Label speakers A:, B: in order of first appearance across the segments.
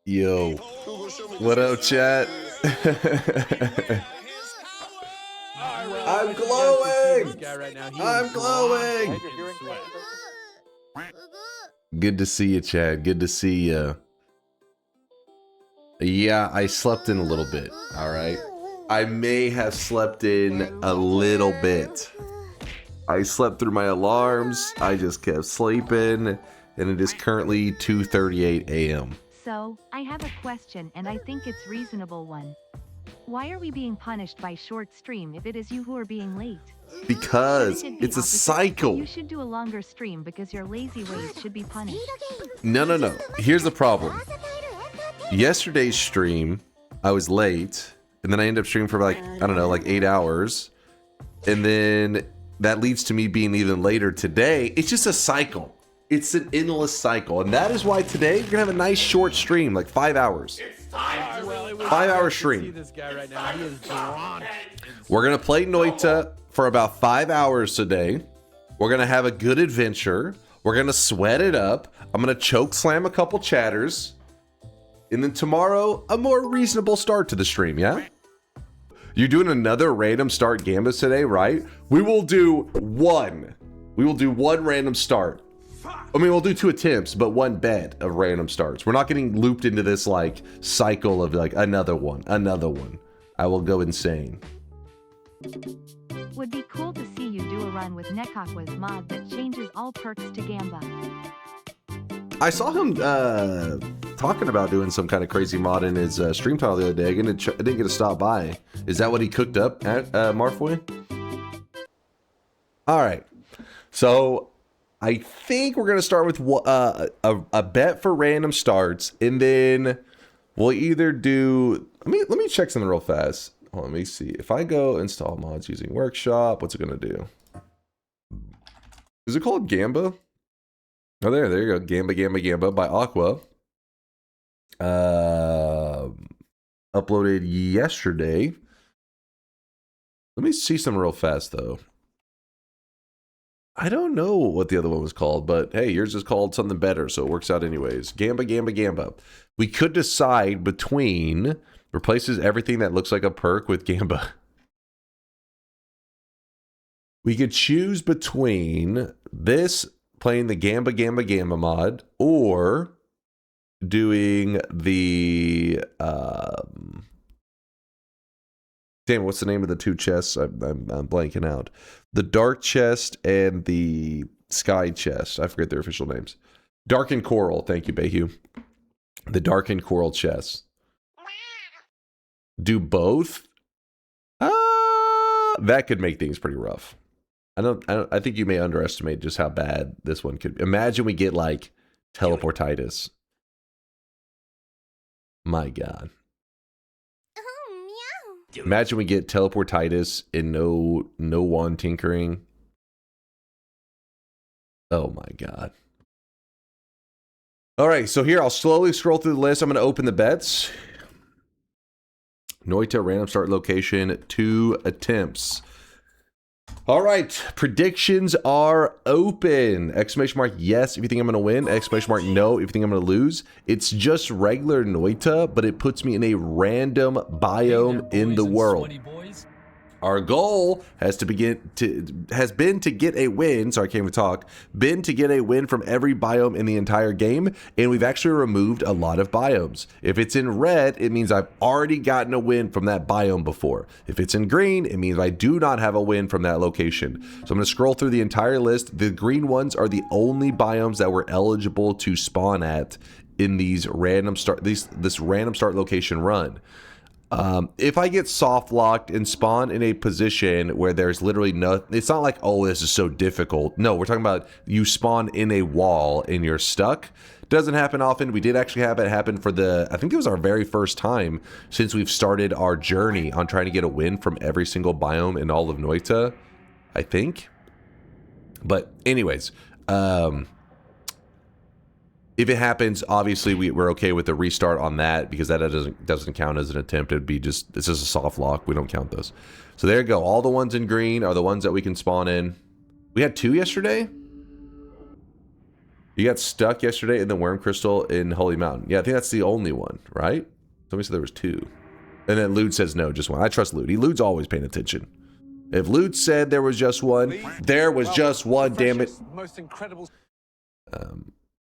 A: Yo, what up, chat? I'm glowing! I'm glowing! Good to see you, Chad. Good to see you. Yeah, I slept in a little bit, alright? I may have slept in a little bit. I slept through my alarms, I just kept sleeping, and it is currently 2:38 a.m.
B: So, I have a question and I think it's reasonable one. Why are we being punished by short stream if it is you who are being late?
A: Because it's a cycle.
B: You should do a longer stream because your lazy ways should be punished.
A: No. Here's the problem. Yesterday's stream, I was late, and then I ended up streaming for like, I don't know, like 8 hours. And then that leads to me being even later today. It's just a cycle. It's an endless cycle. And that is why today we're gonna have a nice short stream, like 5 hours. 5-hour stream. We're gonna play Noita for about 5 hours today. We're gonna have a good adventure. We're gonna sweat it up. I'm gonna choke slam a couple chatters. And then tomorrow, a more reasonable start to the stream, yeah? You're doing another random start gambas today, right? We will do one. We will do one random start. I mean, we'll do 2 attempts, but 1 bet of random starts. We're not getting looped into this like cycle of like another one. I will go insane.
B: Would be cool to see you do a run with Nekakwa's mod that changes all perks to Gamba.
A: I saw him talking about doing some kind of crazy mod in his stream title the other day. I didn't get to stop by. Is that what he cooked up at Marfoy? All right. So I think we're gonna start with a bet for random starts, and then we'll either do. Let me check something real fast. Hold on, let me see. If I go install mods using Workshop, what's it gonna do? Is it called Gamba? Oh, there you go. Gamba by Aqua. Uploaded yesterday. Let me see some real fast though. I don't know what the other one was called, but hey, yours is called something better, so it works out anyways. Gamba. We could decide between replaces everything that looks like a perk with Gamba. We could choose between this playing the Gamba mod or doing the damn, what's the name of the 2 chests? I'm blanking out. The dark chest and the sky chest. I forget their official names. Dark and coral. Thank you, Bayhu. The dark and coral chest. Do both? That could make things pretty rough. I think you may underestimate just how bad this one could be. Imagine we get like teleportitis. My God. Imagine we get teleportitis and no wand tinkering. Oh my God. All right, so here I'll slowly scroll through the list. I'm going to open the bets. Noita random start location, 2 attempts. All right, predictions are open. Exclamation mark yes if you think I'm going to win. Exclamation mark no if you think I'm going to lose. It's just regular Noita, but it puts me in a random biome in the world. Our goal has been to get a win. Sorry, I can't even talk. Been to get a win from every biome in the entire game, and we've actually removed a lot of biomes. If it's in red, it means I've already gotten a win from that biome before. If it's in green, it means I do not have a win from that location. So I'm going to scroll through the entire list. The green ones are the only biomes that we're eligible to spawn at in these random start this random start location run. If I get soft locked and spawn in a position where there's literally no, it's not like, oh, this is so difficult. No, we're talking about you spawn in a wall and you're stuck. Doesn't happen often. We did actually have it happen for I think it was our very first time since we've started our journey on trying to get a win from every single biome in all of Noita, I think. But anyways, if it happens, obviously we're okay with the restart on that because that doesn't count as an attempt. It'd be just, this is a soft lock. We don't count those. So there you go. All the ones in green are the ones that we can spawn in. We had 2 yesterday. You got stuck yesterday in the worm crystal in Holy Mountain. Yeah, I think that's the only one, right? Somebody said there was 2. And then Lude says no, just 1. I trust Lude. Lude's always paying attention. If Lude said there was just 1, there was just 1, damn it.
C: Most incredible.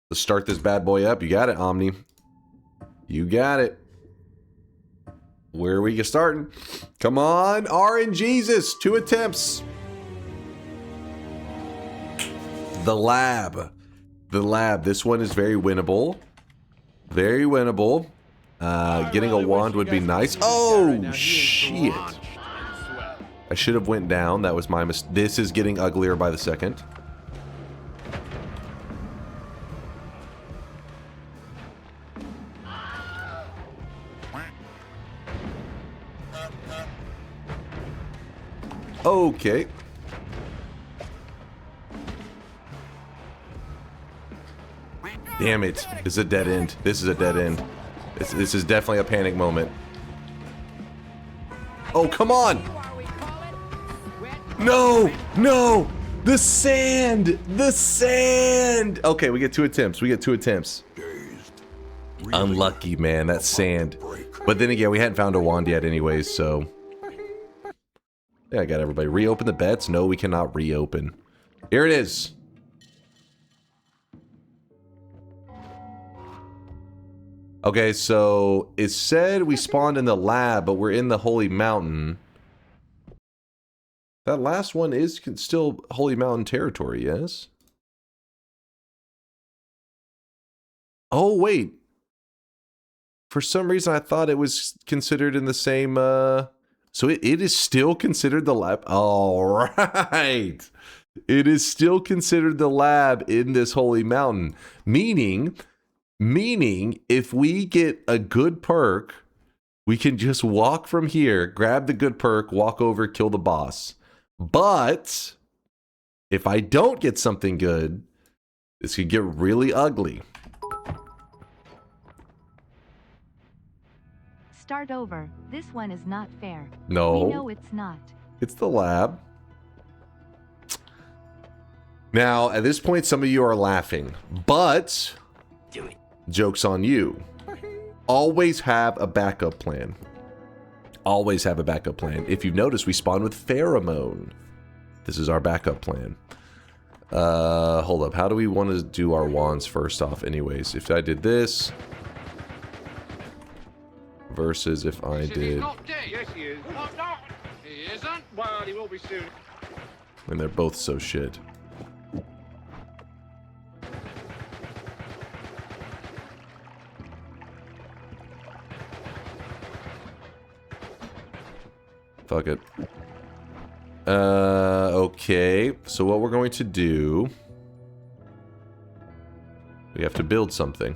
A: Let's start this bad boy up. You got it, Omni. You got it. Where are we starting? Come on, RNGesus. 2 attempts. The lab. The lab. This one is very winnable. Very winnable. Getting a wand would be nice. Oh, shit. I should have went down. That was my mistake. This is getting uglier by the second. Okay. Damn it. This is a dead end. This is a dead end. This is definitely a panic moment. Oh, come on! No! No! The sand! The sand! Okay, we get 2 attempts. We get 2 attempts. Unlucky, man. That sand. But then again, we hadn't found a wand yet anyways, so... Yeah, I got everybody. Reopen the bets? No, we cannot reopen. Here it is. Okay, so it said we spawned in the lab, but we're in the Holy Mountain. That last one is still Holy Mountain territory, yes? Oh, wait. For some reason, I thought it was considered in the same... So it is still considered the lab. All right. It is still considered the lab in this Holy Mountain. Meaning, if we get a good perk, we can just walk from here, grab the good perk, walk over, kill the boss. But if I don't get something good, this could get really ugly.
B: Start over. This one is not fair.
A: No.
B: We know it's not.
A: It's the lab. Now, at this point, some of you are laughing, but joke's on you. Always have a backup plan. Always have a backup plan. If you've noticed, we spawned with pheromone. This is our backup plan. Hold up. How do we want to do our wands first off anyways? If I did this versus if I did...
D: He's not dead. Yes, he is. What? No, he isn't. Well, he will be soon.
A: And they're both so shit. Fuck it. Okay. So what we're going to do... We have to build something.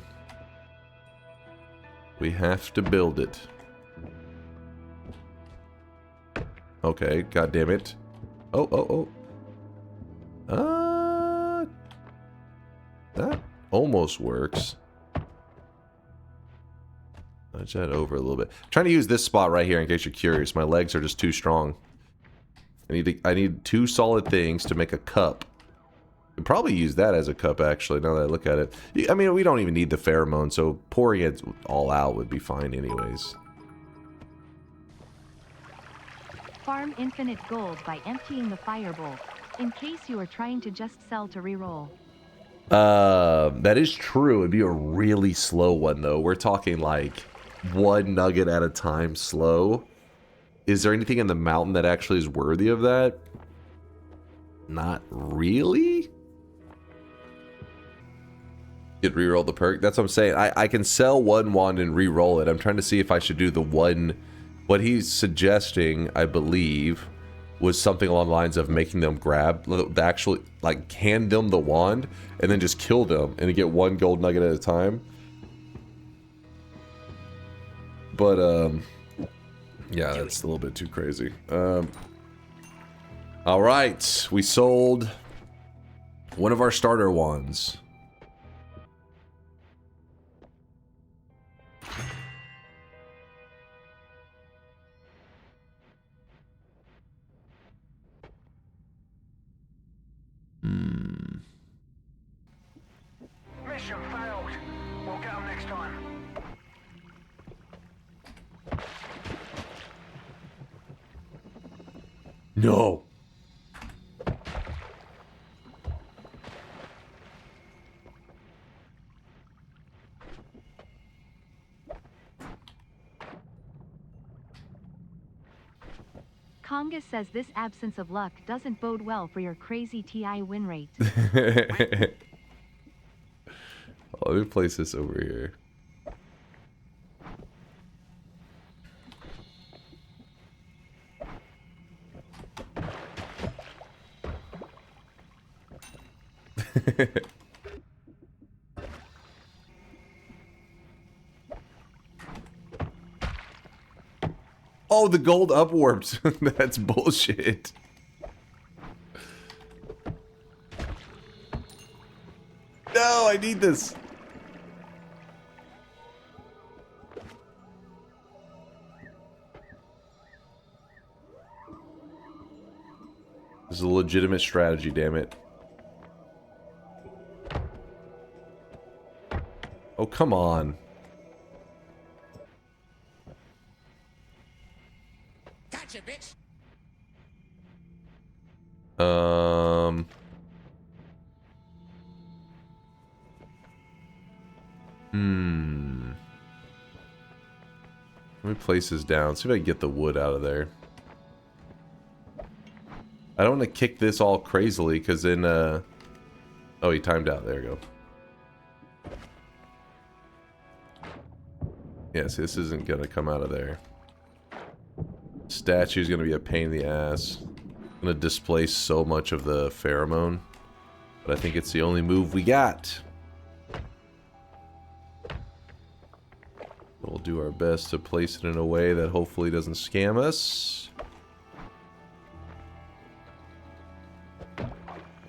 A: We have to build it. Okay, god damn it. Oh. That almost works. Nudge that over a little bit. I'm trying to use this spot right here in case you're curious. My legs are just too strong. I need 2 solid things to make a cup. Could probably use that as a cup, actually, now that I look at it. I mean, we don't even need the pheromone, so pouring it all out would be fine anyways.
B: Farm infinite gold by emptying the firebolt, in case you are trying to just sell to reroll.
A: That is true. It'd be a really slow one, though. We're talking like 1 nugget at a time slow. Is there anything in the mountain that actually is worthy of that? Not really? Get reroll the perk. That's what I'm saying. I can sell 1 wand and reroll it. I'm trying to see if I should do the one... What he's suggesting, I believe, was something along the lines of making them grab, actually, like, hand them the wand, and then just kill them, and get 1 gold nugget at a time. But, yeah, that's a little bit too crazy. Alright, we sold one of our starter wands.
C: Mission failed. We'll get them next time.
A: No.
B: Conga says this absence of luck doesn't bode well for your crazy TI win rate.
A: Oh, let me place this over here. Oh, the gold upwarped. That's bullshit. No, I need this. This is a legitimate strategy, damn it. Oh, come on.
E: Gotcha, bitch.
A: Let me place this down. See if I can get the wood out of there. I don't want to kick this all crazily, because then, oh, he timed out. There we go. Yes, this isn't going to come out of there. Statue's going to be a pain in the ass. Going to displace so much of the pheromone. But I think it's the only move we got. We'll do our best to place it in a way that hopefully doesn't scam us.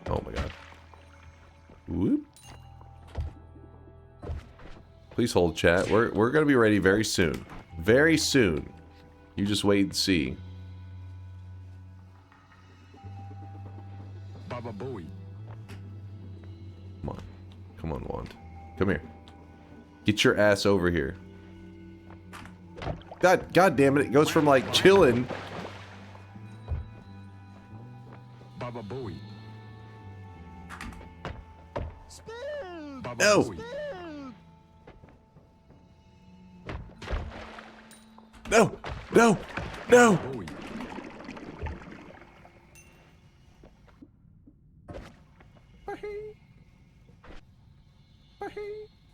A: Oh my god. Whoop. Please hold, chat. We're gonna be ready very soon. Very soon. You just wait and see.
E: Baba Booey.
A: Come on. Come on, Wand. Come here. Get your ass over here. God damn it, it goes from like chilling.
E: Baba Booey. Baba
A: No.
E: Booey.
A: No! No! No!
E: Booey.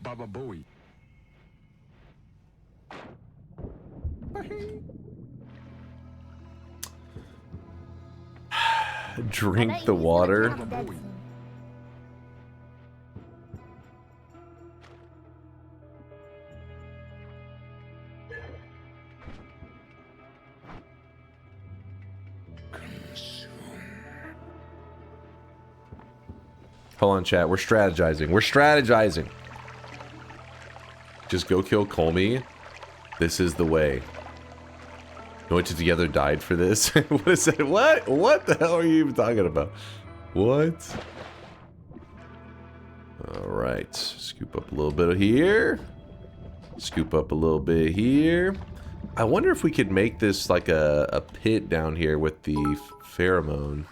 E: Baba Booey.
A: Drink the water.
E: Baba Booey.
A: Hold on, chat. We're strategizing. We're strategizing. Just go kill Kolmi. This is the way. Noita together died for this. What is that? What? What the hell are you even talking about? What? Alright. Scoop up a little bit here. Scoop up a little bit here. I wonder if we could make this like a pit down here with the pheromone.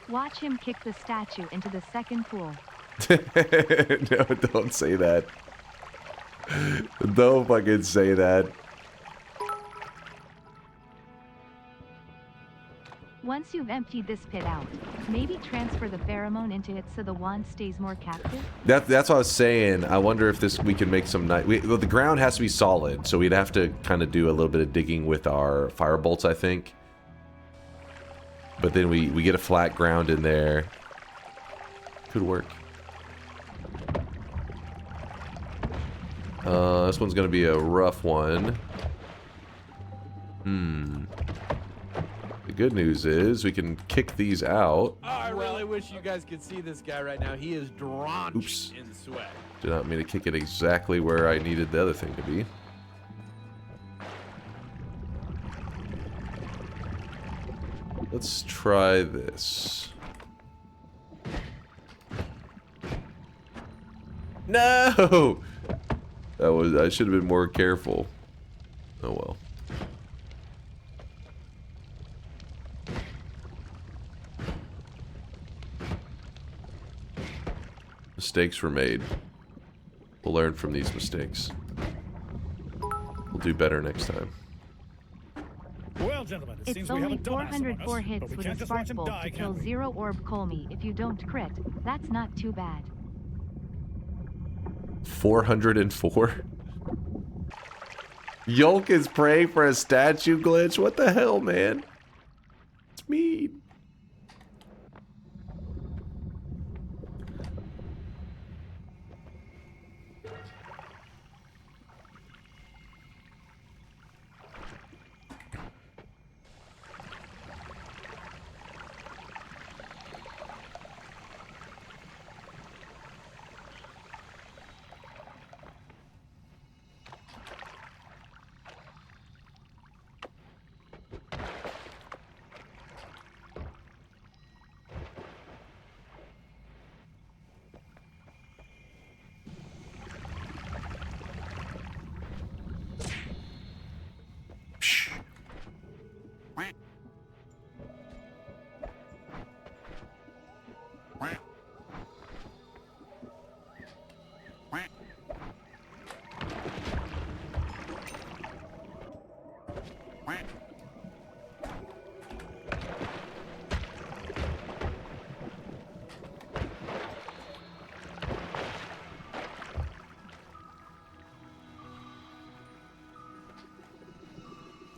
B: Watch him kick the statue into the second pool.
A: No, don't say that. Don't fucking say that.
B: Once you've emptied this pit out, maybe transfer the pheromone into it so the wand stays more captive?
A: That's what I was saying. I wonder if we can make some nice... Well, the ground has to be solid, so we'd have to kind of do a little bit of digging with our fire bolts, I think. But then we get a flat ground in there. Could work. This one's going to be a rough one. The good news is we can kick these out.
F: Oh, I really wish you guys could see this guy right now. He is drenched
A: Oops.
F: in sweat.
A: Did not mean to kick it exactly where I needed the other thing to be. Let's try this. No! I should have been more careful. Oh well. Mistakes were made. We'll learn from these mistakes. We'll do better next time.
E: Well, gentlemen, it
B: It's
E: seems we
B: only
E: have a dumbass among
B: 404
E: us,
B: hits
E: but we
B: with
E: can't
B: a
E: just
B: spark
E: watch him
B: bolt
E: die,
B: to kill
E: can we?
B: 0 orb Kolmi. If you don't crit, that's not too bad.
A: 404? Yolk is praying for a statue glitch? What the hell, man? It's mean.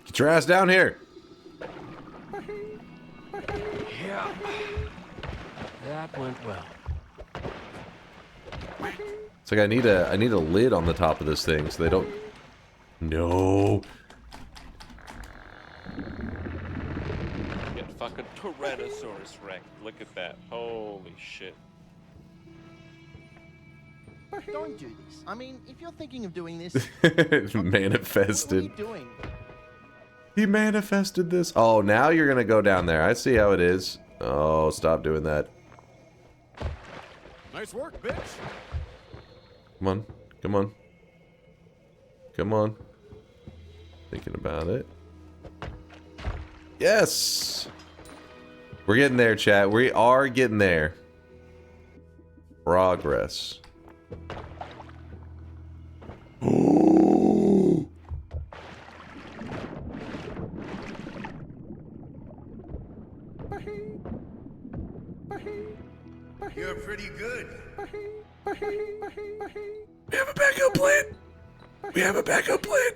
A: Get your ass down here.
F: Yeah. That went well.
A: It's like I need a lid on the top of this thing so they don't. No.
G: Get fucking Tyrannosaurus Rex. Look at that. Holy shit.
H: Don't do this. I mean, if you're thinking of doing this,
A: Manifested.
H: what are you doing?
A: He manifested this. Oh, now you're gonna go down there. I see how it is. Oh, stop doing that.
F: Nice work, bitch.
A: Come on. Come on. Come on. Thinking about it. Yes! We're getting there, chat. We are getting there. Progress. Ooh.
C: You're pretty good.
A: We have a backup plan. We have a backup plan.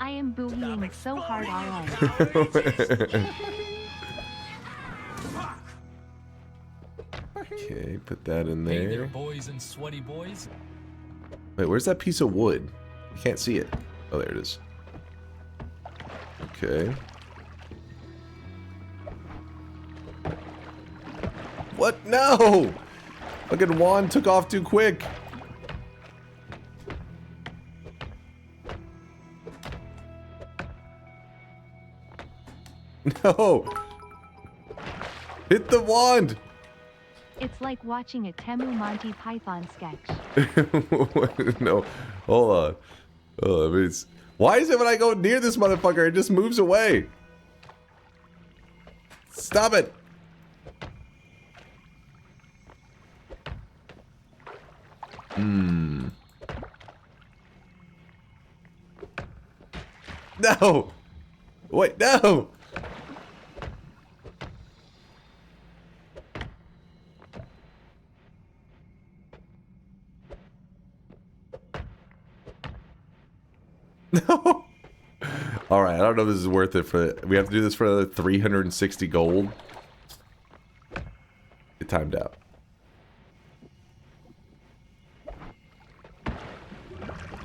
B: I am boogieing so hard already.
A: Okay, put that in
I: Hey there,
A: there.
I: boys and sweaty boys.
A: Wait, where's that piece of wood? I can't see it. Oh, there it is. Okay. What? No! Fucking wand took off too quick. No! Hit the wand!
B: It's like watching a Temu Monty Python sketch.
A: No, hold on. Oh, I mean, why is it when I go near this motherfucker, it just moves away? Stop it! No! Wait, no! No! Alright, I don't know if this is worth it for... We have to do this for another 360 gold. It timed out.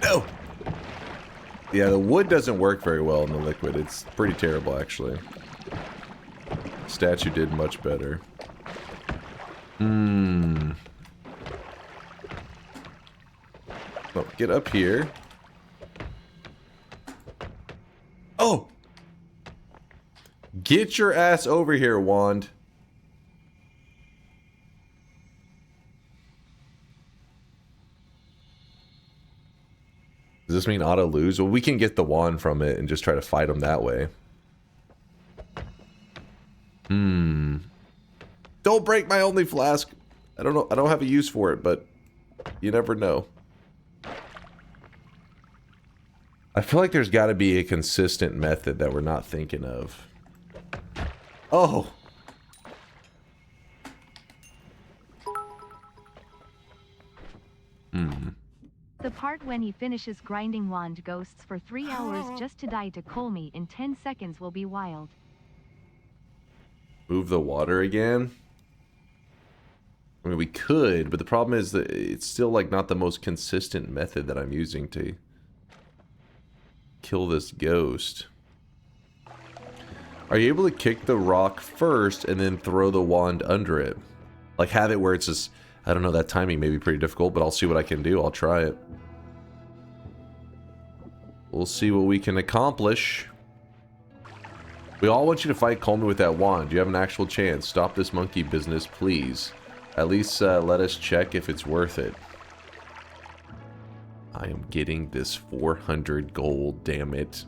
A: No! Yeah, the wood doesn't work very well in the liquid. It's pretty terrible, actually. Statue did much better. Oh, get up here. Oh! Get your ass over here, wand. Does this mean auto lose? Well, we can get the wand from it and just try to fight him that way. Don't break my only flask. I don't know. I don't have a use for it, but you never know. I feel like there's got to be a consistent method that we're not thinking of. Oh.
B: The part when he finishes grinding wand ghosts for 3 hours just to die to Kolmi in 10 seconds will be wild.
A: Move the water again? I mean, we could, but the problem is that it's still like not the most consistent method that I'm using to kill this ghost. Are you able to kick the rock first and then throw the wand under it? Like have it where it's just, I don't know, that timing may be pretty difficult, but I'll see what I can do. I'll try it. We'll see what we can accomplish. We all want you to fight Kolmi with that wand. You have an actual chance. Stop this monkey business, please. At least let us check if it's worth it. I am getting this 400 gold, damn it.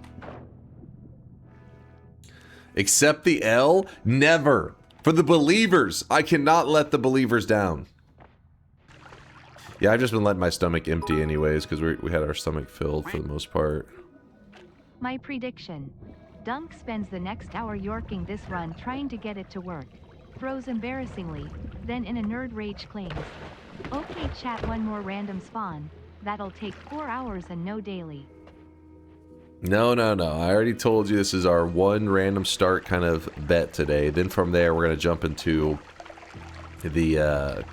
A: Accept the L? Never. For the believers. I cannot let the believers down. Yeah, I've just been letting my stomach empty anyways, because we had our stomach filled for the most part.
B: My prediction. Dunk spends the next hour yorking this run trying to get it to work. Throws embarrassingly, then in a nerd rage claims. Okay chat, one more random spawn. That'll take 4 hours and no daily.
A: No. I already told you this is our one random start kind of bet today. Then from there, we're going to jump into the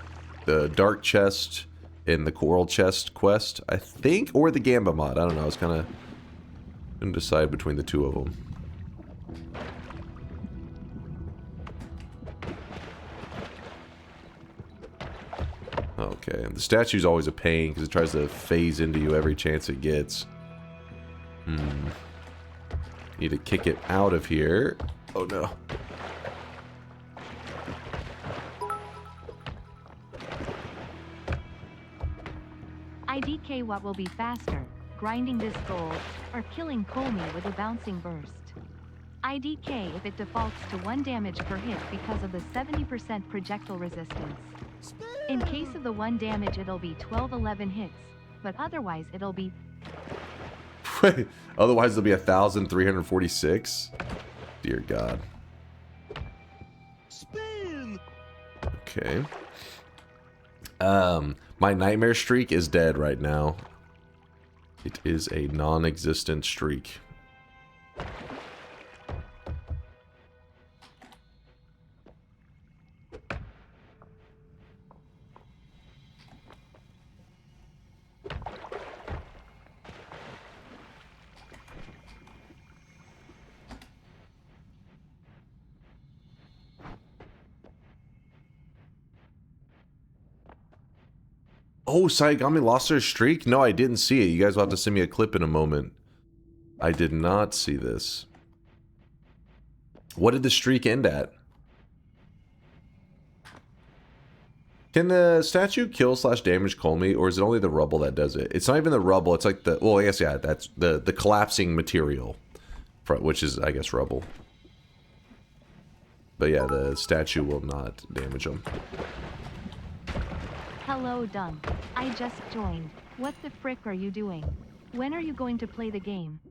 A: dark chest in the coral chest quest, I think, or the Gamba mod. I don't know. I was kind of going to decide between the two of them. Okay, the statue's always a pain because it tries to phase into you every chance it gets. Need to kick it out of here. Oh no.
B: IDK, what will be faster, grinding this gold, or killing Kolmi with a bouncing burst? IDK if it defaults to 1 damage per hit because of the 70% projectile resistance. In case of the 1 damage it'll be 12-11 hits, but otherwise it'll be...
A: Otherwise it'll be 1,346? Dear God.
H: Spin!
A: Okay. My nightmare streak is dead right now. It is a non-existent streak. Oh, Saigami lost her streak? No, I didn't see it. You guys will have to send me a clip in a moment. I did not see this. What did the streak end at? Can the statue kill / damage Kolmi, or is it only the rubble that does it? It's not even the rubble, it's like the... Well, I guess, yeah, that's the collapsing material, which is, I guess, rubble. But yeah, the statue will not damage them.
B: Hello Dunk. I just joined. What the frick are you doing? When are you going to play the game?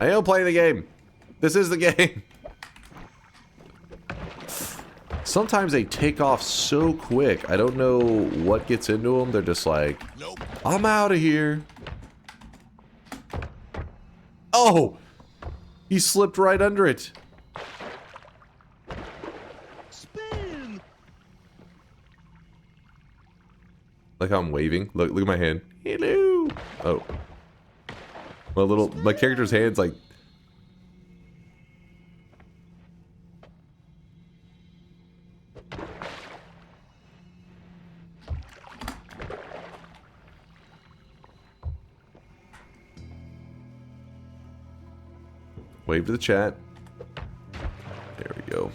A: I am playing the game. This is the game. Sometimes they take off so quick. I don't know what gets into them. They're just like, nope. I'm out of here. Oh, he slipped right under it.
H: Spin!
A: Like how I'm waving. Look at my hand. Hello. Oh. My character's hand's like... Wave to the chat. There we go.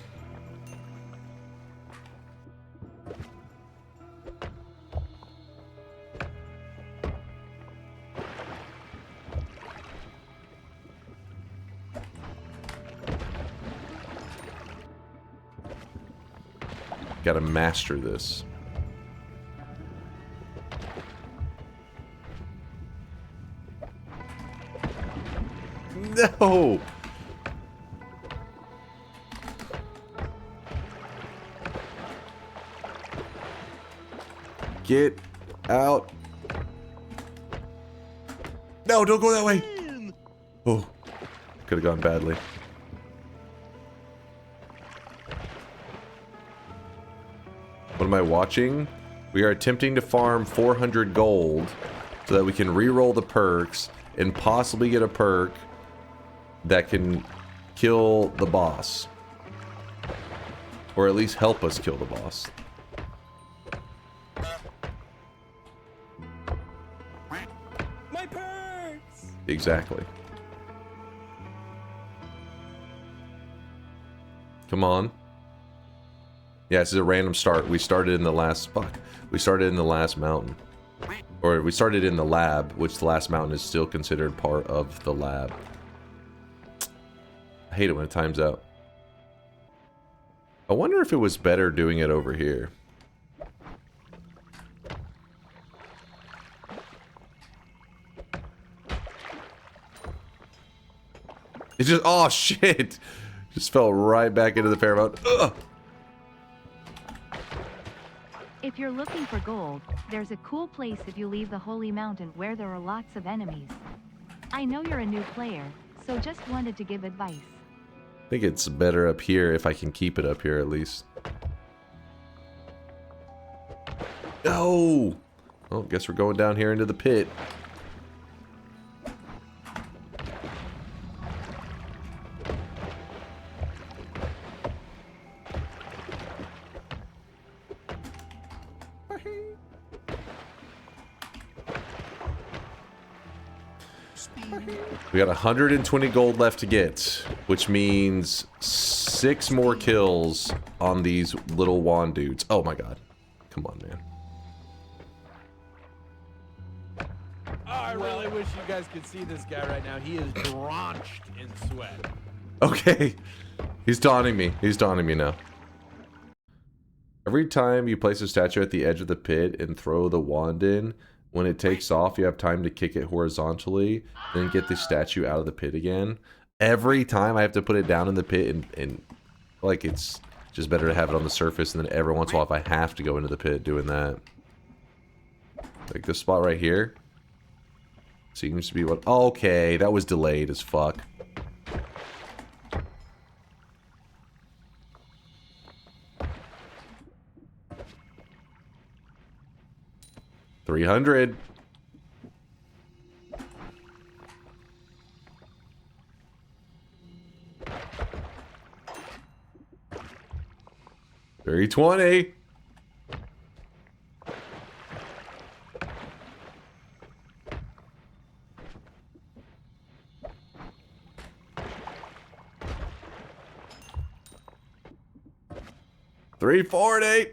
A: Gotta master this. No! Get out. No, don't go that way. Oh, could have gone badly. What am I watching? We are attempting to farm 400 gold so that we can re-roll the perks and possibly get a perk that can kill the boss. Or at least help us kill the boss.
F: My perks!
A: Exactly. Come on. Yeah, this is a random start. We started in the last... Fuck. We started in the last mountain. Or we started in the lab, which the last mountain is still considered part of the lab. I hate it when it times out. I wonder if it was better doing it over here. It just... Oh, shit! Just fell right back into the paramount. Ugh!
B: If you're looking for gold, there's a cool place if you leave the Holy Mountain where there are lots of enemies. I know you're a new player, so just wanted to give advice.
A: I think it's better up here if I can keep it up here at least. No! Well, guess we're going down here into the pit. We got 120 gold left to get, which means 6 more kills on these little wand dudes. Oh my god. Come on, man.
F: Oh, I really wish you guys could see this guy right now. He is drenched in sweat.
A: Okay. He's taunting me. He's taunting me now. Every time you place a statue at the edge of the pit and throw the wand in, when it takes off, you have time to kick it horizontally, then get the statue out of the pit again. Every time I have to put it down in the pit and like it's just better to have it on the surface, and then every once in a while if I have to go into the pit doing that. Like this spot right here. Seems to be what... Okay, that was delayed as fuck. $300. $320. $340.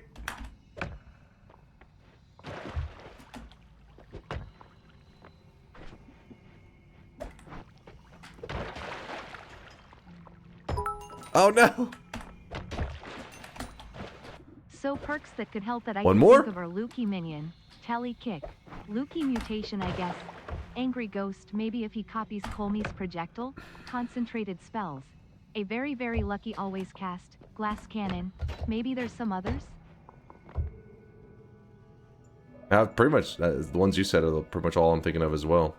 A: Oh no!
B: So perks that could help that I
A: One
B: can
A: more?
B: think of are Lukey Minion, Tally Kick, Lukey Mutation I guess, Angry Ghost maybe if he copies Kolmi's Projectile, Concentrated Spells, a very very lucky always cast, Glass Cannon, maybe there's some others?
A: Pretty much, the ones you said are pretty much all I'm thinking of as well.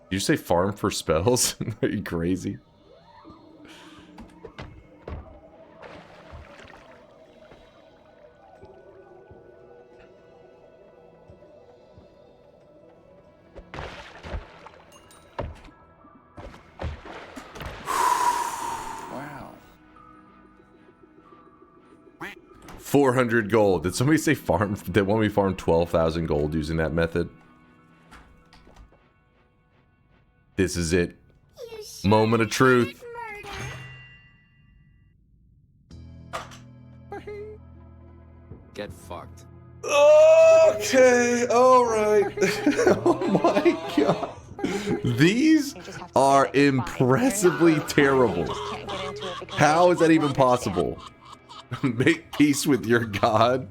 A: Did you say farm for spells? Are you crazy?
C: Wow.
A: 400 gold. Did somebody say farm? They want me to farm 12,000 gold using that method? This is it. Moment of truth.
I: Get fucked.
A: Okay, alright. Oh my god. These are impressively terrible. How is that even possible? Make peace with your god.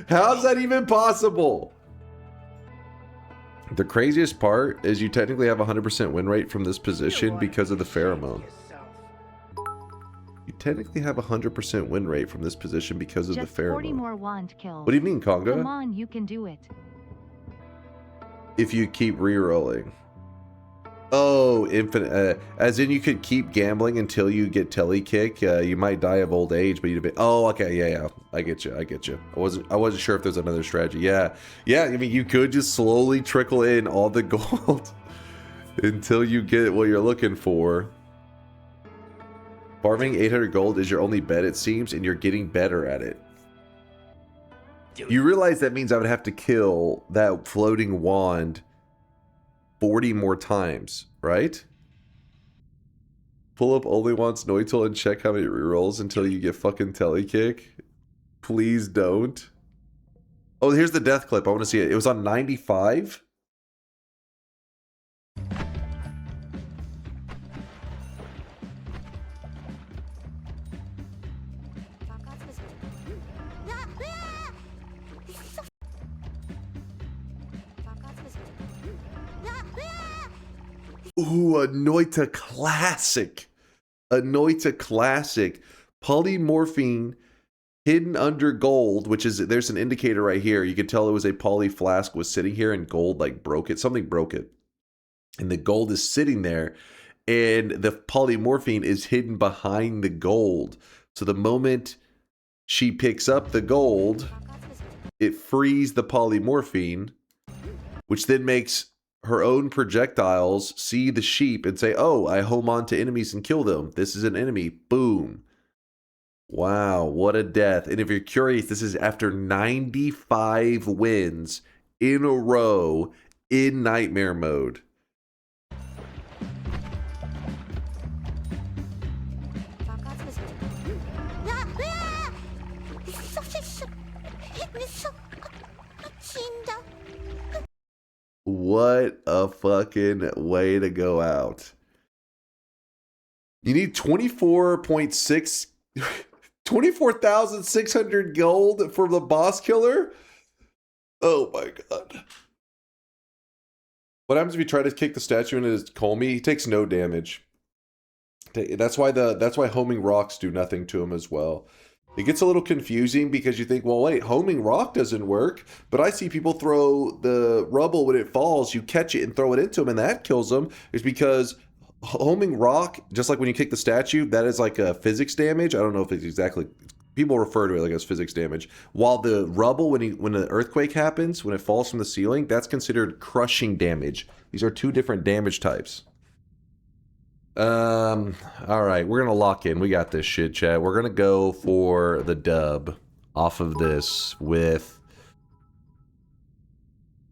A: How's that even possible? The craziest part is you technically have a 100% win rate from this position because of the pheromone. You technically have a 100% win rate from this position because of
B: Just
A: the pheromone.
B: 40 more wand kills.
A: What do you mean, Conga?
B: Come on, you can do it.
A: If you keep re-rolling. Oh, infinite. As in you could keep gambling until you get telekick. You might die of old age, but you'd be... Oh, okay, yeah. I get you. I wasn't sure if there's another strategy. Yeah. I mean, you could just slowly trickle in all the gold until you get what you're looking for. Farming 800 gold is your only bet, it seems, and you're getting better at it. You realize that means I would have to kill that floating wand 40 more times, right? Pull up only once Noita and check how many rerolls until you get fucking telekick. Please don't. Oh, here's the death clip. I want to see it. It was on 95. Ooh, a Noita classic. A Noita classic. Polymorphine hidden under gold, which is, there's an indicator right here. You could tell it was a poly flask was sitting here and gold like broke it. Something broke it. And the gold is sitting there. And the polymorphine is hidden behind the gold. So the moment she picks up the gold, it frees the polymorphine, which then makes her own projectiles see the sheep and say, oh, I home on to enemies and kill them. This is an enemy. Boom. Wow, what a death. And if you're curious, this is after 95 wins in a row in nightmare mode. What a fucking way to go out. You need 24,600 gold for the boss killer? Oh my god. What happens if you try to kick the statue into his Kolmi? He takes no damage. That's why homing rocks do nothing to him as well. It gets a little confusing because you think, well, wait, homing rock doesn't work, but I see people throw the rubble when it falls, you catch it and throw it into them, and that kills them. It's because homing rock, just like when you kick the statue, that is like a physics damage. I don't know if it's exactly, people refer to it like as physics damage. While the rubble, when the earthquake happens, when it falls from the ceiling, that's considered crushing damage. These are two different damage types. All right, we're gonna lock in. We got this shit, chat. We're gonna go for the dub off of this with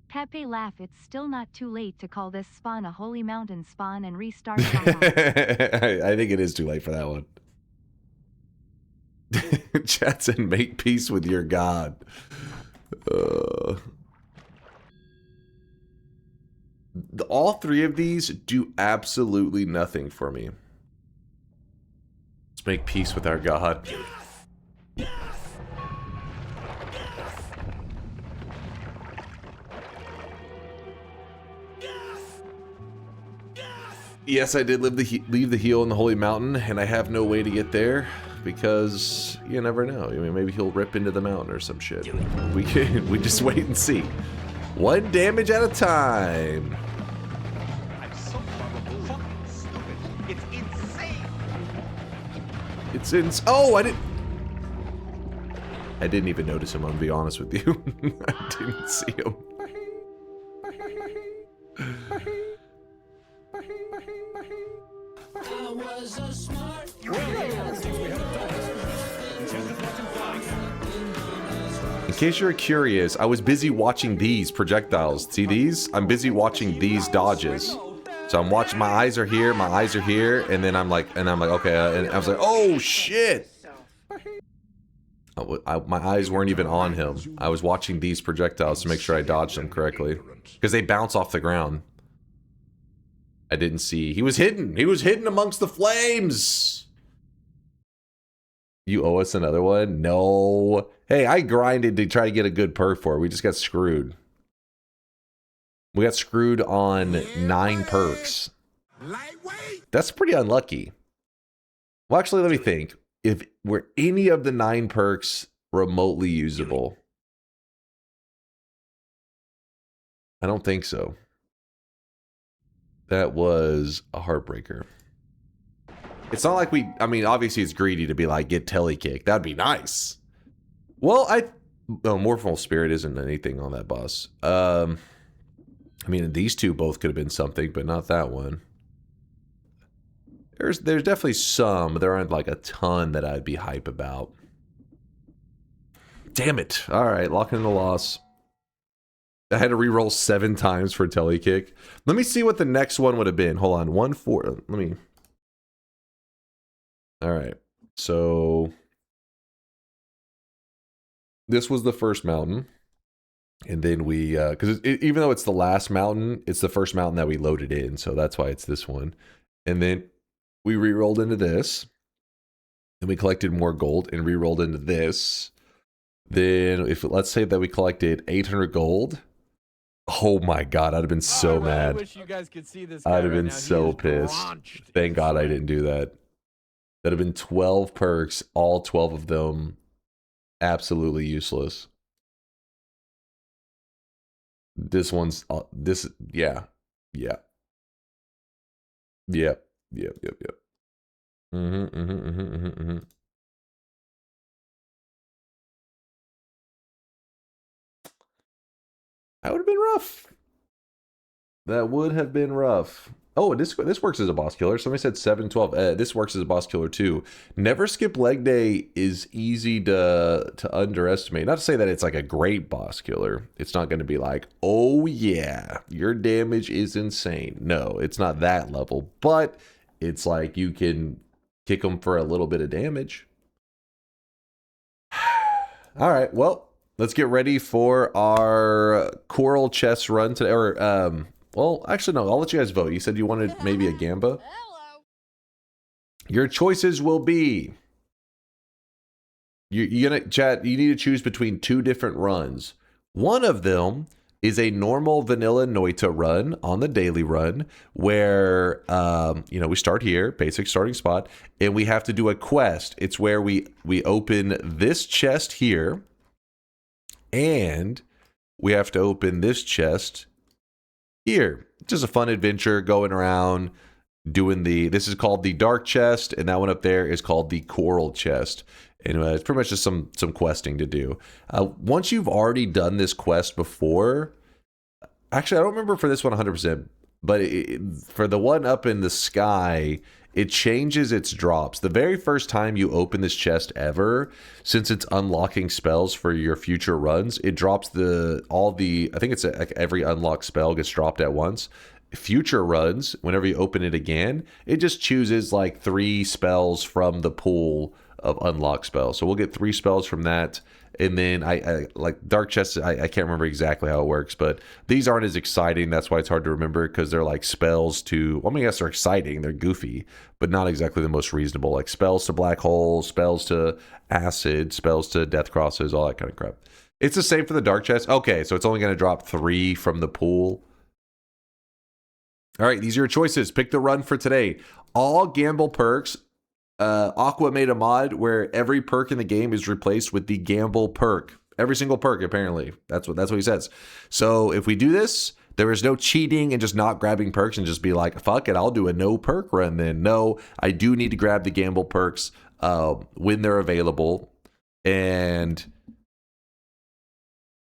B: Pepe laugh. It's still not too late to call this spawn a holy mountain spawn and restart.
A: I think it is too late for that one. Chat said make peace with your god. All three of these do absolutely nothing for me. Let's make peace with our god. Yes, I did leave the heel in the holy mountain, and I have no way to get there because you never know. I mean, maybe he'll rip into the mountain or some shit. We just wait and see. One damage at a time.
D: I'm so fucking stupid. It's insane.
A: Oh, I didn't even notice him, I'm gonna be honest with you. I didn't see him. In case you're curious, I was busy watching these projectiles. See these? I'm busy watching these dodges. So I'm watching, my eyes are here, and then I'm like, okay, and I was like, oh shit! My eyes weren't even on him. I was watching these projectiles to make sure I dodged them correctly. Because they bounce off the ground. I didn't see. He was hidden. He was hidden amongst the flames. You owe us another one? No. Hey, I grinded to try to get a good perk for it. We just got screwed. We got screwed on 9 perks. That's pretty unlucky. Well, actually, let me think. If were any of the 9 perks remotely usable? I don't think so. That was a heartbreaker. It's not like I mean, obviously it's greedy to be like, get telly kick. That'd be nice. Well, Morphle Spirit isn't anything on that boss. I mean, these two both could have been something, but not that one. There's definitely some, but there aren't like a ton that I'd be hype about. Damn it. All right, locking in the loss. I had to re-roll 7 times for telly kick. Let me see what the next one would have been. Hold on. 1, 4. Let me. All right. So this was the first mountain. And then we, because even though it's the last mountain, it's the first mountain that we loaded in. So that's why it's this one. And then we re-rolled into this. And we collected more gold and re-rolled into this. Then if let's say that we collected 800 gold. Oh my god, I'd have been so mad.
F: I wish you guys could see this guy
A: I'd have
F: right
A: been
F: now.
A: so pissed. Thank god I didn't do that. That'd have been 12 perks, all 12 of them absolutely useless. This one's yeah. Yep. That would have been rough. That would have been rough. Oh, this works as a boss killer. Somebody said 712. This works as a boss killer too. Never skip leg day is easy to underestimate. Not to say that it's like a great boss killer. It's not going to be like, oh yeah, your damage is insane. No, it's not that level. But it's like you can kick them for a little bit of damage. All right, well. Let's get ready for our coral chess run today. Or, well, actually, no. I'll let you guys vote. You said you wanted maybe a Gamba. Your choices will be... You're gonna, chat, you need to choose between 2 different runs. One of them is a normal vanilla Noita run on the daily run where, you know, we start here, basic starting spot, and we have to do a quest. It's where we open this chest here. And we have to open this chest here. Just a fun adventure going around doing this is called the dark chest, and that one up there is called the coral chest. And it's pretty much just some questing to do. Once you've already done this quest before, actually I don't remember for this one 100%, but for the one up in the sky, it changes its drops. The very first time you open this chest ever, since it's unlocking spells for your future runs, it drops I think it's like every unlocked spell gets dropped at once. Future runs, whenever you open it again, it just chooses like 3 spells from the pool of unlocked spells. So we'll get 3 spells from that. And then I like dark chests. I can't remember exactly how it works, but these aren't as exciting. That's why it's hard to remember, because they're like spells to. Well, I mean, yes, they're exciting. They're goofy, but not exactly the most reasonable. Like spells to black holes, spells to acid, spells to death crosses, all that kind of crap. It's the same for the dark chest. Okay, so it's only going to drop 3 from the pool. All right, these are your choices. Pick the run for today. All Gamba perks. Aqua made a mod where every perk in the game is replaced with the Gamba perk. Every single perk, apparently. That's what he says. So if we do this, there is no cheating and just not grabbing perks and just be like, fuck it, I'll do a no perk run then. No, I do need to grab the Gamba perks when they're available. And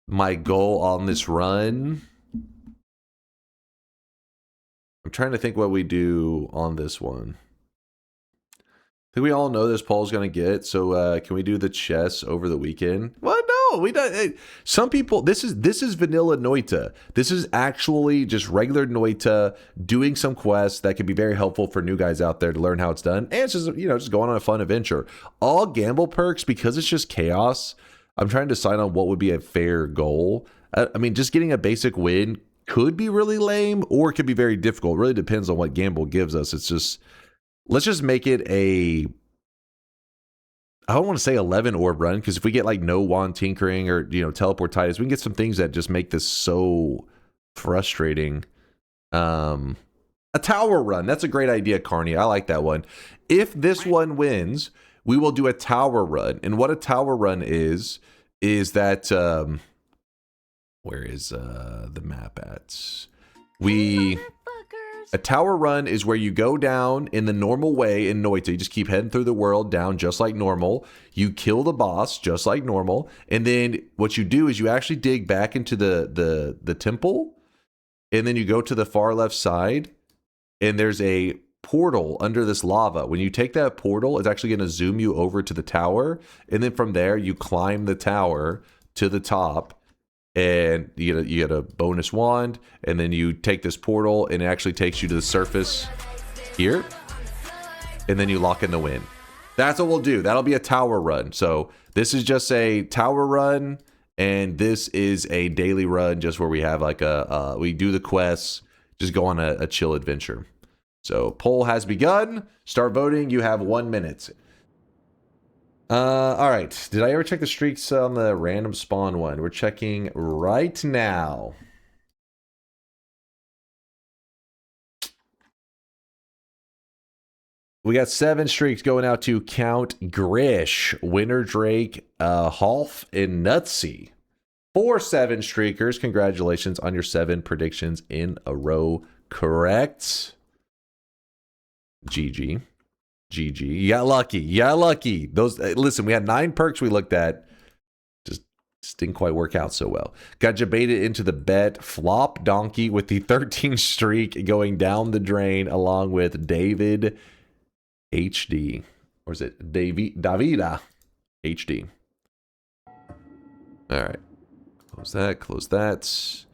A: my goal on this run... I'm trying to think what we do on this one. I think we all know this poll's going to get, so can we do the chess over the weekend? Well, no, we don't. Some people, this is vanilla Noita. This is actually just regular Noita doing some quests that can be very helpful for new guys out there to learn how it's done. And it's just, just going on a fun adventure. All Gamba perks, because it's just chaos, I'm trying to decide on what would be a fair goal. I mean, just getting a basic win could be really lame or it could be very difficult. It really depends on what Gamble gives us. It's just, let's just make it a, I don't want to say 11 orb run, because if we get like no wand tinkering or, you know, teleport Titus, we can get some things that just make this so frustrating. A tower run. That's a great idea, Carney. I like that one. If this one wins, we will do a tower run. And what a tower run is that, where is the map at? A tower run is where you go down in the normal way in Noita. You just keep heading through the world down just like normal. You kill the boss just like normal. And then what you do is you actually dig back into the temple. And then you go to the far left side. And there's a portal under this lava. When you take that portal, it's actually going to zoom you over to the tower. And then from there, you climb the tower to the top. And you get a bonus wand, and then you take this portal, and it actually takes you to the surface here, and then you lock in the win. That's what we'll do. That'll be a tower run. So this is just a tower run, and this is a daily run, just where we have like we do the quests, just go on a chill adventure. So poll has begun. Start voting. You have 1 minute. All right. Did I ever check the streaks on the random spawn one? We're checking right now. We got 7 streaks going out to Count Grish, Winter Drake, Half, and Nutsy. 4 7 streakers. Congratulations on your 7 predictions in a row. Correct. GG. GG. You got lucky. You got lucky. Those, listen, we had 9 perks we looked at. Just didn't quite work out so well. Got debated into the bet. Flop Donkey with the 13 streak going down the drain, along with David HD. Or is it Davida HD? All right. Close that. Close that.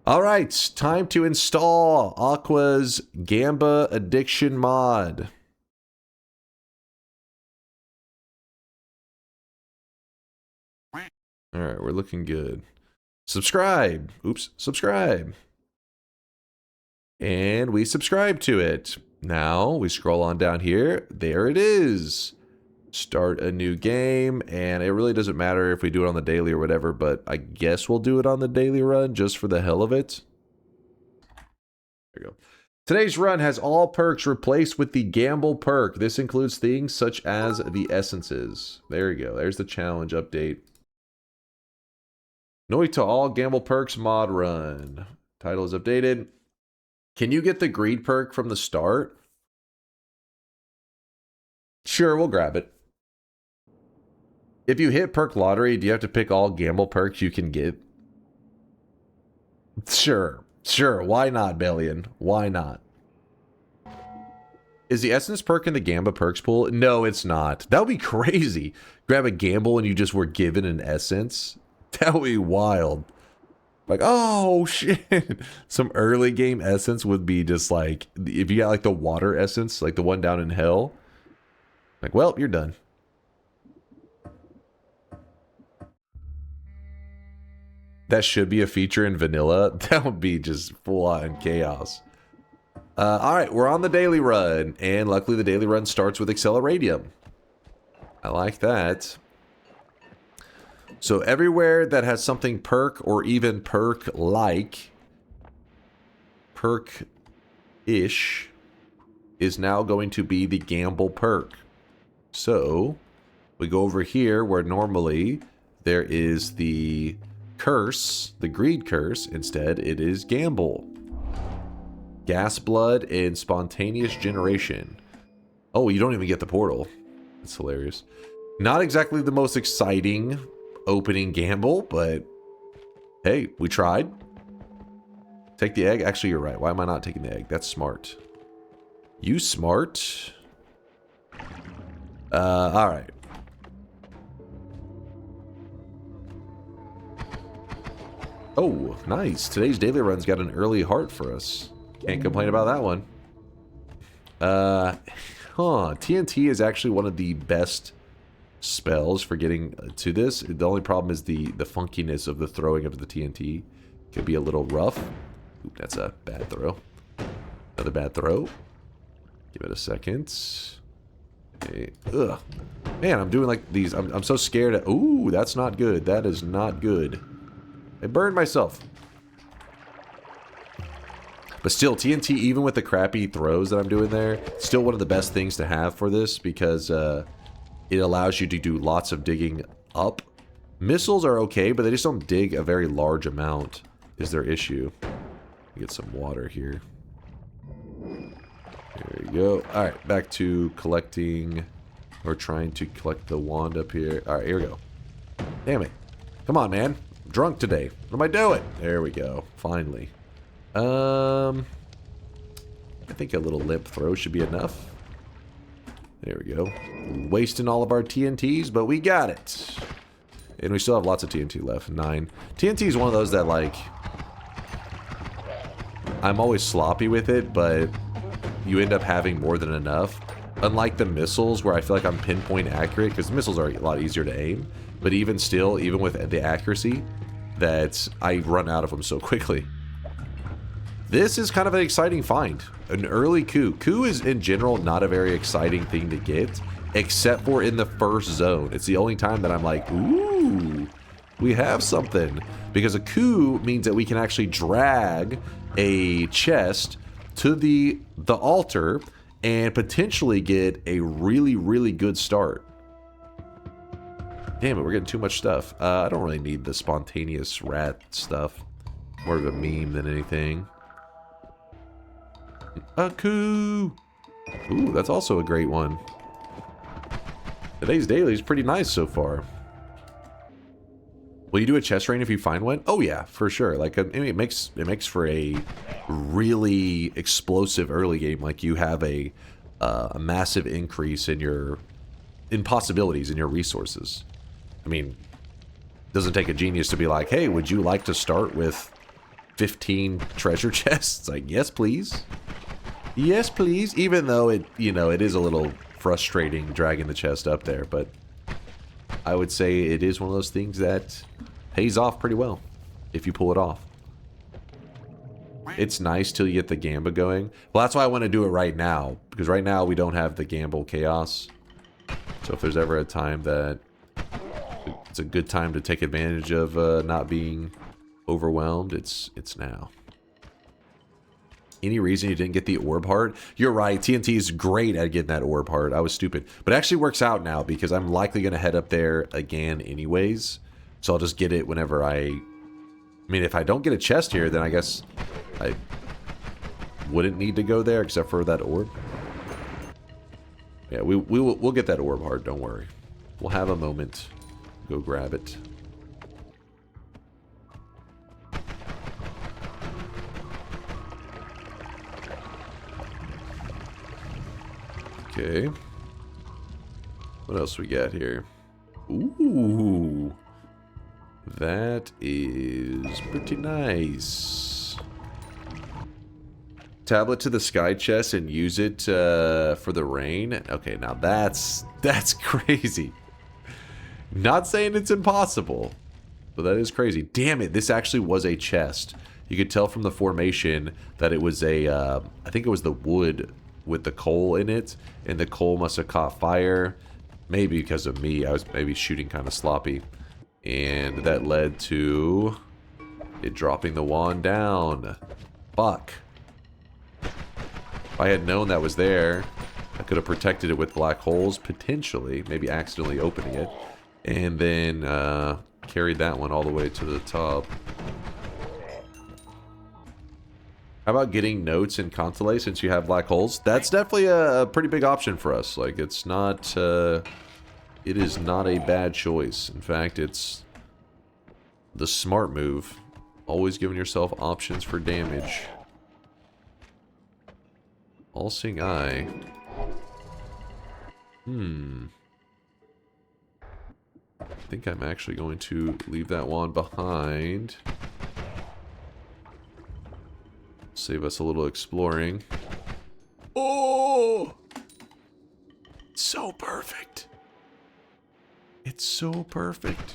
A: All right. Time to install Aqua's Gamba Addiction mod. All right, we're looking good. Subscribe. Oops, subscribe. And we subscribe to it. Now we scroll on down here. There it is. Start a new game. And it really doesn't matter if we do it on the daily or whatever, but I guess we'll do it on the daily run just for the hell of it. There you go. Today's run has all perks replaced with the Gamble perk. This includes things such as the essences. There you go. There's the challenge update. Noita All Gamble Perks mod run. Title is updated. Can you get the greed perk from the start? Sure, we'll grab it. If you hit perk lottery, do you have to pick all gamble perks you can get? Sure. Sure. Why not, Bellion? Why not? Is the essence perk in the Gamba perks pool? No, it's not. That would be crazy. Grab a gamble and you just were given an essence. That would be wild. Like, oh, shit. Some early game essence would be just like, if you got like the water essence, like the one down in hell. Like, well, you're done. That should be a feature in vanilla. That would be just full on chaos. All right, we're on the daily run. And luckily the daily run starts with Acceleradium. I like that. So everywhere that has something perk or even perk-like, perk-ish, is now going to be the Gamble perk. So we go over here where normally there is the curse, the greed curse. Instead, it is Gamble. Gas blood and spontaneous generation. Oh, you don't even get the portal. That's hilarious. Not exactly the most exciting opening gamble, but hey, we tried. Take the egg. Actually, you're right. Why am I not taking the egg? That's smart. You smart. All right. Oh, nice. Today's daily run's got an early heart for us. Can't complain about that one. TNT is actually one of the best spells for getting to this. The only problem is the funkiness of the throwing of the TNT. Could be a little rough. Oop, that's a bad throw. Another bad throw. Give it a second. Okay. Ugh. Man, I'm doing like these. I'm so scared. Ooh, that's not good. That is not good. I burned myself. But still, TNT, even with the crappy throws that I'm doing there, still one of the best things to have for this because it allows you to do lots of digging up. Missiles are okay, but they just don't dig a very large amount is their issue. Get some water here. There you go. Alright, back to collecting, or trying to collect the wand up here. Alright, here we go. Damn it. Come on, man. I'm drunk today. What am I doing? There we go. Finally. I think a little limp throw should be enough. There we go. Wasting all of our TNTs, but we got it. And we still have lots of TNT left. 9. TNT is one of those that, like, I'm always sloppy with it, but you end up having more than enough. Unlike the missiles, where I feel like I'm pinpoint accurate, because missiles are a lot easier to aim. But even still, even with the accuracy, that I run out of them so quickly. This is kind of an exciting find. An early coup. Coup is, in general, not a very exciting thing to get, except for in the first zone. It's the only time that I'm like, ooh, we have something. Because a coup means that we can actually drag a chest to the altar and potentially get a really, really good start. Damn it, we're getting too much stuff. I don't really need the spontaneous rat stuff. More of a meme than anything. A coup! Ooh, that's also a great one. Today's daily is pretty nice so far. Will you do a chest rain if you find one? Oh yeah, for sure. Like, I mean, it makes for a really explosive early game. Like, you have a massive increase in your possibilities in your resources. I mean, it doesn't take a genius to be like, hey, would you like to start with 15 treasure chests? Like, yes, please. Yes, please. Even though it, you know, it is a little frustrating dragging the chest up there, but I would say it is one of those things that pays off pretty well if you pull it off. It's nice till you get the Gamba going. Well, that's why I want to do it right now, because right now we don't have the Gamble Chaos. So if there's ever a time that it's a good time to take advantage of not being overwhelmed, it's now. Any reason you didn't get the orb heart? You're right, TNT is great at getting that orb heart. I was stupid. But it actually works out now because I'm likely going to head up there again anyways. So I'll just get it whenever I mean, if I don't get a chest here, then I guess I wouldn't need to go there except for that orb. Yeah, we'll get that orb heart, don't worry. We'll have a moment. Go grab it. Okay. What else we got here? Ooh. That is pretty nice. Tablet to the sky chest and use it for the rain. Okay, now that's crazy. Not saying it's impossible, but that is crazy. Damn it, this actually was a chest. You could tell from the formation that it was a, I think it was the wood with the coal in it, and the coal must have caught fire. Maybe because of me, I was maybe shooting kind of sloppy. And that led to it dropping the wand down. Fuck. If I had known that was there, I could have protected it with black holes, potentially. Maybe accidentally opening it. And then carried that one all the way to the top. How about getting notes in Contelé since you have black holes? That's definitely a pretty big option for us. Like, it's not... it is not a bad choice. In fact, it's the smart move. Always giving yourself options for damage. All-Seeing Eye. I think I'm actually going to leave that wand behind. Save us a little exploring. Oh! It's so perfect. It's so perfect.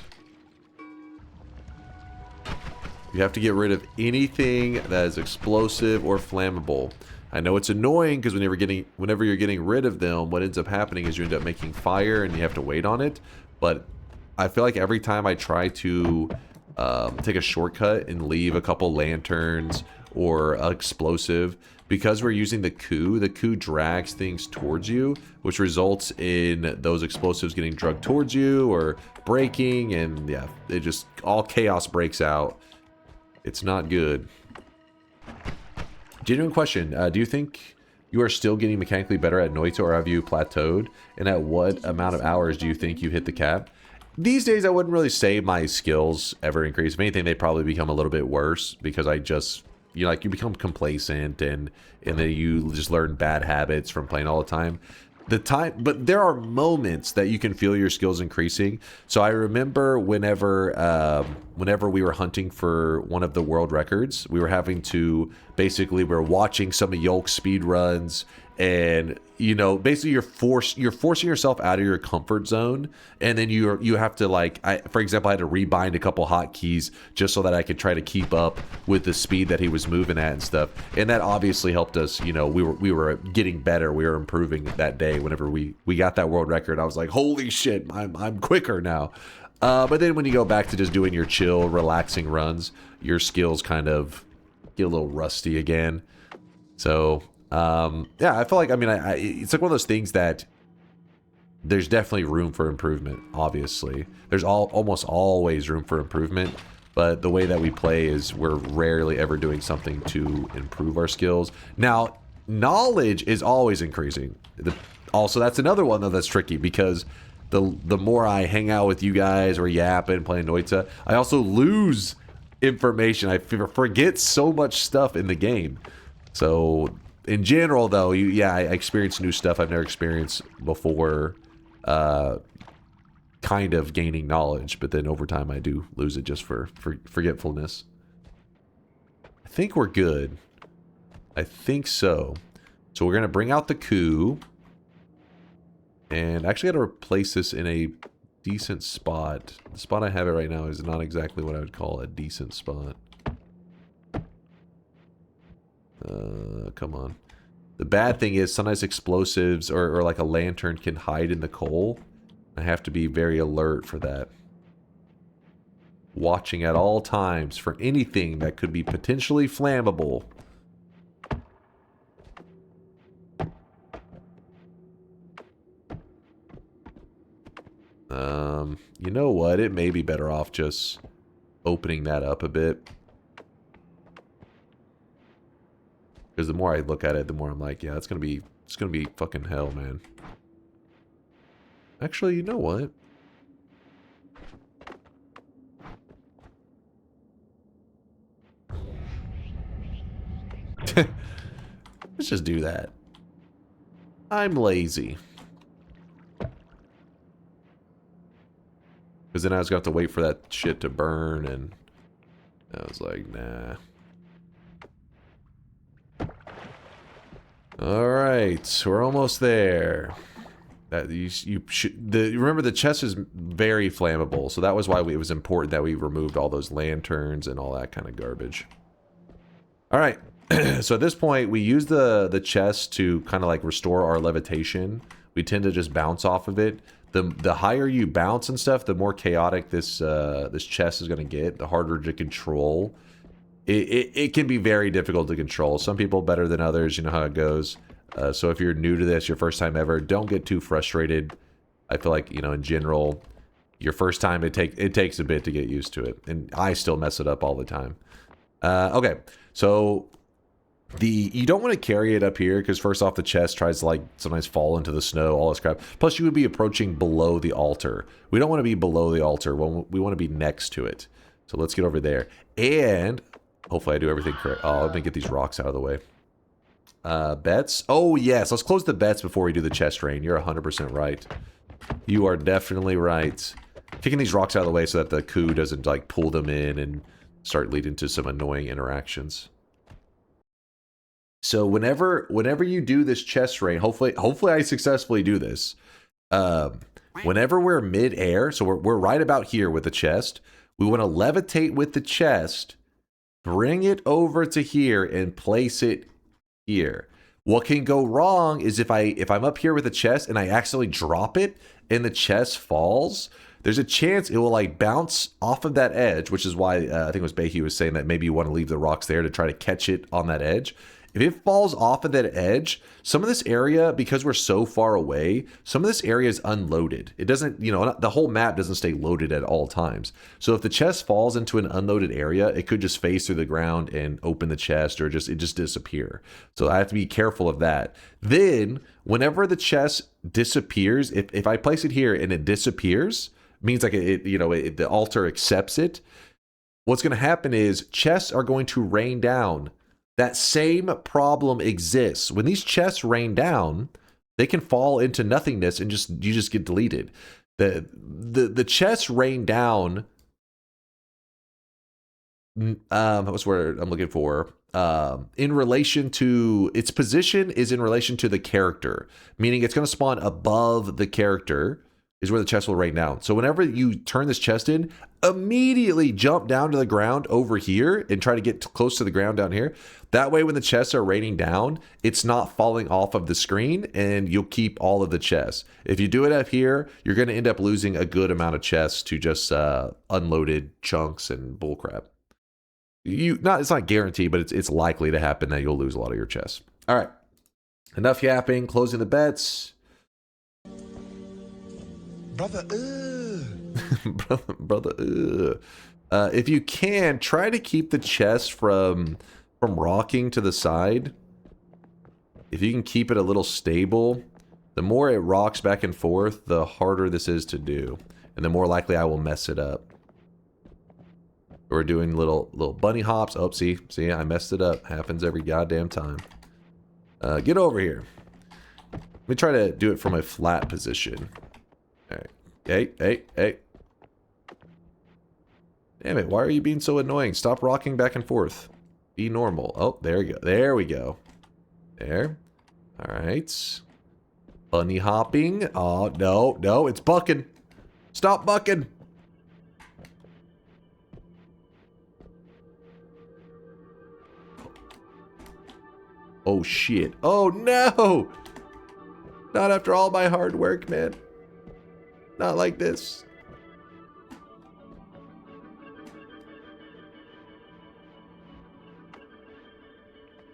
A: You have to get rid of anything that is explosive or flammable. I know it's annoying because whenever you're getting rid of them, what ends up happening is you end up making fire and you have to wait on it. But I feel like every time I try to take a shortcut and leave a couple lanterns or explosive, because we're using the coup drags things towards you, which results in those explosives getting dragged towards you or breaking, and yeah, it just, all chaos breaks out. It's not good. Genuine question, do you think you are still getting mechanically better at Noita, or have you plateaued? And at what amount of hours do you think you hit the cap? These days, I wouldn't really say my skills ever increase. If anything, they probably become a little bit worse because I just, you become complacent and then you just learn bad habits from playing all the time. But there are moments that you can feel your skills increasing. So I remember whenever we were hunting for one of the world records, we were having to, basically we're watching some of Yolk's speed runs, and basically you're forcing yourself out of your comfort zone, and then you have to, like, for example, I had to rebind a couple hotkeys just so that I could try to keep up with the speed that he was moving at and stuff, and that obviously helped us. We were getting better, we were improving that day. Whenever we got that world record, I was like, holy shit, I'm quicker now. But then when you go back to just doing your chill, relaxing runs, your skills kind of get a little rusty again. So yeah, I feel like, it's like one of those things that there's definitely room for improvement. Obviously, there's almost always room for improvement, but the way that we play is we're rarely ever doing something to improve our skills. Now, knowledge is always increasing. Also, that's another one though that's tricky, because the more I hang out with you guys or yap and play Noita, I also lose information. I forget so much stuff in the game. So in general, though, I experience new stuff I've never experienced before, kind of gaining knowledge, but then over time I do lose it just for forgetfulness. I think we're good. I think so. So we're going to bring out the coup. And I actually got to replace this in a decent spot. The spot I have it right now is not exactly what I would call a decent spot. Come on. The bad thing is sometimes explosives or like a lantern can hide in the coal. I have to be very alert for that. Watching at all times for anything that could be potentially flammable. You know what? It may be better off just opening that up a bit. Because the more I look at it, the more I'm like, yeah, it's gonna be fucking hell, man. Actually, you know what? Let's just do that. I'm lazy. Because then I was going to have to wait for that shit to burn, and I was like, nah. Alright, we're almost there. That remember, the chest is very flammable, so that was why it was important that we removed all those lanterns and all that kind of garbage. Alright, so at this point, we use the chest to kind of like restore our levitation. We tend to just bounce off of it. The higher you bounce and stuff, the more chaotic this chest is going to get, the harder to control. It can be very difficult to control. Some people better than others, you know how it goes. So if you're new to this, your first time ever, don't get too frustrated. I feel like, in general, your first time, it takes a bit to get used to it. And I still mess it up all the time. Okay, so you don't want to carry it up here, because first off, the chest tries to, like, sometimes fall into the snow, all this crap. Plus, you would be approaching below the altar. We don't want to be below the altar. We want to be next to it. So let's get over there. And hopefully I do everything correct. Oh, let me get these rocks out of the way. Bets? Oh, yes. Let's close the bets before we do the chest drain. You're 100% right. You are definitely right. Kicking these rocks out of the way so that the coup doesn't, like, pull them in and start leading to some annoying interactions. So whenever you do this chest drain, hopefully I successfully do this. Whenever we're mid-air, so we're right about here with the chest, we want to levitate with the chest bring it over to here and place it here. What can go wrong is if I'm up here with a chest and I accidentally drop it and the chest falls, there's a chance it will like bounce off of that edge, which is why I think it was Behi was saying that maybe you want to leave the rocks there to try to catch it on that edge. If it falls off of that edge, some of this area, because we're so far away, some of this area is unloaded. It doesn't, you know, the whole map doesn't stay loaded at all times. So if the chest falls into an unloaded area, it could just phase through the ground and open the chest, or just disappear. So I have to be careful of that. Then, whenever the chest disappears, if I place it here and it disappears, means like the altar accepts it. What's going to happen is chests are going to rain down. That same problem exists. When these chests rain down, they can fall into nothingness and you just get deleted. The chests rain down. What's the word I'm looking for? In relation to its position is in relation to the character, meaning it's going to spawn above the character. Is where the chest will rain down. So whenever you turn this chest in, immediately jump down to the ground over here and try to get close to the ground down here. That way when the chests are raining down, it's not falling off of the screen and you'll keep all of the chests. If you do it up here, you're going to end up losing a good amount of chests to just unloaded chunks and bullcrap. It's not guaranteed, but it's likely to happen that you'll lose a lot of your chests. All right, enough yapping, closing the bets.
C: Brother,
A: brother. If you can, try to keep the chest from rocking to the side. If you can keep it a little stable, the more it rocks back and forth, the harder this is to do, and the more likely I will mess it up. We're doing little bunny hops. Oh, see, I messed it up. Happens every goddamn time. Get over here. Let me try to do it from a flat position. All right. Hey. Damn it, why are you being so annoying? Stop rocking back and forth. Be normal. Oh, there we go. There we go. There. All right. Bunny hopping. Oh, no, it's bucking. Stop bucking. Oh, shit. Oh, no. Not after all my hard work, man. Not like this.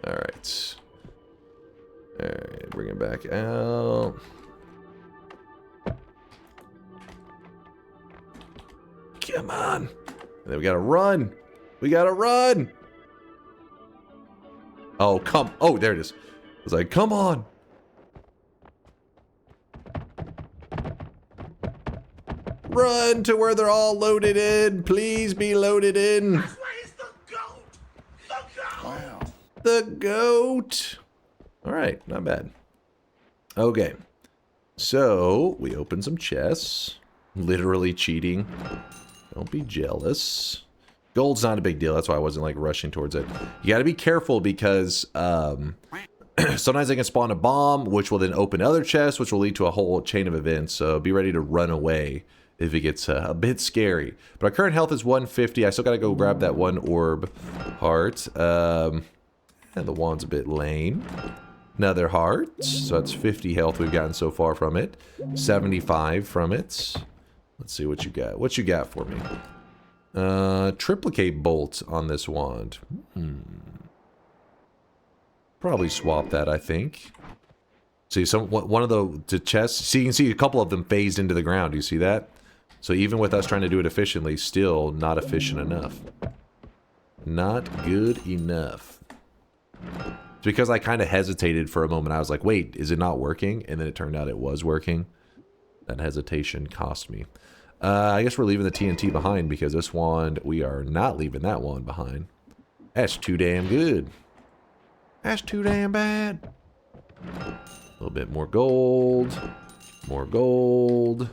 A: All right. All right, bring it back out. Come on. And then we gotta run. We gotta run. Oh, oh, there it is. I was like, come on. Run to where they're all loaded in. Please be loaded in.
C: where's the goat? The goat! Wow.
A: The goat. All right, not bad. Okay. So, we opened some chests. Literally cheating. Don't be jealous. Gold's not a big deal. That's why I wasn't like rushing towards it. You got to be careful because sometimes they can spawn a bomb, which will then open other chests, which will lead to a whole chain of events. So be ready to run away if it gets a bit scary. But our current health is 150. I still got to go grab that one orb heart. And the wand's a bit lame. Another heart. So that's 50 health we've gotten so far from it. 75 from it. Let's see what you got. What you got for me? Triplicate bolt on this wand. Probably swap that, I think. See, one of the chests. See, you can see a couple of them phased into the ground. Do you see that? So even with us trying to do it efficiently, still not efficient enough. Not good enough. It's because I kind of hesitated for a moment. I was like, wait, is it not working? And then it turned out it was working. That hesitation cost me. I guess we're leaving the TNT behind because this wand, we are not leaving that wand behind. That's too damn good. That's too damn bad. A little bit more gold. More gold.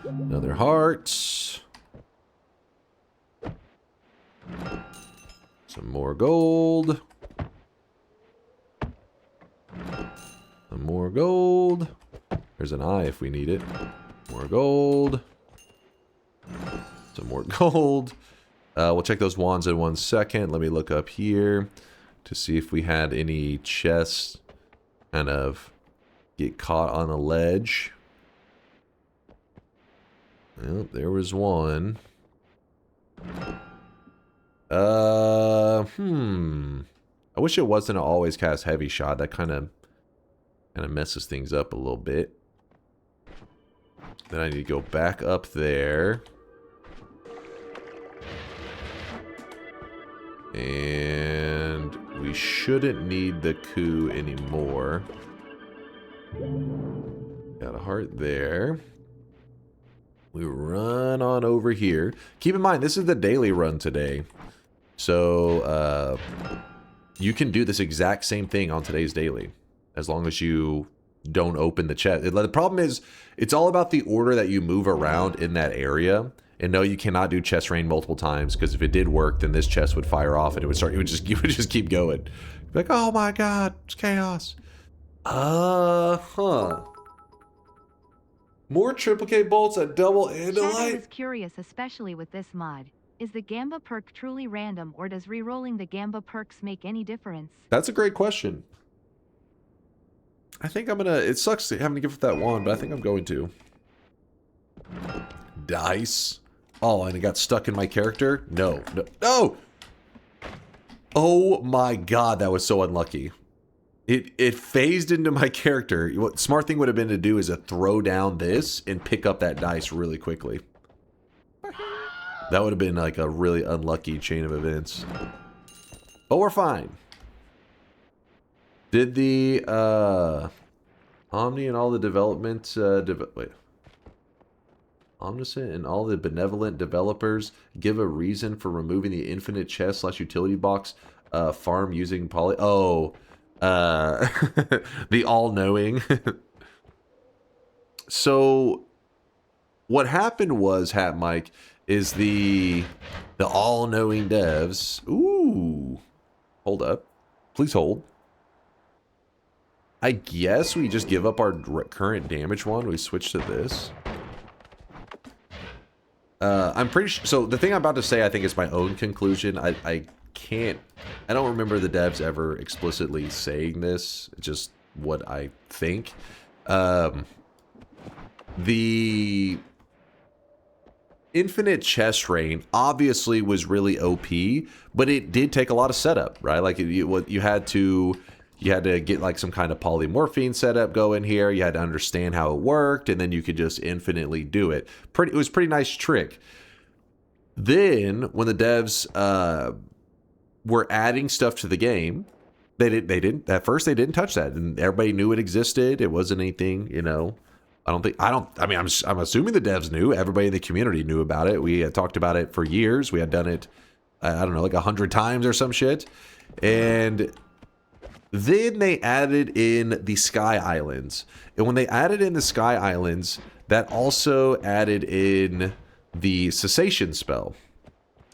A: Another heart. Some more gold. Some more gold. There's an eye if we need it. More gold. Some more gold. We'll check those wands in 1 second. Let me look up here to see if we had any chests kind of get caught on a ledge. Well, there was one. I wish it wasn't an always cast heavy shot. That kind of messes things up a little bit. Then I need to go back up there. And we shouldn't need the coup anymore. Got a heart there. We run on over here. Keep in mind, this is the daily run today. So, you can do this exact same thing on today's daily. As long as you don't open the chest. The problem is, it's all about the order that you move around in that area. And no, you cannot do chest rain multiple times, because if it did work, then this chest would fire off and you would just keep going. Like, oh my god, it's chaos. More triple K bolts at double and a
B: Chat, I
A: light.
B: was curious, especially with this mod. Is the Gamba perk truly random, or does re-rolling the Gamba perks make any difference?
A: That's a great question. I think I'm gonna... It sucks having to give up that wand, but I think I'm going to. Dice. Oh, and it got stuck in my character? No. No. No! Oh my god, that was so unlucky. It phased into my character. What smart thing would have been to do is to throw down this and pick up that dice really quickly. That would have been like a really unlucky chain of events. But we're fine. Did the Omni and all the development Omniscient and all the benevolent developers give a reason for removing the infinite chest / utility box farm using poly? Oh, the all-knowing. So what happened was, Hat Mike, is the all-knowing devs. Ooh, hold up, please hold. I guess we just give up our current damage one. We switch to this. I'm pretty sure. So the thing I'm about to say, I think, is my own conclusion. I don't remember the devs ever explicitly saying this. It's just what I think. The infinite chest rain obviously was really OP, but it did take a lot of setup, right? Like you had to get like some kind of polymorphine setup going here. You had to understand how it worked, and then you could just infinitely do it. It was a pretty nice trick. Then when the devs were adding stuff to the game, they didn't at first they didn't touch that, and everybody knew it existed. It wasn't anything, you know. I'm assuming the devs knew. Everybody in the community knew about it. We had talked about it for years. We had done it, I don't know, like 100 times or some shit. And then they added in the Sky Islands. And when they added in the Sky Islands, that also added in the cessation spell.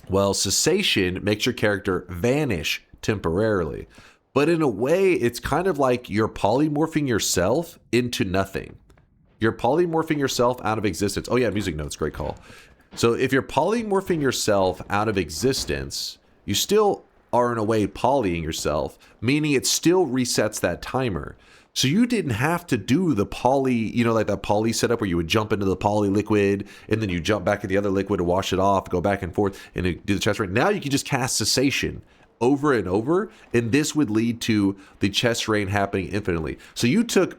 A: Well, cessation makes your character vanish temporarily. But in a way, it's kind of like you're polymorphing yourself into nothing. You're polymorphing yourself out of existence. Oh yeah, music notes, great call. So if you're polymorphing yourself out of existence, you still are in a way polying yourself, meaning it still resets that timer. So you didn't have to do the poly, you know, like that poly setup where you would jump into the poly liquid and then you jump back in the other liquid to wash it off, go back and forth and do the chest rain. Now you can just cast cessation over and over, and this would lead to the chest rain happening infinitely. So you took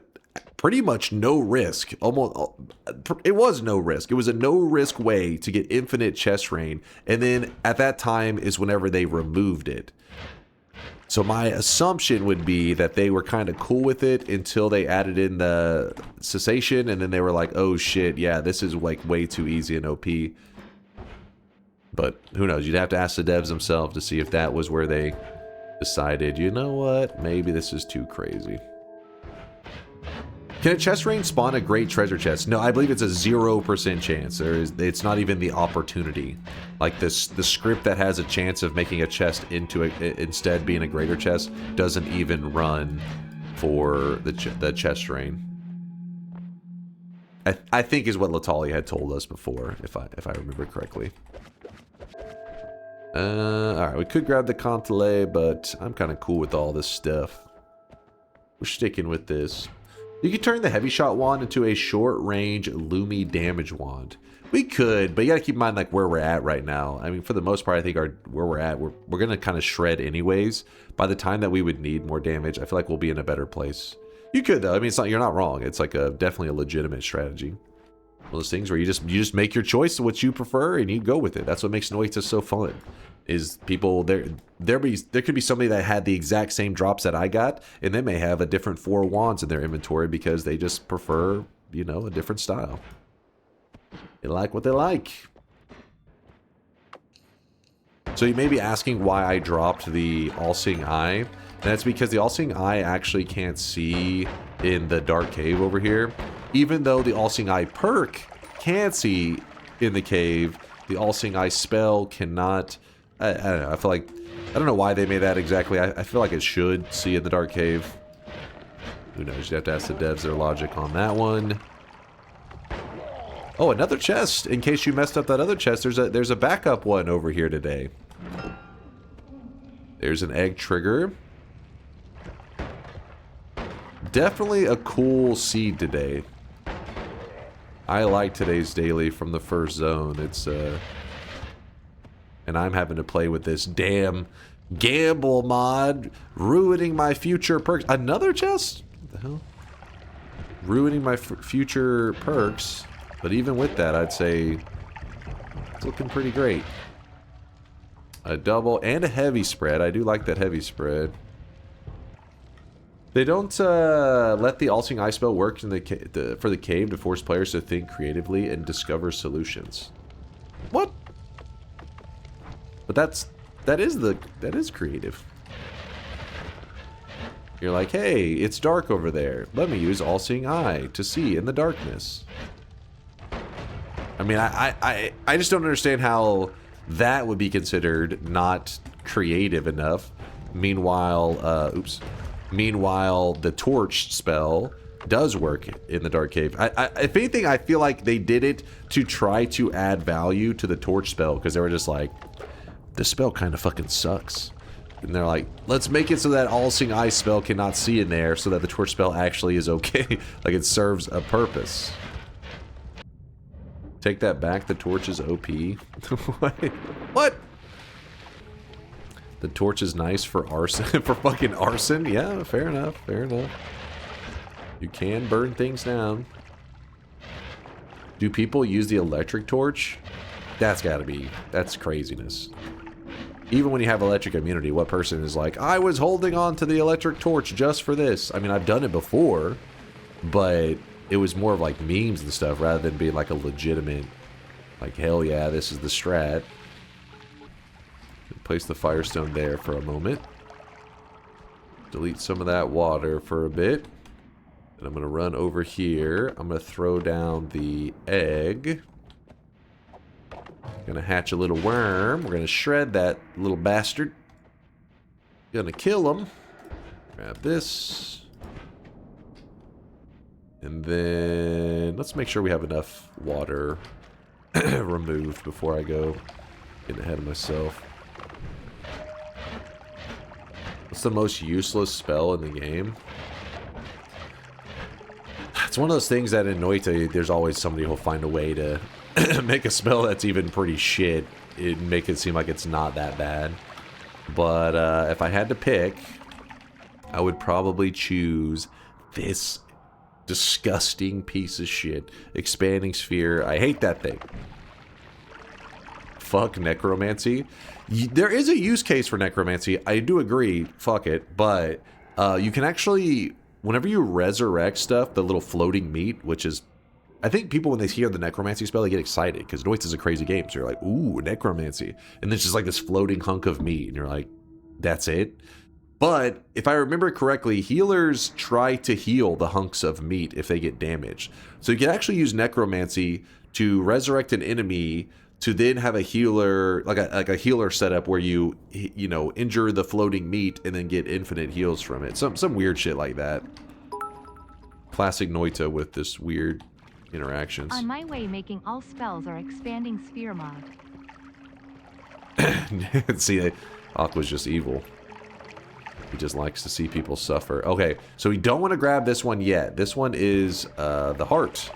A: pretty much no risk. It was no risk. It was a no risk way to get infinite chest rain. And then at that time is whenever they removed it. So my assumption would be that they were kind of cool with it until they added in the cessation, and then they were like, oh shit, yeah, this is like way too easy and OP. But who knows? You'd have to ask the devs themselves to see if that was where they decided, you know what, maybe this is too crazy. Can a chest rain spawn a great treasure chest? No, I believe it's a 0% chance. It's not even the opportunity. Like the script that has a chance of making a chest into instead being a greater chest doesn't even run for the chest rain. I think is what Latali had told us before, if I remember correctly. Alright, we could grab the Contelé, but I'm kind of cool with all this stuff. We're sticking with this. You could turn the heavy shot wand into a short range Lumi damage wand. We could, but you gotta keep in mind like where we're at right now. I mean, for the most part, I think where we're at, we're gonna kind of shred anyways. By the time that we would need more damage, I feel like we'll be in a better place. You could though. I mean, it's not, you're not wrong. It's like definitely a legitimate strategy. One of those things where you just make your choice of what you prefer and you go with it. That's what makes Noita so fun. Is people there could be somebody that had the exact same drops that I got, and they may have a different 4 wands in their inventory because they just prefer, you know, a different style. They like what they like. So you may be asking why I dropped the All-Seeing Eye. And that's because the All-Seeing Eye actually can't see in the dark cave over here. Even though the All-Seeing Eye perk can see in the cave, the All-Seeing Eye spell cannot. I don't know. I don't know why they made that exactly. I feel like it should see in the dark cave. Who knows? You have to ask the devs their logic on that one. Oh, another chest. In case you messed up that other chest, there's a backup one over here today. There's an egg trigger. Definitely a cool seed today. I like today's daily from the first zone. It's and I'm having to play with this damn gamble mod, ruining my future perks. Another chest? What the hell? Ruining my future perks. But even with that, I'd say it's looking pretty great. A double and a heavy spread. I do like that heavy spread. They don't let the All-Seeing Eye spell work in for the cave to force players to think creatively and discover solutions. What? But that is creative. You're like, hey, it's dark over there. Let me use All-Seeing Eye to see in the darkness. I mean, I just don't understand how that would be considered not creative enough. Meanwhile, Meanwhile, the torch spell does work in the dark cave. If anything, I feel like they did it to try to add value to the torch spell, because they were just like, this spell kind of fucking sucks. And they're like, let's make it so that All-Seeing Eye spell cannot see in there, so that the torch spell actually is okay. Like, it serves a purpose. Take that back, the torch is OP. What? The torch is nice for arson, for fucking arson? Yeah, fair enough, fair enough. You can burn things down. Do people use the electric torch? That's that's craziness. Even when you have electric immunity, what person is like, I was holding on to the electric torch just for this? I mean, I've done it before, but it was more of like memes and stuff rather than being like a legitimate, like, hell yeah, this is the strat. Place the firestone there for a moment. Delete some of that water for a bit. And I'm going to run over here. I'm going to throw down the egg. Going to hatch a little worm. We're going to shred that little bastard. Going to kill him. Grab this. And then let's make sure we have enough water removed before I go getting ahead of myself. What's the most useless spell in the game? It's one of those things that in Noita, there's always somebody who'll find a way to make a spell that's even pretty shit. It make it seem like it's not that bad. But if I had to pick, I would probably choose this disgusting piece of shit. Expanding Sphere. I hate that thing. Fuck necromancy. There is a use case for necromancy. I do agree. Fuck it. But you can actually, whenever you resurrect stuff, the little floating meat, which is, I think people when they hear the necromancy spell, they get excited because Noita is a crazy game. So you're like, ooh, necromancy. And there's just like this floating hunk of meat. And you're like, that's it? But if I remember correctly, healers try to heal the hunks of meat if they get damaged. So you can actually use necromancy to resurrect an enemy to then have a healer, like a healer setup where you know, injure the floating meat and then get infinite heals from it. Some weird shit like that. Classic Noita with this weird interactions.
B: On my way, making all spells are expanding sphere mod.
A: See, Aqua's just evil. He just likes to see people suffer. Okay, so we don't want to grab this one yet. This one is the heart.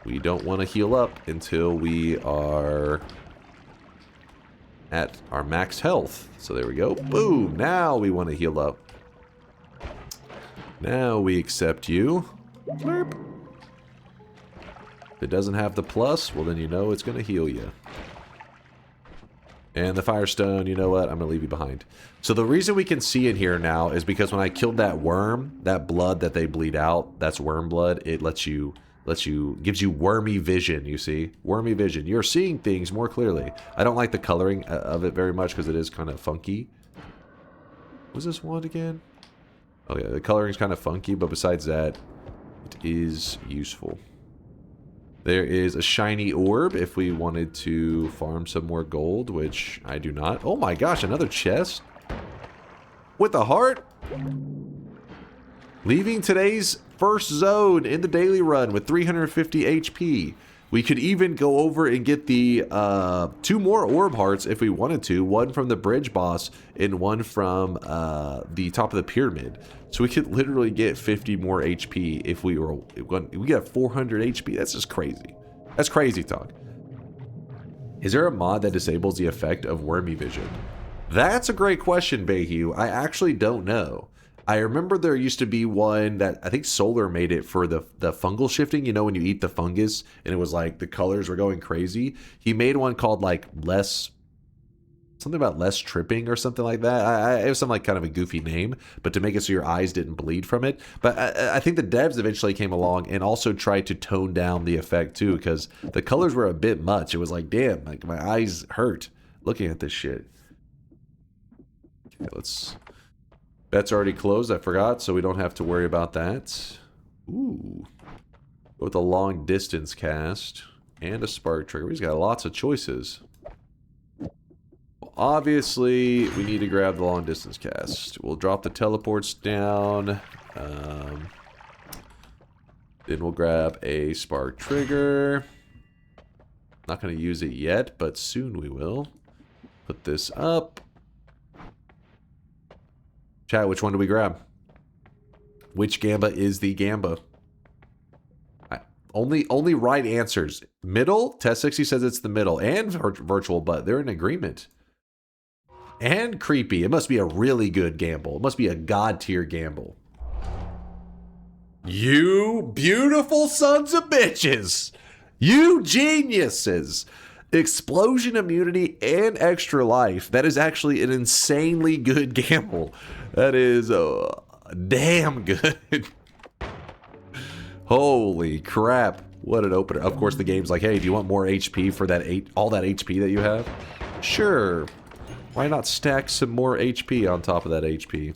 A: We don't want to heal up until we are at our max health. So there we go. Boom! Now we want to heal up. Now we accept you. Blurp. If it doesn't have the plus, well then you know it's going to heal you. And the Firestone, you know what? I'm going to leave you behind. So the reason we can see in here now is because when I killed that worm, that blood that they bleed out, that's worm blood. It gives you wormy vision, you see? Wormy vision. You're seeing things more clearly. I don't like the coloring of it very much because it is kind of funky. What was this one again? Oh yeah, the coloring is kind of funky, but besides that, it is useful. There is a shiny orb if we wanted to farm some more gold, which I do not. Oh my gosh, another chest? With a heart? Leaving today's first zone in the daily run with 350 HP. We could even go over and get the 2 more orb hearts if we wanted to. One from the bridge boss and one from the top of the pyramid. So we could literally get 50 more HP if we were... We got 400 HP. That's just crazy. That's crazy talk. Is there a mod that disables the effect of wormy vision? That's a great question, Bayhue. I actually don't know. I remember there used to be one that I think Solar made it for the fungal shifting. You know, when you eat the fungus and it was like the colors were going crazy. He made one called like something about less tripping or something like that. It was some like kind of a goofy name, but to make it so your eyes didn't bleed from it. But I think the devs eventually came along and also tried to tone down the effect too, because the colors were a bit much. It was like, damn, like my eyes hurt looking at this shit. Okay, let's... Bet's already closed, I forgot, so we don't have to worry about that. Ooh. Go with a long distance cast and a spark trigger. He's got lots of choices. Well, obviously, we need to grab the long distance cast. We'll drop the teleports down. Then we'll grab a spark trigger. Not going to use it yet, but soon we will. Put this up. Chat, which one do we grab? Which Gamba is the Gamba? Only right answers. Middle? Test60 says it's the middle. And Virtual Butt. They're in agreement. And Creepy. It must be a really good gamble. It must be a god tier gamble. You beautiful sons of bitches. You geniuses. Explosion immunity and extra life. That is actually an insanely good gamble. That is damn good. Holy crap. What an opener. Of course the game's like, hey, do you want more HP for that all that HP that you have? Sure. Why not stack some more HP on top of that HP?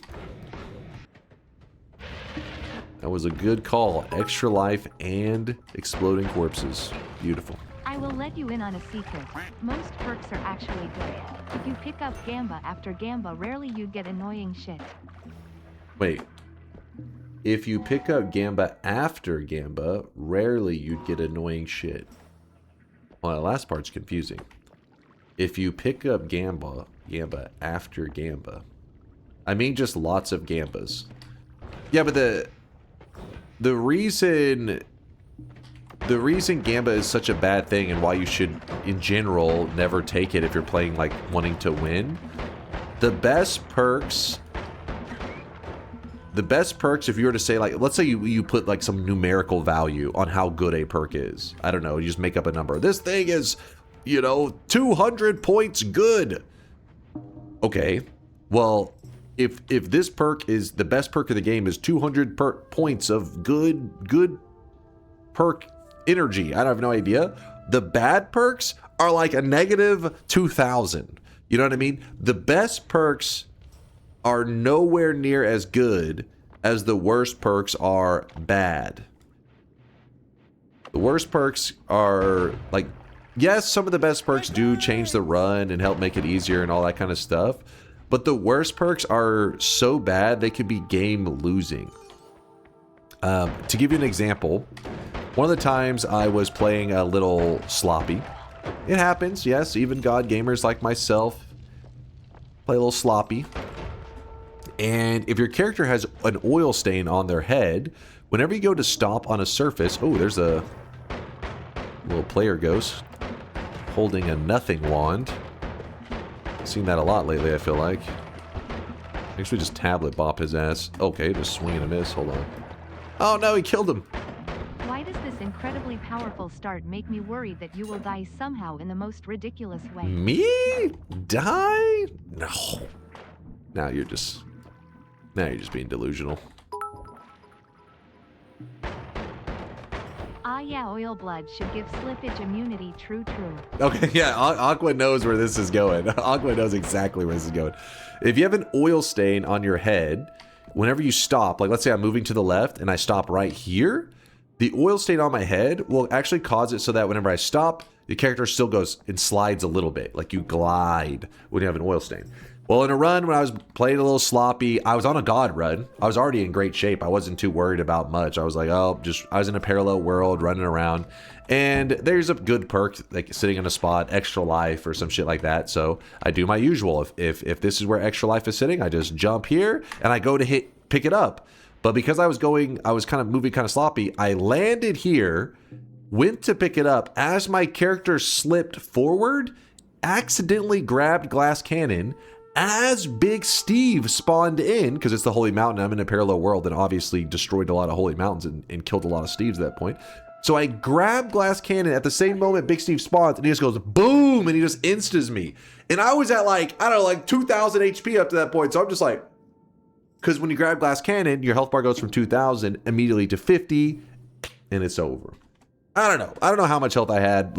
A: That was a good call. Extra life and exploding corpses. Beautiful.
B: I will let you in on a secret. Most perks are actually good. If you pick up Gamba after Gamba, rarely you get annoying shit.
A: Wait. If you pick up Gamba after Gamba, rarely you'd get annoying shit. Well, that last part's confusing. If you pick up Gamba after Gamba. I mean just lots of Gambas. Yeah, but the reason Gamba is such a bad thing and why you should, in general, never take it if you're playing, like, wanting to win. The best perks, if you were to say, like, let's say you put, like, some numerical value on how good a perk is. I don't know, you just make up a number. This thing is, you know, 200 points good. Okay, well, if this perk is, the best perk of the game is 200 points of good perk energy. I have no idea. The bad perks are like a negative 2,000. You know what I mean? The best perks are nowhere near as good as the worst perks are bad. The worst perks are like, yes, some of the best perks do change the run and help make it easier and all that kind of stuff. But the worst perks are so bad they could be game losing. To give you an example, one of the times I was playing a little sloppy, It happens, yes. Even God gamers like myself play a little sloppy. And if your character has an oil stain on their head, whenever you go to stomp on a surface... Oh, there's a little player ghost holding a nothing wand. Seen that a lot lately, I feel like. Actually, just tablet bop his ass. Okay, just swing and a miss. Hold on. Oh no, he killed him.
B: Why does this incredibly powerful start make me worried that you will die somehow in the most ridiculous way?
A: Me? Die? No. Now you're just being delusional.
B: Ah yeah, oil blood should give slippage immunity. True.
A: Okay, yeah, Aqua knows where this is going. Aqua knows exactly where this is going. If you have an oil stain on your head, whenever you stop, like let's say I'm moving to the left and I stop right here, the oil stain on my head will actually cause it so that whenever I stop, the character still goes and slides a little bit, like you glide when you have an oil stain. Well, in a run, when I was playing a little sloppy, I was on a god run. I was already in great shape. I wasn't too worried about much. I was like, oh, I was in a parallel world running around. And there's a good perk, like sitting in a spot, extra life or some shit like that. So I do my usual. If this is where extra life is sitting, I just jump here and I go to pick it up. But because I was kind of moving kind of sloppy, I landed here, went to pick it up. As my character slipped forward, accidentally grabbed glass cannon. As Big Steve spawned in, because it's the Holy Mountain, I'm in a parallel world and obviously destroyed a lot of Holy Mountains and killed a lot of Steves at that point. So I grab glass cannon at the same moment Big Steve spawns and he just goes boom and he just instas me. And I was at like, I don't know, like 2,000 HP up to that point. So I'm just like, because when you grab glass cannon, your health bar goes from 2,000 immediately to 50 and it's over. I don't know. I don't know how much health I had.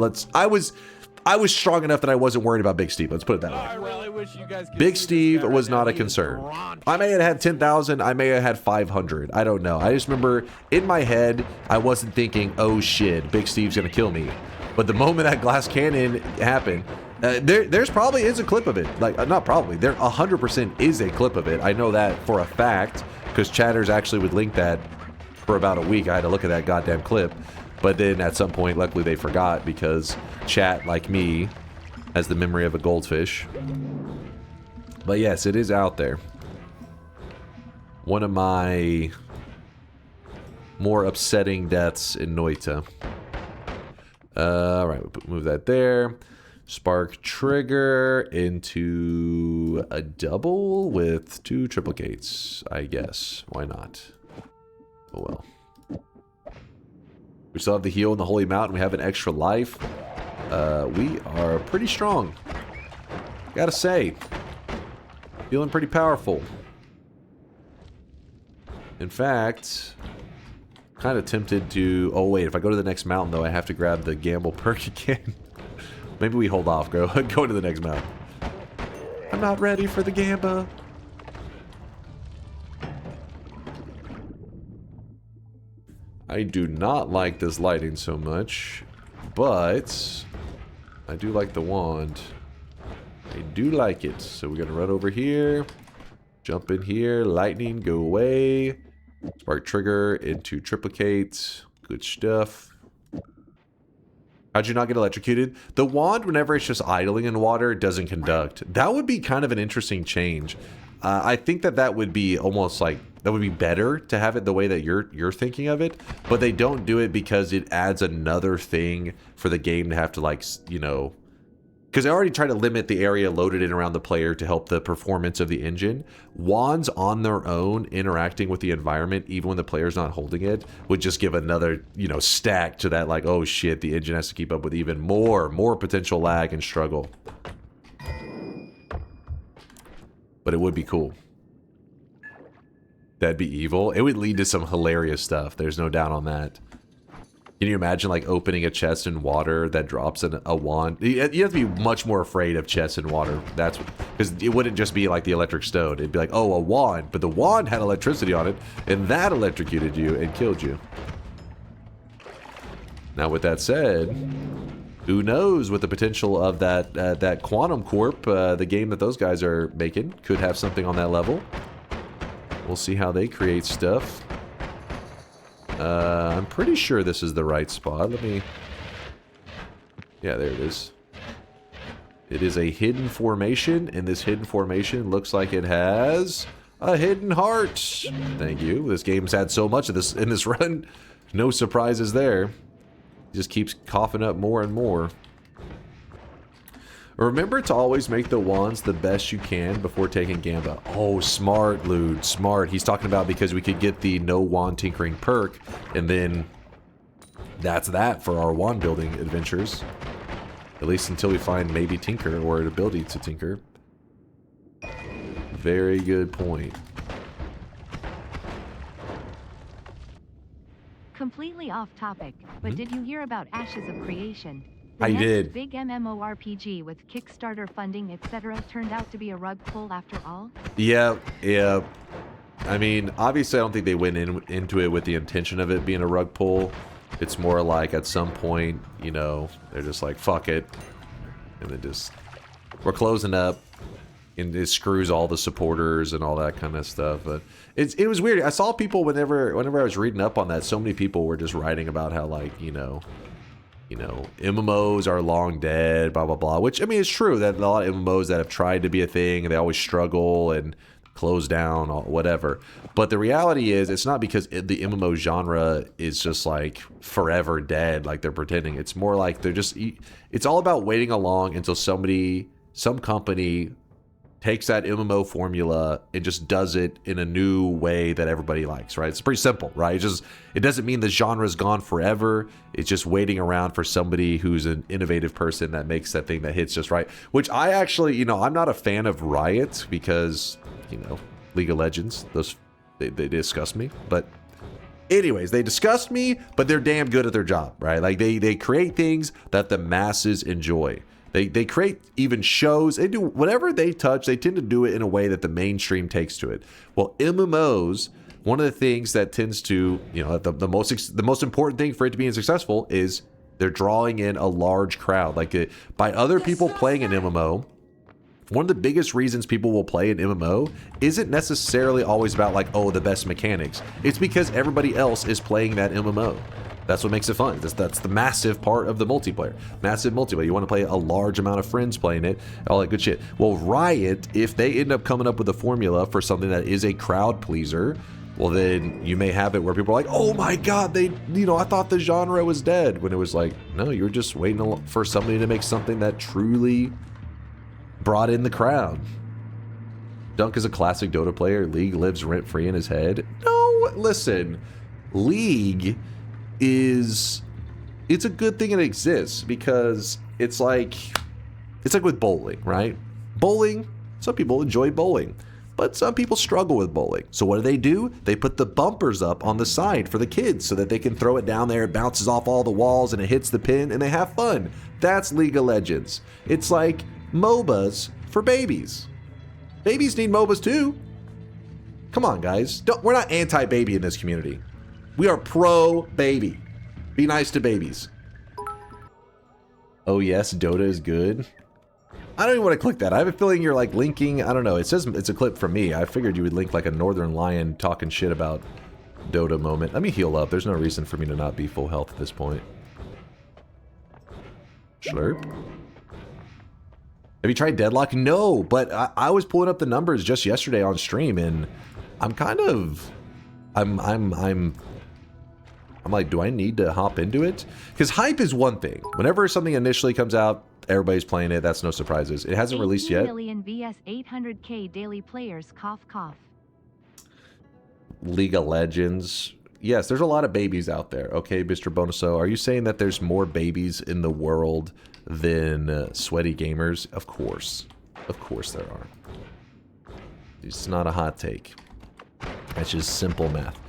A: I was strong enough that I wasn't worried about Big Steve. Let's put it that way.
F: I really wish you guys could
A: Big
F: see
A: Steve
F: this guy
A: was
F: right now.
A: not a
F: He is
A: concern.
F: raunchy.
A: I may have had 10,000. I may have had 500. I don't know. I just remember in my head, I wasn't thinking, oh shit, Big Steve's going to kill me. But the moment that glass cannon happened, there's probably is a clip of it. Like, not probably. There 100% is a clip of it. I know that for a fact because chatters actually would link that for about a week. I had to look at that goddamn clip. But then at some point, luckily they forgot because chat, like me, has the memory of a goldfish. But yes, it is out there. One of my more upsetting deaths in Noita. Alright, we'll move that there. Spark trigger into a double with 2 triplicates, I guess. Why not? Oh well. We still have the heal in the Holy Mountain. We have an extra life. We are pretty strong. Gotta say. Feeling pretty powerful. In fact, kind of tempted to... Oh, wait. If I go to the next mountain, though, I have to grab the Gamba Perk again. Maybe we hold off. Go to the next mountain. I'm not ready for the Gamba. I do not like this lighting so much, but I do like the wand. I do like it. So we're going to run over here, jump in here, lightning, go away, spark trigger into triplicate. Good stuff. How'd you not get electrocuted? The wand, whenever it's just idling in water, doesn't conduct. That would be kind of an interesting change. I think that would be almost like, that would be better to have it the way that you're thinking of it, but they don't do it because it adds another thing for the game to have to, like, you know, because they already try to limit the area loaded in around the player to help the performance of the engine. Wands on their own interacting with the environment, even when the player's not holding it, would just give another, you know, stack to that, like, oh shit, the engine has to keep up with even more potential lag and struggle. But it would be cool. That'd be evil. It would lead to some hilarious stuff. There's no doubt on that. Can you imagine, like, opening a chest in water that drops a wand? You have to be much more afraid of chests in water. That's because it wouldn't just be like the electric stone. It'd be like, oh, a wand. But the wand had electricity on it, and that electrocuted you and killed you. Now, with that said, who knows what the potential of that Quantum Corp, the game that those guys are making, could have something on that level. We'll see how they create stuff. I'm pretty sure this is the right spot. Let me... Yeah, there it is. It is a hidden formation, and this hidden formation looks like it has a hidden heart. Thank you. This game's had so much of this in this run. No surprises there. It just keeps coughing up more and more. Remember to always make the wands the best you can before taking Gamba. Oh, smart, Lude. Smart. He's talking about because we could get the no wand tinkering perk, and then that's that for our wand building adventures. At least until we find maybe Tinker or an ability to Tinker. Very good point.
B: Completely off topic, but did you hear about Ashes of Creation? The
A: I
B: next
A: did.
B: big MMORPG with Kickstarter funding, etc. turned out to be a rug pull after all?
A: Yeah, yeah. I mean, obviously I don't think they went into it with the intention of it being a rug pull. It's more like at some point, you know, they're just like, fuck it. And then just, we're closing up. And it screws all the supporters and all that kind of stuff. But it was weird. I saw people whenever I was reading up on that, so many people were just writing about how, like, you know, MMOs are long dead, blah, blah, blah. Which, I mean, it's true that a lot of MMOs that have tried to be a thing, and they always struggle and close down, or whatever. But the reality is, it's not because the MMO genre is just, like, forever dead, like they're pretending. It's more like they're just... It's all about waiting along until some company takes that MMO formula and just does it in a new way that everybody likes, right? It's pretty simple, right? It doesn't mean the genre's gone forever. It's just waiting around for somebody who's an innovative person that makes that thing that hits just right. Which I actually, you know, I'm not a fan of Riot because, you know, League of Legends, they disgust me. But anyways, they disgust me, but they're damn good at their job, right? Like they create things that the masses enjoy. They create even shows. They do whatever they touch. They tend to do it in a way that the mainstream takes to it. Well, MMOs, one of the things that tends to, you know, the most important thing for it to be successful is they're drawing in a large crowd. Like by other people playing an MMO, one of the biggest reasons people will play an MMO isn't necessarily always about like, oh, the best mechanics. It's because everybody else is playing that MMO. That's what makes it fun. That's the massive part of the multiplayer. Massive multiplayer. You want to play a large amount of friends playing it, all that good shit. Well, Riot, if they end up coming up with a formula for something that is a crowd pleaser, well, then you may have it where people are like, oh my god, I thought the genre was dead. When it was like, no, you're just waiting for somebody to make something that truly brought in the crowd. Dunk is a classic Dota player. League lives rent-free in his head. No, listen. League... it's a good thing it exists because it's like with bowling, right? Bowling, some people enjoy bowling, but some people struggle with bowling. So what do? They put the bumpers up on the side for the kids so that they can throw it down there, it bounces off all the walls and it hits the pin and they have fun. That's League of Legends. It's like MOBAs for babies. Babies need MOBAs too. Come on, guys. We're not anti-baby in this community. We are pro-baby. Be nice to babies. Oh yes, Dota is good. I don't even want to click that. I have a feeling you're like linking, I don't know, it says it's a clip from me. I figured you would link like a Northern Lion talking shit about Dota moment. Let me heal up. There's no reason for me to not be full health at this point. Slurp. Have you tried Deadlock? No, but I was pulling up the numbers just yesterday on stream and I'm kind of... I'm like, do I need to hop into it? Because hype is one thing. Whenever something initially comes out, everybody's playing it. That's no surprises. It hasn't released yet.
B: 18 million vs 800k daily players, cough, cough.
A: League of Legends. Yes, there's a lot of babies out there. Okay, Mr. Bonuso, are you saying that there's more babies in the world than sweaty gamers? Of course. Of course there are. It's not a hot take. That's just simple math.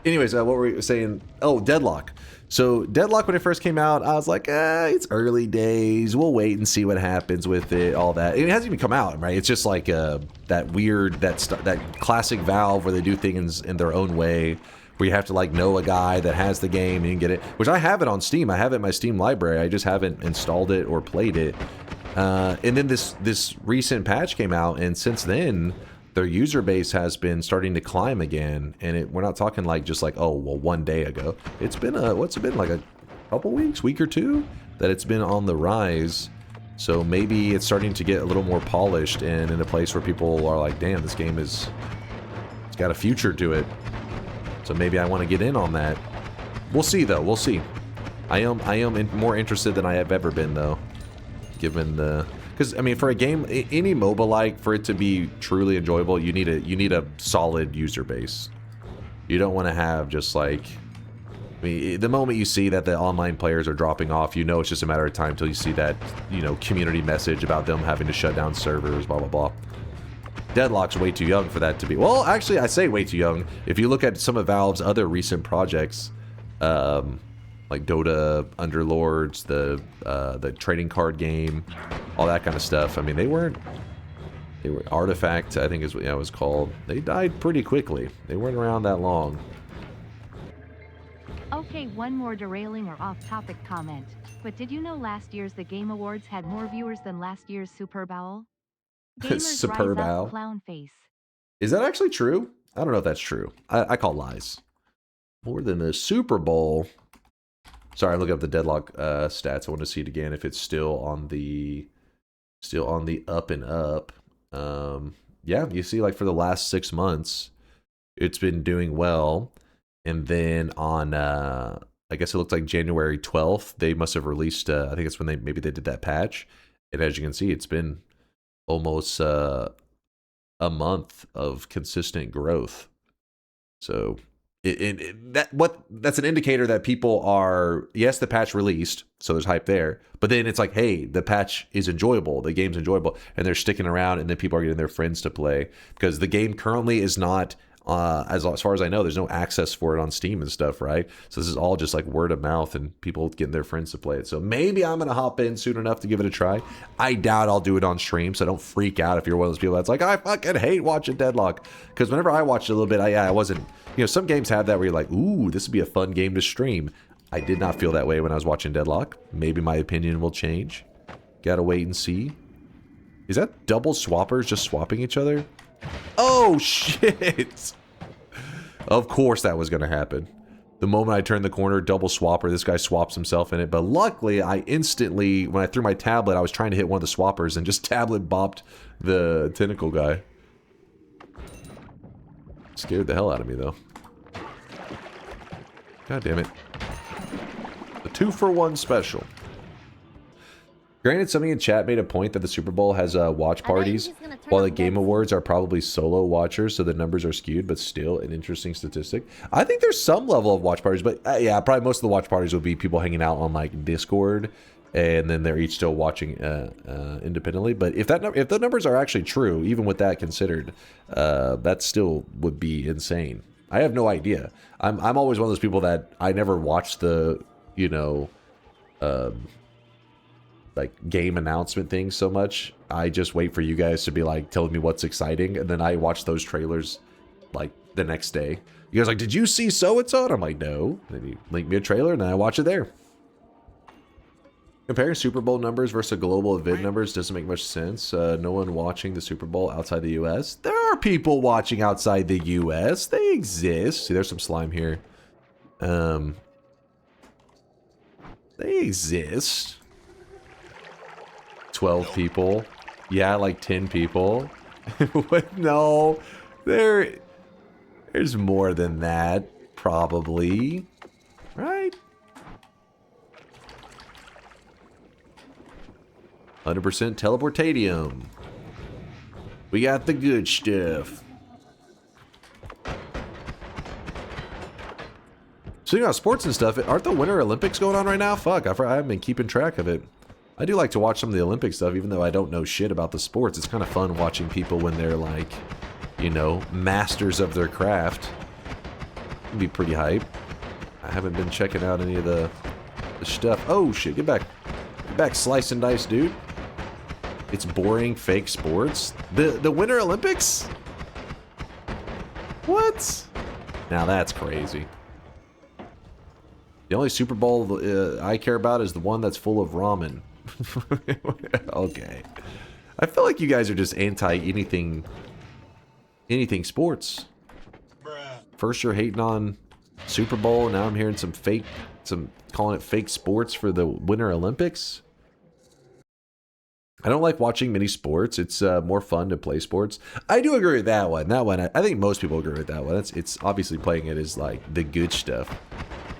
A: Anyways, what were we saying? Oh, Deadlock. So Deadlock, when it first came out, I was like, it's early days. We'll wait and see what happens with it, all that. And it hasn't even come out, right? It's just like that weird, that classic Valve where they do things in their own way, where you have to like know a guy that has the game and you can get it. Which I have it on Steam. I have it in my Steam library. I just haven't installed it or played it. And then this recent patch came out, and since then, their user base has been starting to climb again, and we're not talking like just like, oh, well, one day ago. It's been what's it been, like a couple weeks, week or two, that it's been on the rise. So maybe it's starting to get a little more polished and in a place where people are like, damn, this game it's got a future to it. So maybe I want to get in on that. We'll see, though. We'll see. I am more interested than I have ever been, though. Given the... Because, I mean, for a game, any MOBA-like, for it to be truly enjoyable, you need a solid user base. You don't want to have just, like... I mean, the moment you see that the online players are dropping off, you know it's just a matter of time until you see that, you know, community message about them having to shut down servers, blah, blah, blah. Deadlock's way too young for that to be... Well, actually, I say way too young. If you look at some of Valve's other recent projects, like Dota, Underlords, the trading card game, all that kind of stuff. I mean, they were Artifact, I think is what it was called. They died pretty quickly. They weren't around that long.
B: Okay, one more derailing or off-topic comment. But did you know last year's The Game Awards had more viewers than last year's Super Bowl? Gamers
A: Superb
B: rise
A: Owl.
B: up, clown face.
A: Is that actually true? I don't know if that's true. I call lies. More than the Super Bowl. Sorry, I'm looking up the Deadlock stats. I want to see it again if it's still on the up and up. Yeah, you see, like for the last 6 months, it's been doing well. And then on, I guess it looks like January 12th, they must have released. I think it's when maybe they did that patch. And as you can see, it's been almost a month of consistent growth. So that's an indicator that people are, yes, the patch released, so there's hype there, but then it's like, hey, the patch is enjoyable, the game's enjoyable, and they're sticking around, and then people are getting their friends to play, because the game currently is not, as far as I know, there's no access for it on Steam and stuff, right? So this is all just like word of mouth and people getting their friends to play it. So maybe I'm going to hop in soon enough to give it a try. I doubt I'll do it on stream, so don't freak out if you're one of those people that's like, I fucking hate watching Deadlock. Because whenever I watched it a little bit, I wasn't, you know, some games have that where you're like, ooh, this would be a fun game to stream. I did not feel that way when I was watching Deadlock. Maybe my opinion will change. Gotta wait and see. Is that double swappers just swapping each other? Oh, shit! Of course that was going to happen. The moment I turned the corner, double swapper, this guy swaps himself in it. But luckily, I instantly, when I threw my tablet, I was trying to hit one of the swappers and just tablet bopped the tentacle guy. Scared the hell out of me, though. God damn it. The 2-for-1 special. Granted, somebody in chat made a point that the Super Bowl has watch parties, while the Game Awards are probably solo watchers, so the numbers are skewed, but still an interesting statistic. I think there's some level of watch parties, but yeah, probably most of the watch parties will be people hanging out on like Discord, and then they're each still watching independently. But if the numbers are actually true, even with that considered, that still would be insane. I have no idea. I'm always one of those people that I never watch the, you know, like game announcement things so much. I just wait for you guys to be like telling me what's exciting, and then I watch those trailers like the next day. You guys are like, did you see so and so? And I'm like, no. And then you link me a trailer, and then I watch it there. Comparing Super Bowl numbers versus global event numbers doesn't make much sense. No one watching the Super Bowl outside the U.S. There are people watching outside the U.S. They exist. See, there's some slime here. They exist. 12 people. Yeah, like 10 people. No, there's more than that, probably. Right? 100% teleportatium. We got the good stuff. Speaking of sports and stuff, aren't the Winter Olympics going on right now? Fuck, I haven't been keeping track of it. I do like to watch some of the Olympic stuff, even though I don't know shit about the sports. It's kind of fun watching people when they're like, you know, masters of their craft. It'd be pretty hype. I haven't been checking out any of the stuff. Oh shit, get back. Get back, slice and dice, dude. It's boring fake sports. The Winter Olympics? What? Now that's crazy. The only Super Bowl I care about is the one that's full of ramen. Okay. I feel like you guys are just anti anything sports. First you're hating on Super Bowl, now I'm hearing some calling it fake sports for the Winter Olympics. I don't like watching mini sports. It's more fun to play sports. I do agree with that one. That one, I think most people agree with that one. It's obviously playing it is like the good stuff.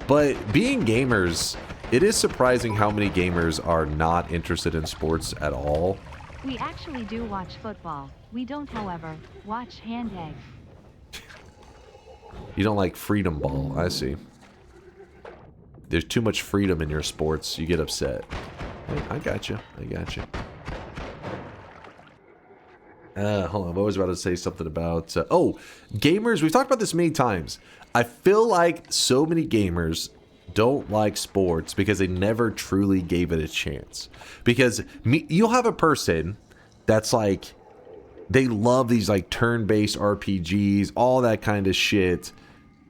A: But being gamers, it is surprising how many gamers are not interested in sports at all.
B: We actually do watch football. We don't, however, watch hand egg.
A: You don't like freedom ball. I see. There's too much freedom in your sports. You get upset. I got you. I got you. Hold on. I was about to say something about... oh, gamers. We've talked about this many times. I feel like so many gamers don't like sports because they never truly gave it a chance. Because you'll have a person that's like... They love these like turn-based RPGs, all that kind of shit.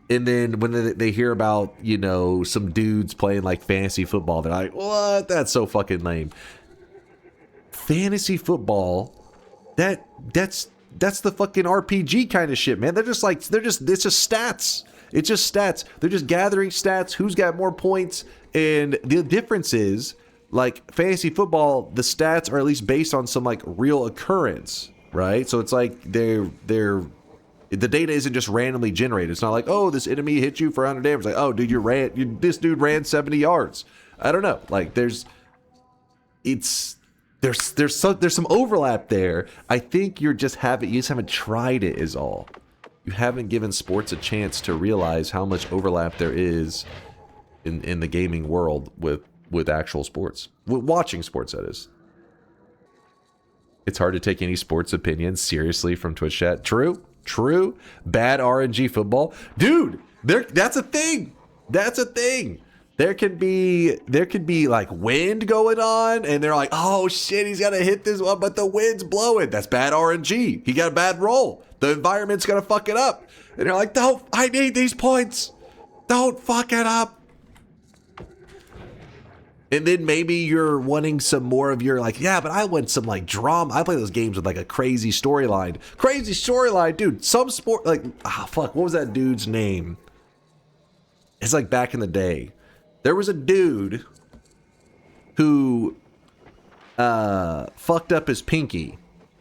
A: And then when they hear about, you know, some dudes playing like fantasy football, they're like, what? That's so fucking lame. Fantasy football, that's the fucking RPG kind of shit, man. It's just stats. It's just stats. They're just gathering stats. Who's got more points? And the difference is, like, fantasy football, the stats are at least based on some like real occurrence, right? So it's like the data isn't just randomly generated. It's not like, oh, this enemy hit you for 100 damage. Like, oh, dude, this dude ran 70 yards. I don't know. Like, there's some overlap there. I think you just haven't tried it is all. You haven't given sports a chance to realize how much overlap there is in the gaming world with actual sports. With watching sports, that is. It's hard to take any sports opinions seriously from Twitch chat. True. Bad RNG football. Dude, that's a thing. That's a thing. There could be like wind going on, and they're like, oh shit, he's gotta hit this one, but the wind's blowing. That's bad RNG. He got a bad roll. The environment's gonna fuck it up. And they're like, no, I need these points. Don't fuck it up. And then maybe you're wanting some more of your like, yeah, but I want some like drama. I play those games with like a crazy storyline. Crazy storyline, dude. Some sport, like, fuck, what was that dude's name? It's like back in the day. There was a dude who fucked up his pinky.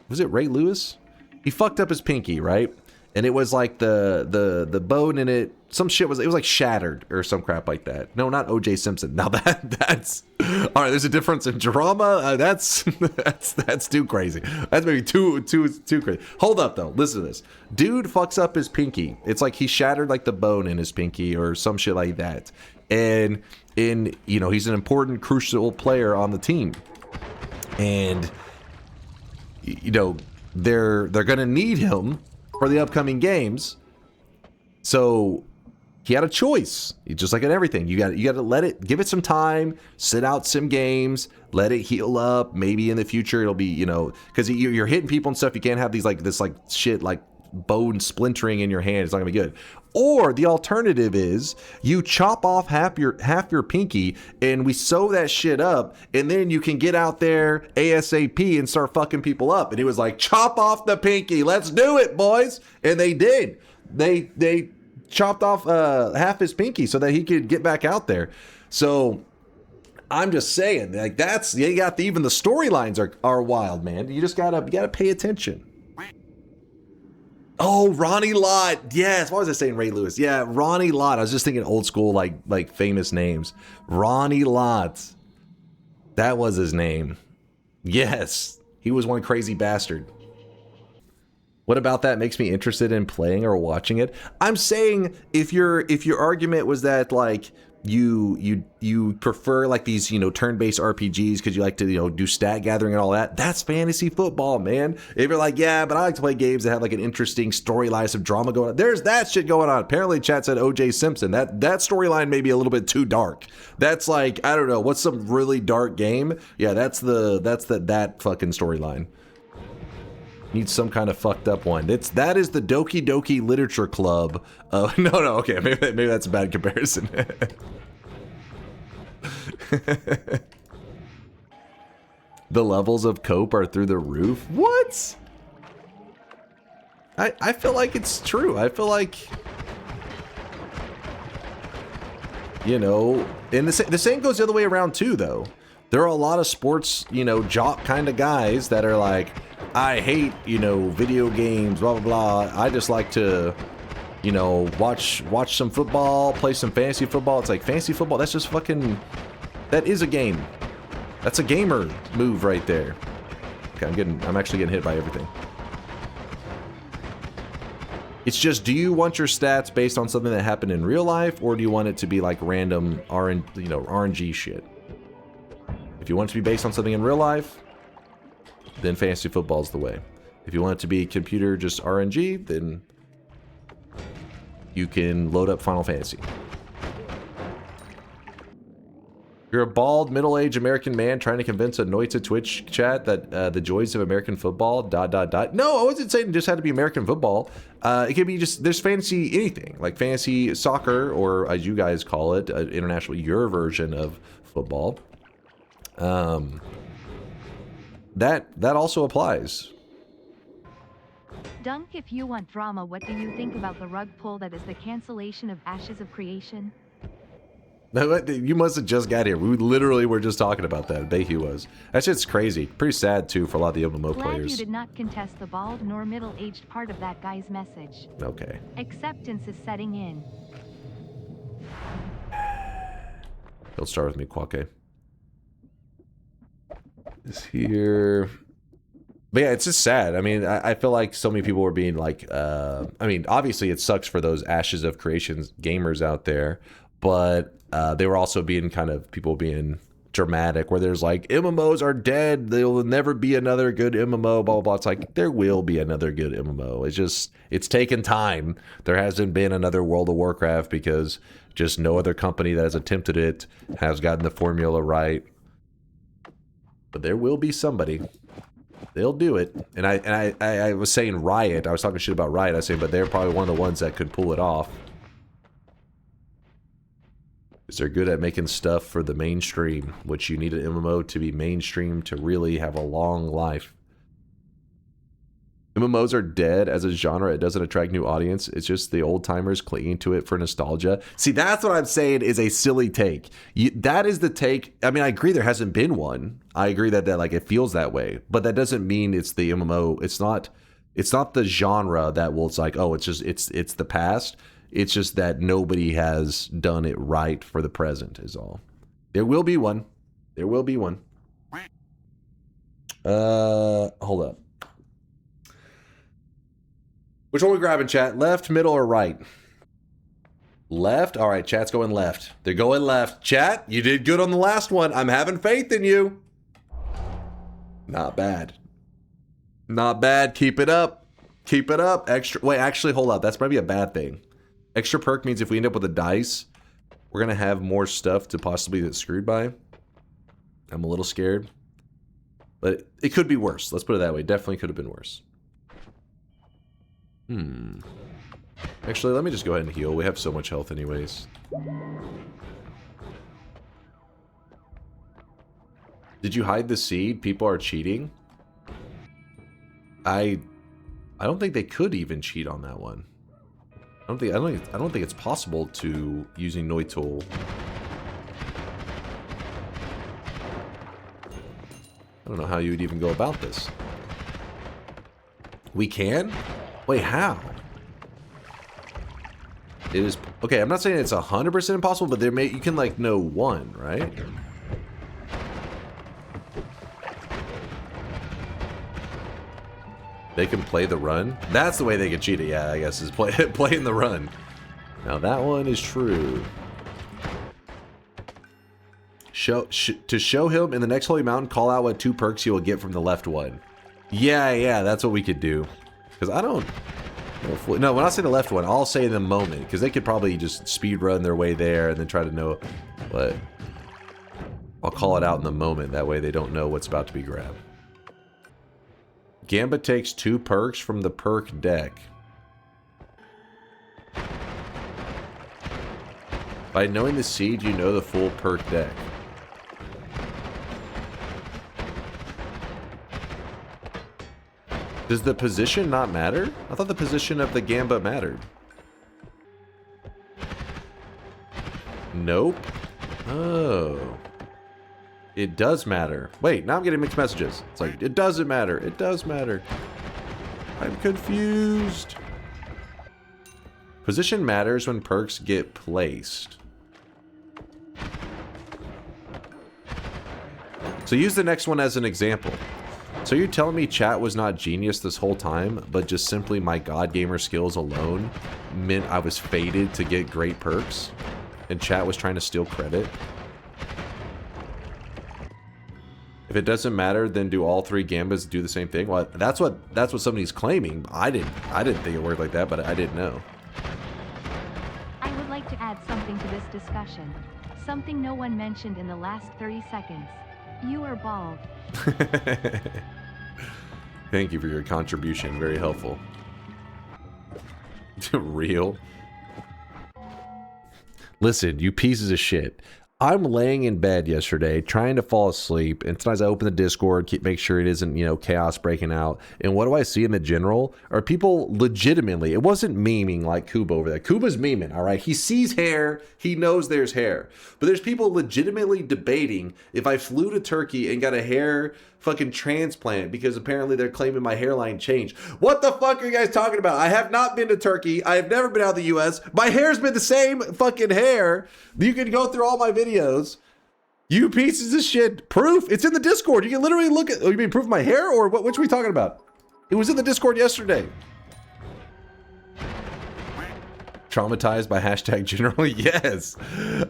A: Was it Ray Lewis? He fucked up his pinky, right? And it was like the bone in it, some shit was, it was like shattered or some crap like that. No, not O.J. Simpson. Now that's all right. There's a difference in drama. That's too crazy. That's maybe too crazy. Hold up though. Listen to this. Dude fucks up his pinky. It's like he shattered like the bone in his pinky or some shit like that. And he's an important, crucial player on the team. And they're gonna need him for the upcoming games. So he had a choice. Just like in everything, you got to give it some time, sit out some games, let it heal up. Maybe in the future it'll be, because you're hitting people and stuff. You can't have these this shit like bone splintering in your hand. It's not gonna be good. Or the alternative is you chop off half your pinky and we sew that shit up, and then you can get out there ASAP and start fucking people up. And he was like, chop off the pinky, let's do it, boys. And they did. They chopped off half his pinky so that he could get back out there. So I'm just saying, like, even the storylines are wild, man. You just gotta pay attention. Oh, Ronnie Lott. Yes. Why was I saying Ray Lewis? Yeah, Ronnie Lott. I was just thinking old school, like famous names. Ronnie Lott. That was his name. Yes. He was one crazy bastard. What about that makes me interested in playing or watching it? I'm saying if your argument was that like you prefer like these turn-based RPGs because you like to do stat gathering and all that, that's fantasy football, man. If you're like, yeah, but I like to play games that have like an interesting storyline, some drama going on, there's that shit going on. Apparently chat said O.J. Simpson. That storyline may be a little bit too dark. That's like, I don't know, what's some really dark game? Yeah, that's that fucking storyline. Needs some kind of fucked up one. That is the Doki Doki Literature Club. No, okay, maybe that's a bad comparison. The levels of cope are through the roof. What? I feel like it's true. I feel like, and the same goes the other way around too, though. There are a lot of sports, you know, jock kind of guys that are like, I hate, you know, video games, blah, blah, blah. I just like to, you know, watch some football, play some fantasy football. It's like, fantasy football, that's just fucking, that is a game. That's a gamer move right there. Okay, I'm actually getting hit by everything. It's just, do you want your stats based on something that happened in real life, or do you want it to be like random RNG shit? If you want it to be based on something in real life, then fantasy football is the way. If you want it to be computer just RNG, then you can load up Final Fantasy. You're a bald, middle-aged American man trying to convince a Noita Twitch chat that the joys of American football, ... No, I wasn't saying it just had to be American football. It could be just, there's fantasy anything, like fantasy soccer, or as you guys call it, international, your version of football. That also applies.
B: Dunk, if you want drama, what do you think about the rug pull that is the cancellation of Ashes of Creation?
A: You must have just got here. We literally were just talking about that. Behi was. That shit's crazy. Pretty sad, too, for a lot of the MMO
B: Glad
A: players.
B: you did not contest the bald nor middle-aged part of that guy's message.
A: Okay.
B: Acceptance is setting in.
A: He'll start with me, Kwake. Is here. But yeah, it's just sad. I mean, I feel like so many people were being like, I mean, obviously it sucks for those Ashes of Creations gamers out there, but they were also being people being dramatic, where there's like, MMOs are dead, there will never be another good MMO, blah, blah, blah. It's like, there will be another good MMO. It's just, it's taken time. There hasn't been another World of Warcraft because just no other company that has attempted it has gotten the formula right. But there will be somebody. They'll do it. And I was saying Riot. I was talking shit about Riot. I was saying, but they're probably one of the ones that could pull it off. Because they're good at making stuff for the mainstream, which you need an MMO to be mainstream to really have a long life. MMOs are dead as a genre. It doesn't attract new audience. It's just the old timers clinging to it for nostalgia. See, that's what I'm saying is a silly take. That is the take. I mean, I agree there hasn't been one. I agree that like it feels that way, but that doesn't mean it's the MMO. It's not the genre that will. It's like, oh, it's the past. It's just that nobody has done it right for the present is all. There will be one. There will be one. Hold up. Which one are we grabbing, chat? Left, middle, or right? Left? All right, chat's going left. They're going left. Chat, you did good on the last one. I'm having faith in you. Not bad. Not bad. Keep it up. Keep it up. Extra. Wait, actually, hold up. That's probably a bad thing. Extra perk means if we end up with a dice, we're going to have more stuff to possibly get screwed by. I'm a little scared. But it could be worse. Let's put it that way. Definitely could have been worse. Actually, let me just go ahead and heal. We have so much health anyways. Did you hide the seed? People are cheating? I don't think they could even cheat on that one. I don't think it's possible to using Noita. I don't know how you would even go about this. We can? Wait, how? It is okay. I'm not saying it's 100% impossible, but you can like know one, right? They can play the run. That's the way they can cheat it. Yeah, I guess is playing the run. Now that one is true. To show him in the next holy mountain, call out what 2 perks he will get from the left one. Yeah, that's what we could do. Because I don't... No, when I say the left one, I'll say in the moment. Because they could probably just speed run their way there and then try to know what... I'll call it out in the moment. That way they don't know what's about to be grabbed. Gamba takes 2 perks from the perk deck. By knowing the seed, you know the full perk deck. Does the position not matter? I thought the position of the Gamba mattered. Nope. Oh. It does matter. Wait, now I'm getting mixed messages. It's like, it doesn't matter. It does matter. I'm confused. Position matters when perks get placed. So use the next one as an example. So you're telling me chat was not genius this whole time, but just simply my god gamer skills alone meant I was fated to get great perks, and chat was trying to steal credit? If it doesn't matter, then do all 3 Gambas do the same thing? Well, that's what somebody's claiming. I didn't think it worked like that, but I didn't know.
B: I would like to add something to this discussion. Something no one mentioned in the last 30 seconds. You are bald.
A: Thank you for your contribution. Very helpful. Real. Listen, you pieces of shit. I'm laying in bed yesterday trying to fall asleep, and sometimes I open the Discord, make sure it isn't, you know, chaos breaking out. And what do I see in the general? Are people legitimately, it wasn't memeing like Kuba over there. Kuba's memeing, all right? He sees hair, he knows there's hair. But there's people legitimately debating if I flew to Turkey and got a hair fucking transplant because apparently they're claiming my hairline changed. What the fuck are you guys talking about? I have not been to Turkey. I have never been out of the US. My hair's been the same fucking hair. You can go through all my videos. You pieces of shit. Proof. It's in the Discord. You can literally look at, oh, you mean proof of my hair or what? Which are we talking about? It was in the Discord yesterday. Traumatized by hashtag generally? Yes.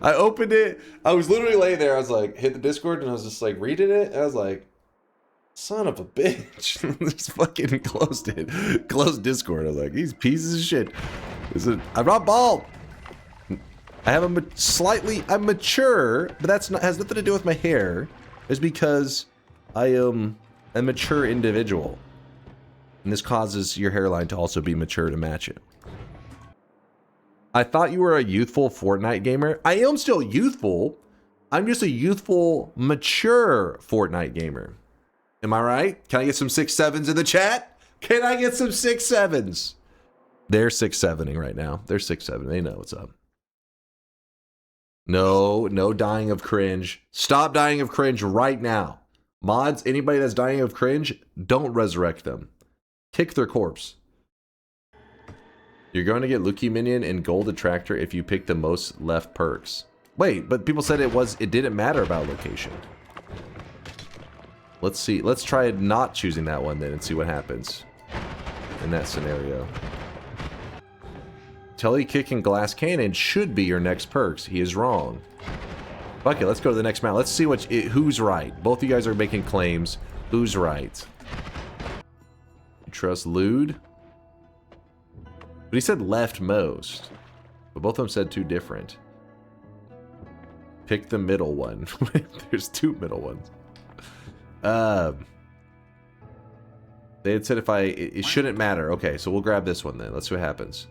A: I opened it. I was literally laying there. I was like, hit the Discord and I was just like reading it. And I was like, son of a bitch. Just fucking closed it. Closed Discord. I was like, these pieces of shit. I'm not bald. I have I'm mature, but that's not, has nothing to do with my hair. It's because I am a mature individual. And this causes your hairline to also be mature to match it. I thought you were a youthful Fortnite gamer. I am still youthful. I'm just a youthful, mature Fortnite gamer. Am I right? Can I get some 6-7s in the chat? Can I get some 6-7s? They're 6-7ing right now. They're 6-7. They know what's up. No dying of cringe. Stop dying of cringe right now. Mods, anybody that's dying of cringe, don't resurrect them. Kick their corpse. You're going to get Lucky Minion and Gold Attractor if you pick the most left perks. Wait, but people said it didn't matter about location. Let's see. Let's try not choosing that one then and see what happens in that scenario. Telly Kick and Glass Cannon should be your next perks. He is wrong. Fuck it, let's go to the next map. Let's see who's right. Both of you guys are making claims. Who's right? You trust Lude? But he said left most. But both of them said two different. Pick the middle one. There's two middle ones. They had said it shouldn't matter. Okay, so we'll grab this one then. Let's see what happens.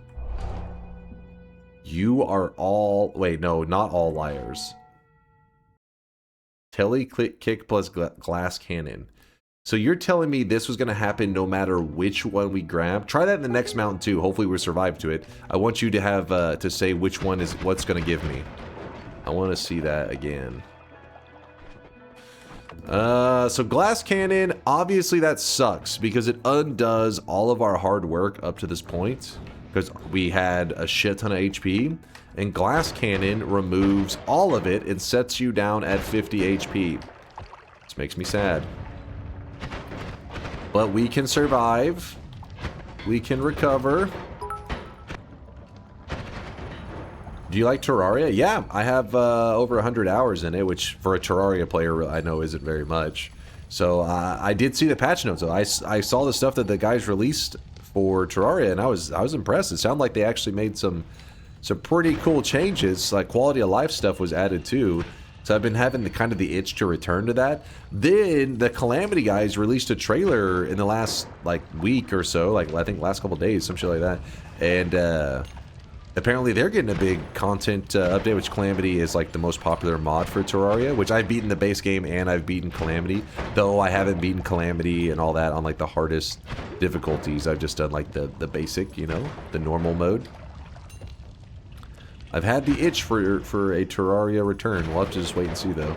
A: You are all... Wait, no, not all liars. Telly Kick plus Glass Cannon. So you're telling me this was going to happen no matter which one we grab? Try that in the next mountain too. Hopefully we survive to it. I want you to have to say which one is what's going to give me. I want to see that again. So Glass Cannon, obviously that sucks because it undoes all of our hard work up to this point. Because we had a shit ton of HP, and Glass Cannon removes all of it and sets you down at 50 HP. This makes me sad. But we can survive. We can recover. Do you like Terraria? Yeah, I have over 100 hours in it, which for a Terraria player I know isn't very much. So I did see the patch notes. So I saw the stuff that the guys released for Terraria, and I was impressed. It sounded like they actually made some pretty cool changes. Like quality of life stuff was added too. So I've been having the itch to return to that. Then the Calamity guys released a trailer in the last like week or so, like I think last couple days, some shit like that. And apparently they're getting a big content update, which Calamity is like the most popular mod for Terraria, which I've beaten the base game and I've beaten Calamity, though I haven't beaten Calamity and all that on like the hardest difficulties. I've just done like the basic, you know, the normal mode. I've had the itch for a Terraria return. We'll have to just wait and see though.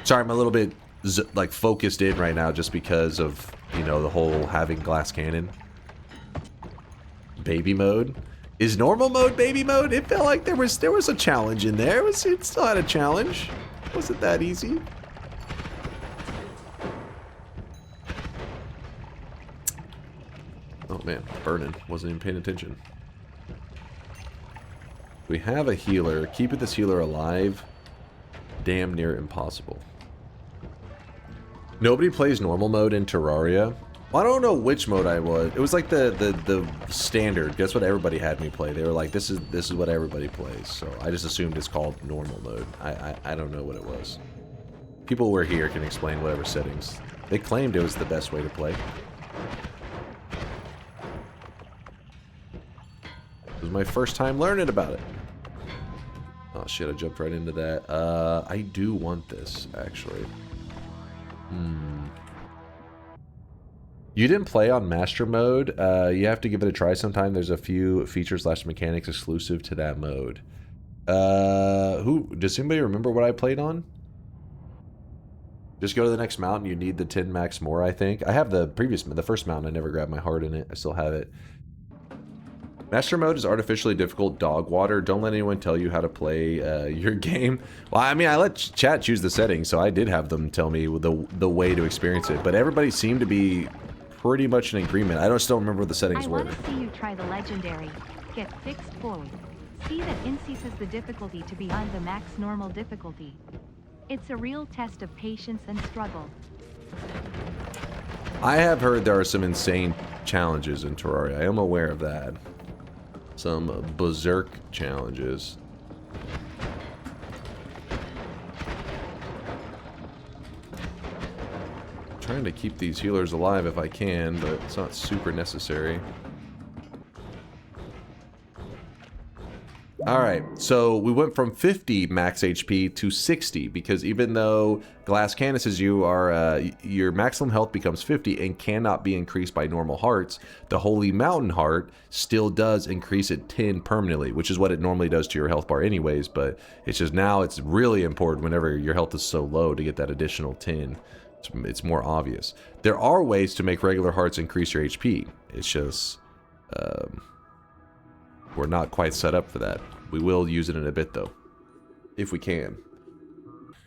A: Sorry, I'm a little bit like focused in right now just because of, you know, the whole having glass cannon. Baby mode. Is normal mode baby mode? It felt like there was a challenge in there. It still had a challenge. Wasn't that easy? Oh man, burning. Wasn't even paying attention. We have a healer. Keeping this healer alive, damn near impossible. Nobody plays normal mode in Terraria. Well, I don't know which mode I was. It was like the standard. That's what everybody had me play. They were like, this is what everybody plays. So I just assumed it's called normal mode. I don't know what it was. People who are here can explain whatever settings. They claimed it was the best way to play. It was my first time learning about it. Oh shit, I jumped right into that. I do want this, actually. You didn't play on Master Mode. You have to give it a try sometime. There's a few features / mechanics exclusive to that mode. Does anybody remember what I played on? Just go to the next mountain. You need the 10 max more, I think. I have the first mountain. I never grabbed my heart in it. I still have it. Master Mode is artificially difficult dog water. Don't let anyone tell you how to play your game. Well, I mean, I let chat choose the settings, so I did have them tell me the way to experience it. But everybody seemed to be pretty much in agreement. I still remember what the settings were.
B: I want to see you try the legendary. Get fixed boy. See that increases the difficulty to beyond the max normal difficulty. It's a real test of patience and struggle. I
A: have heard there are some insane challenges in Terraria. I am aware of that. Some berserk challenges. Trying to keep these healers alive if I can, but it's not super necessary. Alright, so we went from 50 max HP to 60, because even though Glass Cannon says your maximum health becomes 50 and cannot be increased by normal hearts, the Holy Mountain Heart still does increase it 10 permanently, which is what it normally does to your health bar anyways, but it's just now it's really important whenever your health is so low to get that additional 10. It's more obvious. There are ways to make regular hearts increase your HP. It's just... we're not quite set up for that. We will use it in a bit, though. If we can.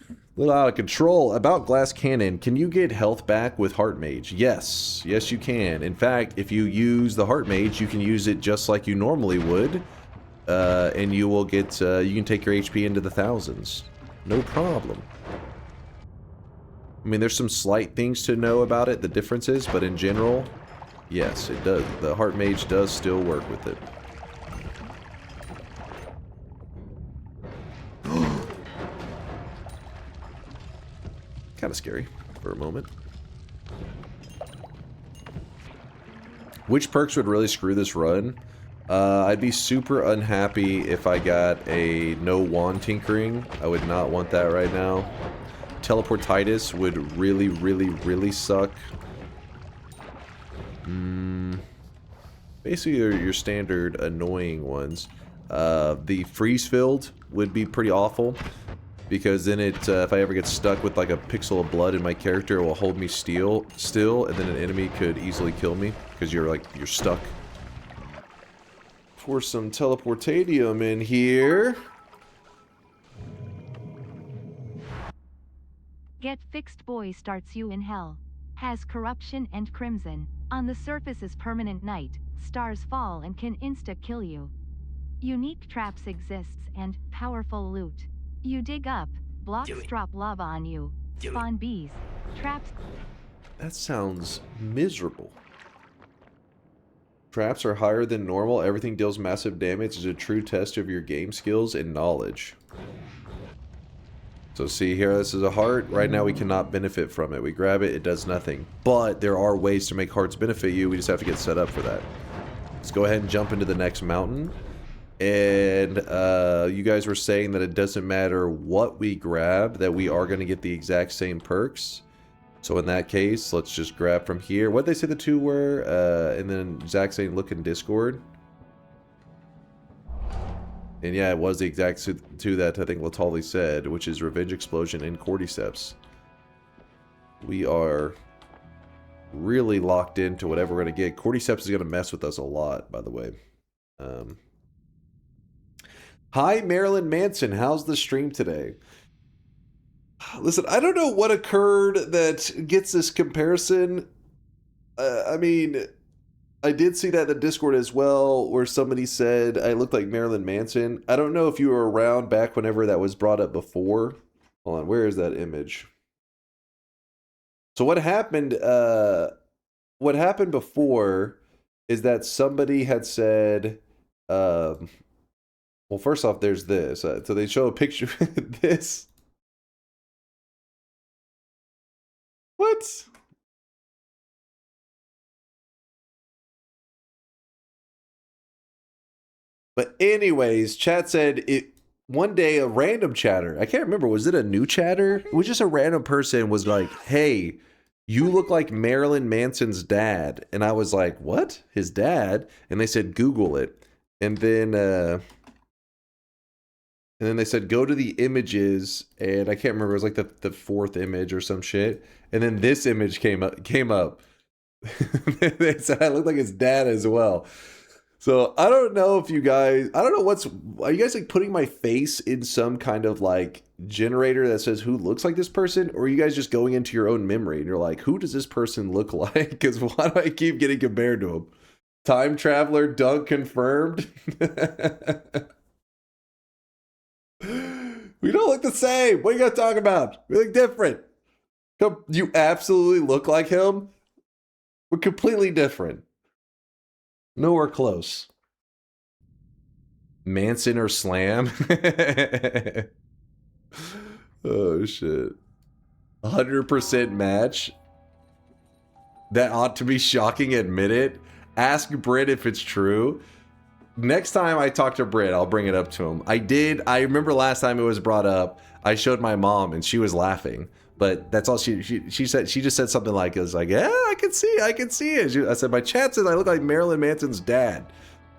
A: A little out of control. About Glass Cannon, can you get health back with Heart Mage? Yes. Yes, you can. In fact, if you use the Heart Mage, you can use it just like you normally would. And you will get... you can take your HP into the thousands. No problem. I mean, there's some slight things to know about it, the differences, but in general, yes, it does. The Heart Mage does still work with it. Kind of scary for a moment. Which perks would really screw this run? I'd be super unhappy if I got a no wand tinkering. I would not want that right now. Teleportitis would really, really, really suck. Basically, your standard annoying ones. The freeze field would be pretty awful, because then it, if I ever get stuck with like a pixel of blood in my character, it will hold me still, and then an enemy could easily kill me because you're stuck. Pour some teleportadium in here.
B: Get Fixed Boy starts you in hell. Has corruption and crimson. On the surface is permanent night. Stars fall and can insta-kill you. Unique traps exists and powerful loot. You dig up, blocks drop lava on you. Spawn bees. Traps.
A: That sounds miserable. Traps are higher than normal. Everything deals massive damage. Is a true test of your game skills and knowledge. So see here, this is a heart. Right now we cannot benefit from it. We grab it, it does nothing. But there are ways to make hearts benefit you. We just have to get set up for that. Let's go ahead and jump into the next mountain. And you guys were saying that it doesn't matter what we grab, that we are going to get the exact same perks. So in that case, let's just grab from here. What did they say the two were? And then Zach saying look in Discord. And yeah, it was the exact two that I think Latali said, which is Revenge Explosion and Cordyceps. We are really locked into whatever we're going to get. Cordyceps is going to mess with us a lot, by the way. Hi, Marilyn Manson. How's the stream today? Listen, I don't know what occurred that gets this comparison. I mean, I did see that in the Discord as well, where somebody said I look like Marilyn Manson. I don't know if you were around back whenever that was brought up before. Hold on, where is that image? So what happened before is that somebody had said, well, first off, there's this. So they show a picture of this. What? But anyways, chat said it one day a random chatter. I can't remember. Was it a new chatter? It was just a random person was like, hey, you look like Marilyn Manson's dad. And I was like, what? His dad? And they said, Google it. And then they said, go to the images. And I can't remember. It was like the fourth image or some shit. And then this image came up. They said I look like his dad as well. So I don't know if you guys, I don't know are you guys like putting my face in some kind of like generator that says who looks like this person? Or are you guys just going into your own memory and you're like, who does this person look like? Because why do I keep getting compared to him? Time traveler, Dunk confirmed. We don't look the same. What are you guys talking about? We look different. You absolutely look like him. We're completely different. Nowhere close. Manson or Slam? Oh, shit. 100% match? That ought to be shocking, admit it. Ask Britt if it's true. Next time I talk to Britt, I'll bring it up to him. I remember last time it was brought up, I showed my mom and she was laughing. But that's all she said. She just said something like, yeah, I can see it. I said, my chat says I look like Marilyn Manson's dad.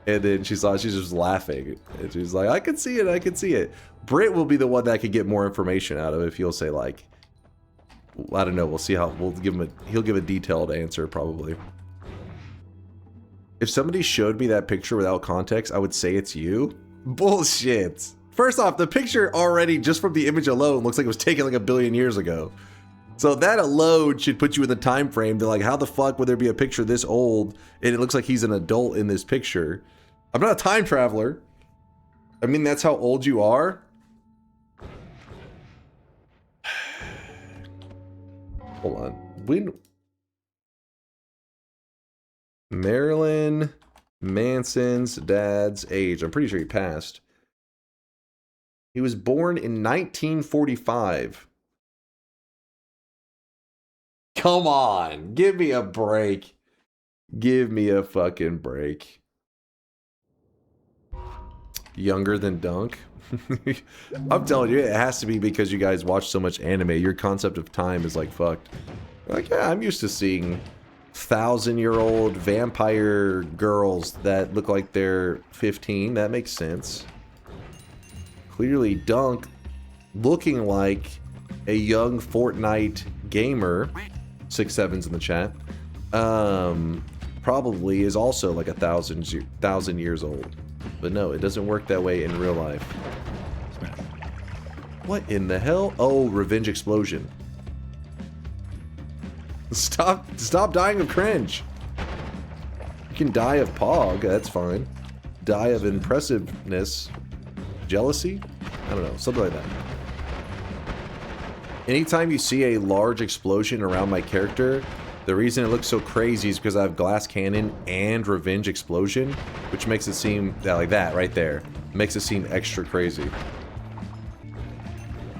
A: And then she's just laughing. And she's like, I can see it. Britt will be the one that can get more information out of it if he'll say like, I don't know, we'll see how, he'll give a detailed answer probably. If somebody showed me that picture without context, I would say it's you. Bullshit. First off, the picture already, just from the image alone, looks like it was taken like a billion years ago. So that alone should put you in the time frame to like, how the fuck would there be a picture this old and it looks like he's an adult in this picture? I'm not a time traveler. I mean, that's how old you are. Hold on. Marilyn Manson's dad's age. I'm pretty sure he passed. He was born in 1945. Come on, give me a break. Give me a fucking break. Younger than Dunk? I'm telling you, it has to be because you guys watch so much anime. Your concept of time is like fucked. Like, yeah, I'm used to seeing 1,000-year-old vampire girls that look like they're 15. That makes sense. Clearly, Dunk, looking like a young Fortnite gamer, 6'7's in the chat, probably is also like 1,000 years old. But no, it doesn't work that way in real life. What in the hell? Oh, Revenge Explosion. Stop dying of cringe. You can die of Pog, that's fine. Die of impressiveness. Jealousy? I don't know, something like that. Anytime you see a large explosion around my character, the reason it looks so crazy is because I have Glass Cannon and Revenge Explosion, which makes it seem like that right there. Makes it seem extra crazy.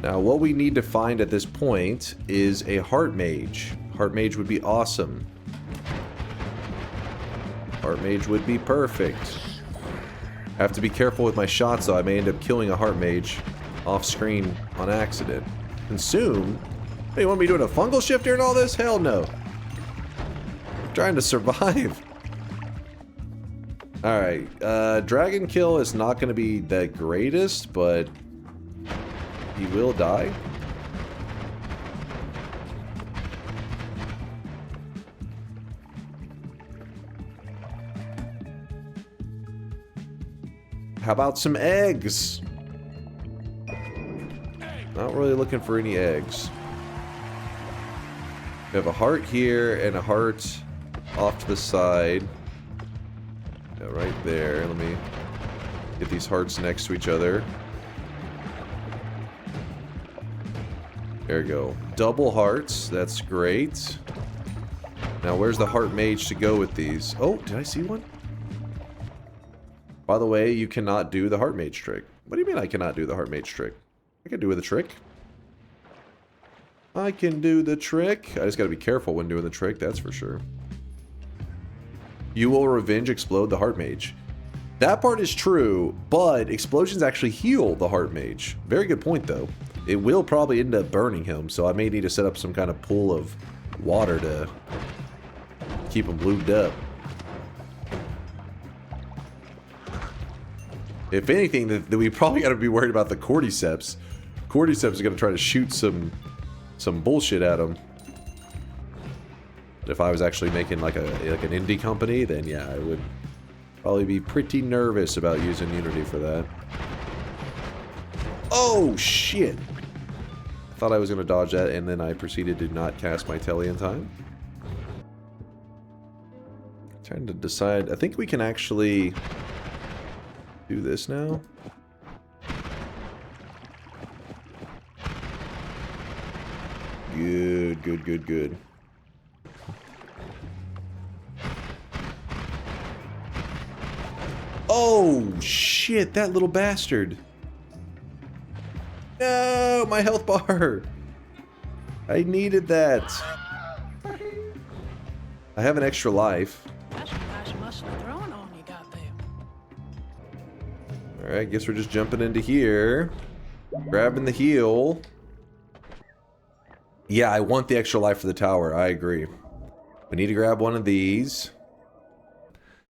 A: Now, what we need to find at this point is a Heart Mage. Heart Mage would be awesome. Heart Mage would be perfect. I have to be careful with my shots, though. I may end up killing a Heart Mage off screen on accident. Consume? Hey, you want me doing a fungal shift during all this? Hell no. I'm trying to survive. Alright, Dragon Kill is not going to be the greatest, but he will die. How about some eggs? Not really looking for any eggs. We have a heart here and a heart off to the side. Yeah, right there. Let me get these hearts next to each other. There we go. Double hearts. That's great. Now, where's the heart mage to go with these? Oh, did I see one? By the way, you cannot do the heart mage trick. What do you mean I cannot do the heart mage trick? I can do the trick. I can do the trick. I just gotta be careful when doing the trick, that's for sure. You will revenge explode the heart mage. That part is true, but explosions actually heal the heart mage. Very good point though. It will probably end up burning him, so I may need to set up some kind of pool of water to keep him lubed up. If anything, then we probably got to be worried about the cordyceps. Cordyceps is going to try to shoot some bullshit at him. If I was actually making like an indie company, then yeah, I would probably be pretty nervous about using Unity for that. Oh shit! I thought I was going to dodge that, and then I proceeded to not cast my telly in time. Trying to decide. I think we can actually do this now. Good, good, good, good. Oh, shit, that little bastard. No, my health bar. I needed that. I have an extra life. Alright, guess we're just jumping into here. Grabbing the heal. Yeah, I want the extra life for the tower. I agree. We need to grab one of these.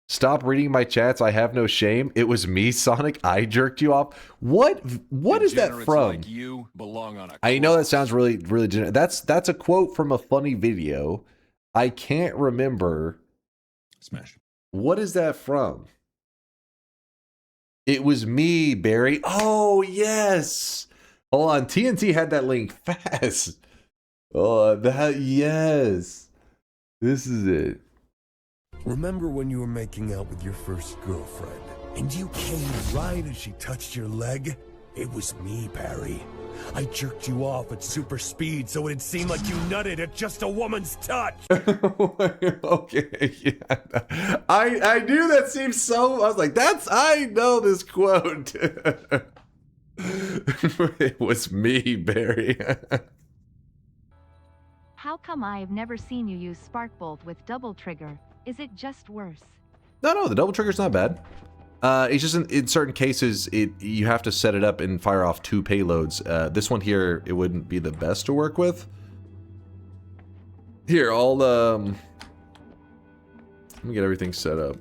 A: Stop reading my chats. I have no shame. It was me, Sonic. I jerked you off. What is that from?
J: Like you belong on a
A: I know that sounds really generic. That's a quote from a funny video. I can't remember.
J: Smash.
A: What is that from? It was me, Barry. Oh, yes. Hold on. TNT had that link fast. Oh, yes. This is it.
C: Remember when you were making out with your first girlfriend, and you came right as she touched your leg? It was me, Barry. I jerked you off at super speed so it'd seem like you nutted at just a woman's touch.
A: Okay, yeah. I knew that seemed so... I was like, I know this quote. It was me, Barry.
B: How come I've never seen you use Sparkbolt with double trigger? Is it just worse?
A: No, the double trigger's not bad. It's just in certain cases, you have to set it up and fire off 2 payloads. This one here, it wouldn't be the best to work with. Here, I'll let me get everything set up.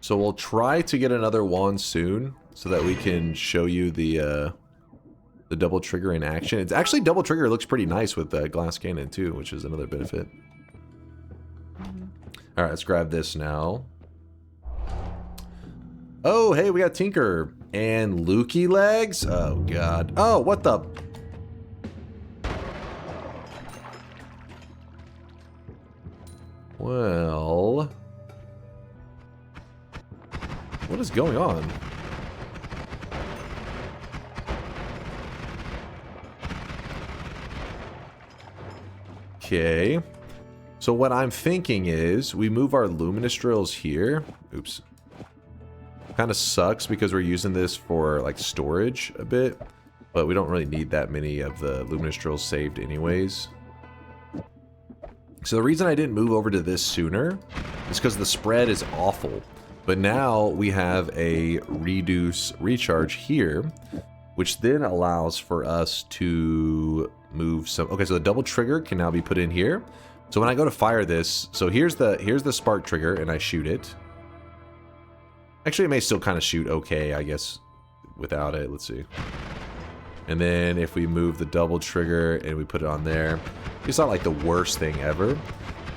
A: So we'll try to get another wand soon, so that we can show you the double trigger in action. It's actually double trigger looks pretty nice with glass cannon too, which is another benefit. All right, let's grab this now. Oh, hey, we got Tinker and Lukey legs. Oh god. Oh, what the? Well, what is going on? Okay. So what I'm thinking is we move our luminous drills here. Oops. Kind of sucks because we're using this for like storage a bit, but we don't really need that many of the luminous drills saved anyways. So the reason I didn't move over to this sooner is because the spread is awful. But now we have a reduce recharge here, which then allows for us to move some. Okay, so the double trigger can now be put in here. So when I go to fire this, so here's the spark trigger and I shoot it. Actually, it may still kind of shoot okay, I guess, without it. Let's see. And then if we move the double trigger and we put it on there, it's not like the worst thing ever.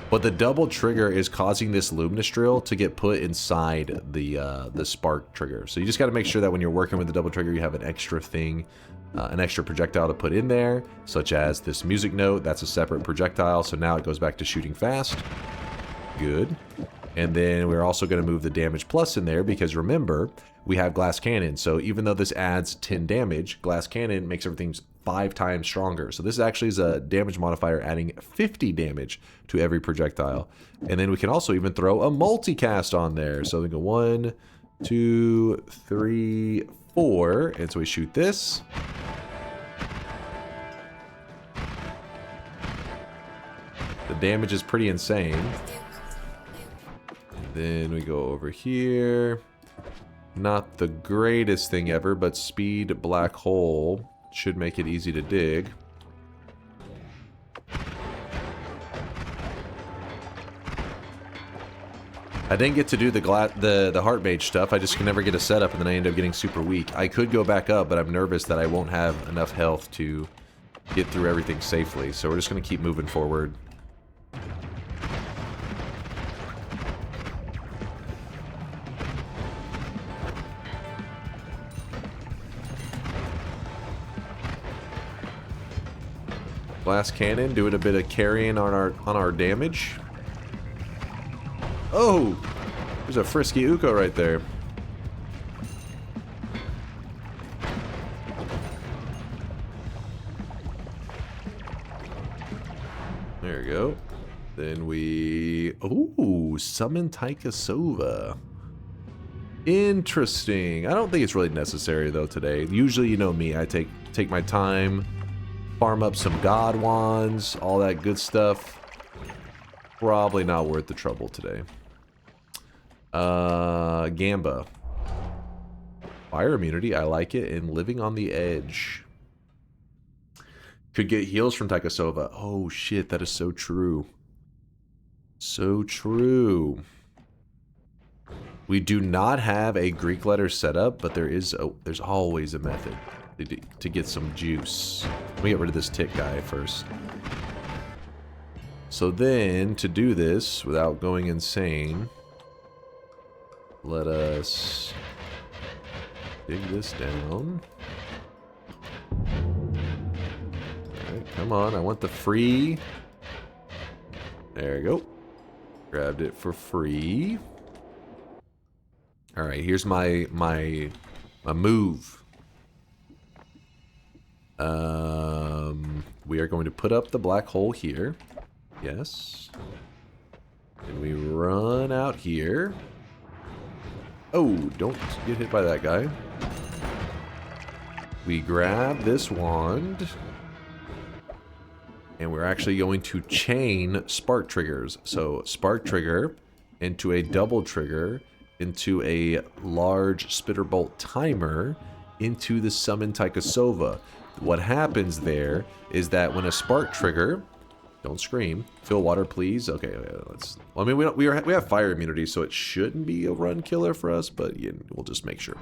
A: But the double trigger is causing this luminous drill to get put inside the spark trigger. So you just got to make sure that when you're working with the double trigger, you have an extra thing, an extra projectile to put in there, such as this music note. That's a separate projectile. So now it goes back to shooting fast. Good. And then we're also going to move the damage plus in there because remember, we have glass cannon. So even though this adds 10 damage, glass cannon makes everything 5 times stronger. So this actually is a damage modifier adding 50 damage to every projectile. And then we can also even throw a multicast on there. So we go 1, 2, 3, 4. And so we shoot this. The damage is pretty insane. Then we go over here. Not the greatest thing ever, but speed black hole should make it easy to dig. I didn't get to do the heart mage stuff. I just can never get a setup, and then I end up getting super weak. I could go back up, but I'm nervous that I won't have enough health to get through everything safely. So we're just going to keep moving forward. Glass cannon doing a bit of carrying on our damage. Oh, there's a frisky Uko right there. There we go. Then we summon Taikasova. Interesting. I don't think it's really necessary though today. Usually, you know me, I take my time. Farm up some god wands, all that good stuff. Probably not worth the trouble today. Gamba. Fire immunity, I like it. And living on the edge. Could get heals from Taikasova. Oh shit, that is so true. So true. We do not have a Greek letter setup, but there's always a method to get some juice. Let me get rid of this tick guy first. So then, to do this without going insane, let us dig this down. Alright, come on, I want the free. There you go. Grabbed it for free. Alright, here's my move. We are going to put up the black hole here. Yes. And we run out here. Oh, don't get hit by that guy. We grab this wand. And we're actually going to chain spark triggers. So spark trigger into a double trigger into a large spitter bolt timer into the summon Taikasova. What happens there is that when a spark trigger, don't scream, fill water please. Okay, let's. Well, I mean we have fire immunity, so it shouldn't be a run killer for us, but yeah, we'll just make sure.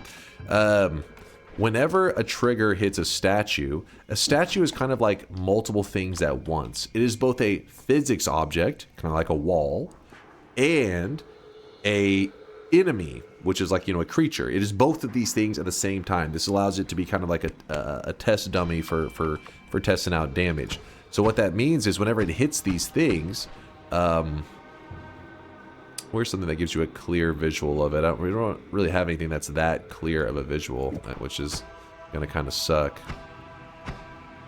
A: Whenever a trigger hits a statue is kind of like multiple things at once. It is both a physics object, kind of like a wall, and a enemy, which is like, you know, a creature. It is both of these things at the same time. This allows it to be kind of like a test dummy for testing out damage. So what that means is whenever it hits these things, where's something that gives you a clear visual of it? We don't really have anything that's that clear of a visual, which is gonna kind of suck.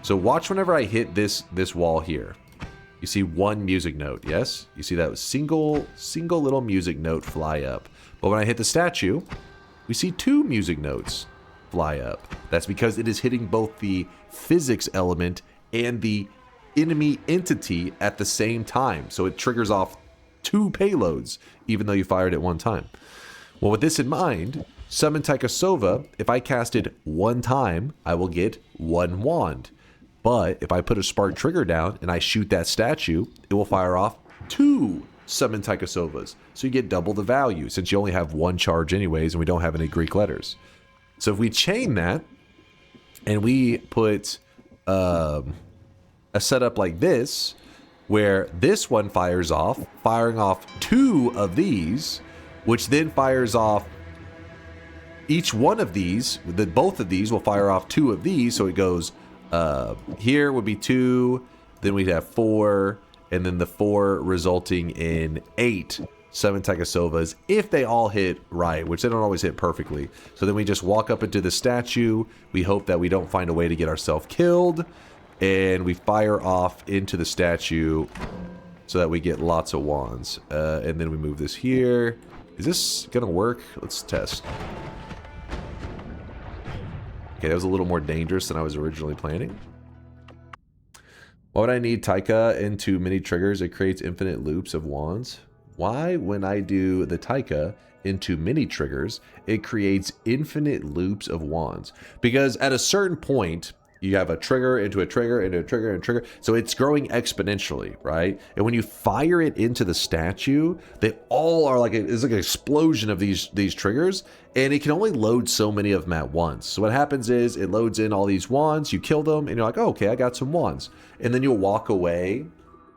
A: So watch whenever I hit this wall here. You see one music note, yes? You see that single little music note fly up. But when I hit the statue, we see 2 music notes fly up. That's because it is hitting both the physics element and the enemy entity at the same time. So it triggers off 2 payloads, even though you fired at one time. Well, with this in mind, summon Taikasova, if I cast it 1 time, I will get 1 wand. But if I put a spark trigger down and I shoot that statue, it will fire off 2 summon Taikasovas. So you get double the value since you only have one charge anyways and we don't have any Greek letters. So if we chain that and we put a setup like this, where this one fires off, firing off 2 of these, which then fires off each one of these, both of these will fire off 2 of these, so it goes, here would be 2, then we'd have 4, and then the 4 resulting in 8 summon Taikasovas if they all hit right, which they don't always hit perfectly. So then we just walk up into the statue, we hope that we don't find a way to get ourselves killed, and we fire off into the statue so that we get lots of wands. And then we move this here. Is this gonna work? Let's test. Okay, that was a little more dangerous than I was originally planning. Why would I need Taika into mini triggers? It creates infinite loops of wands. Why, when I do the Taika into mini triggers, it creates infinite loops of wands? Because at a certain point, you have a trigger into a trigger into a trigger and a trigger. So it's growing exponentially, right? And when you fire it into the statue, they all are like, it's like an explosion of these triggers. And it can only load so many of them at once. So what happens is it loads in all these wands, you kill them, and you're like, oh, okay, I got some wands. And then you'll walk away.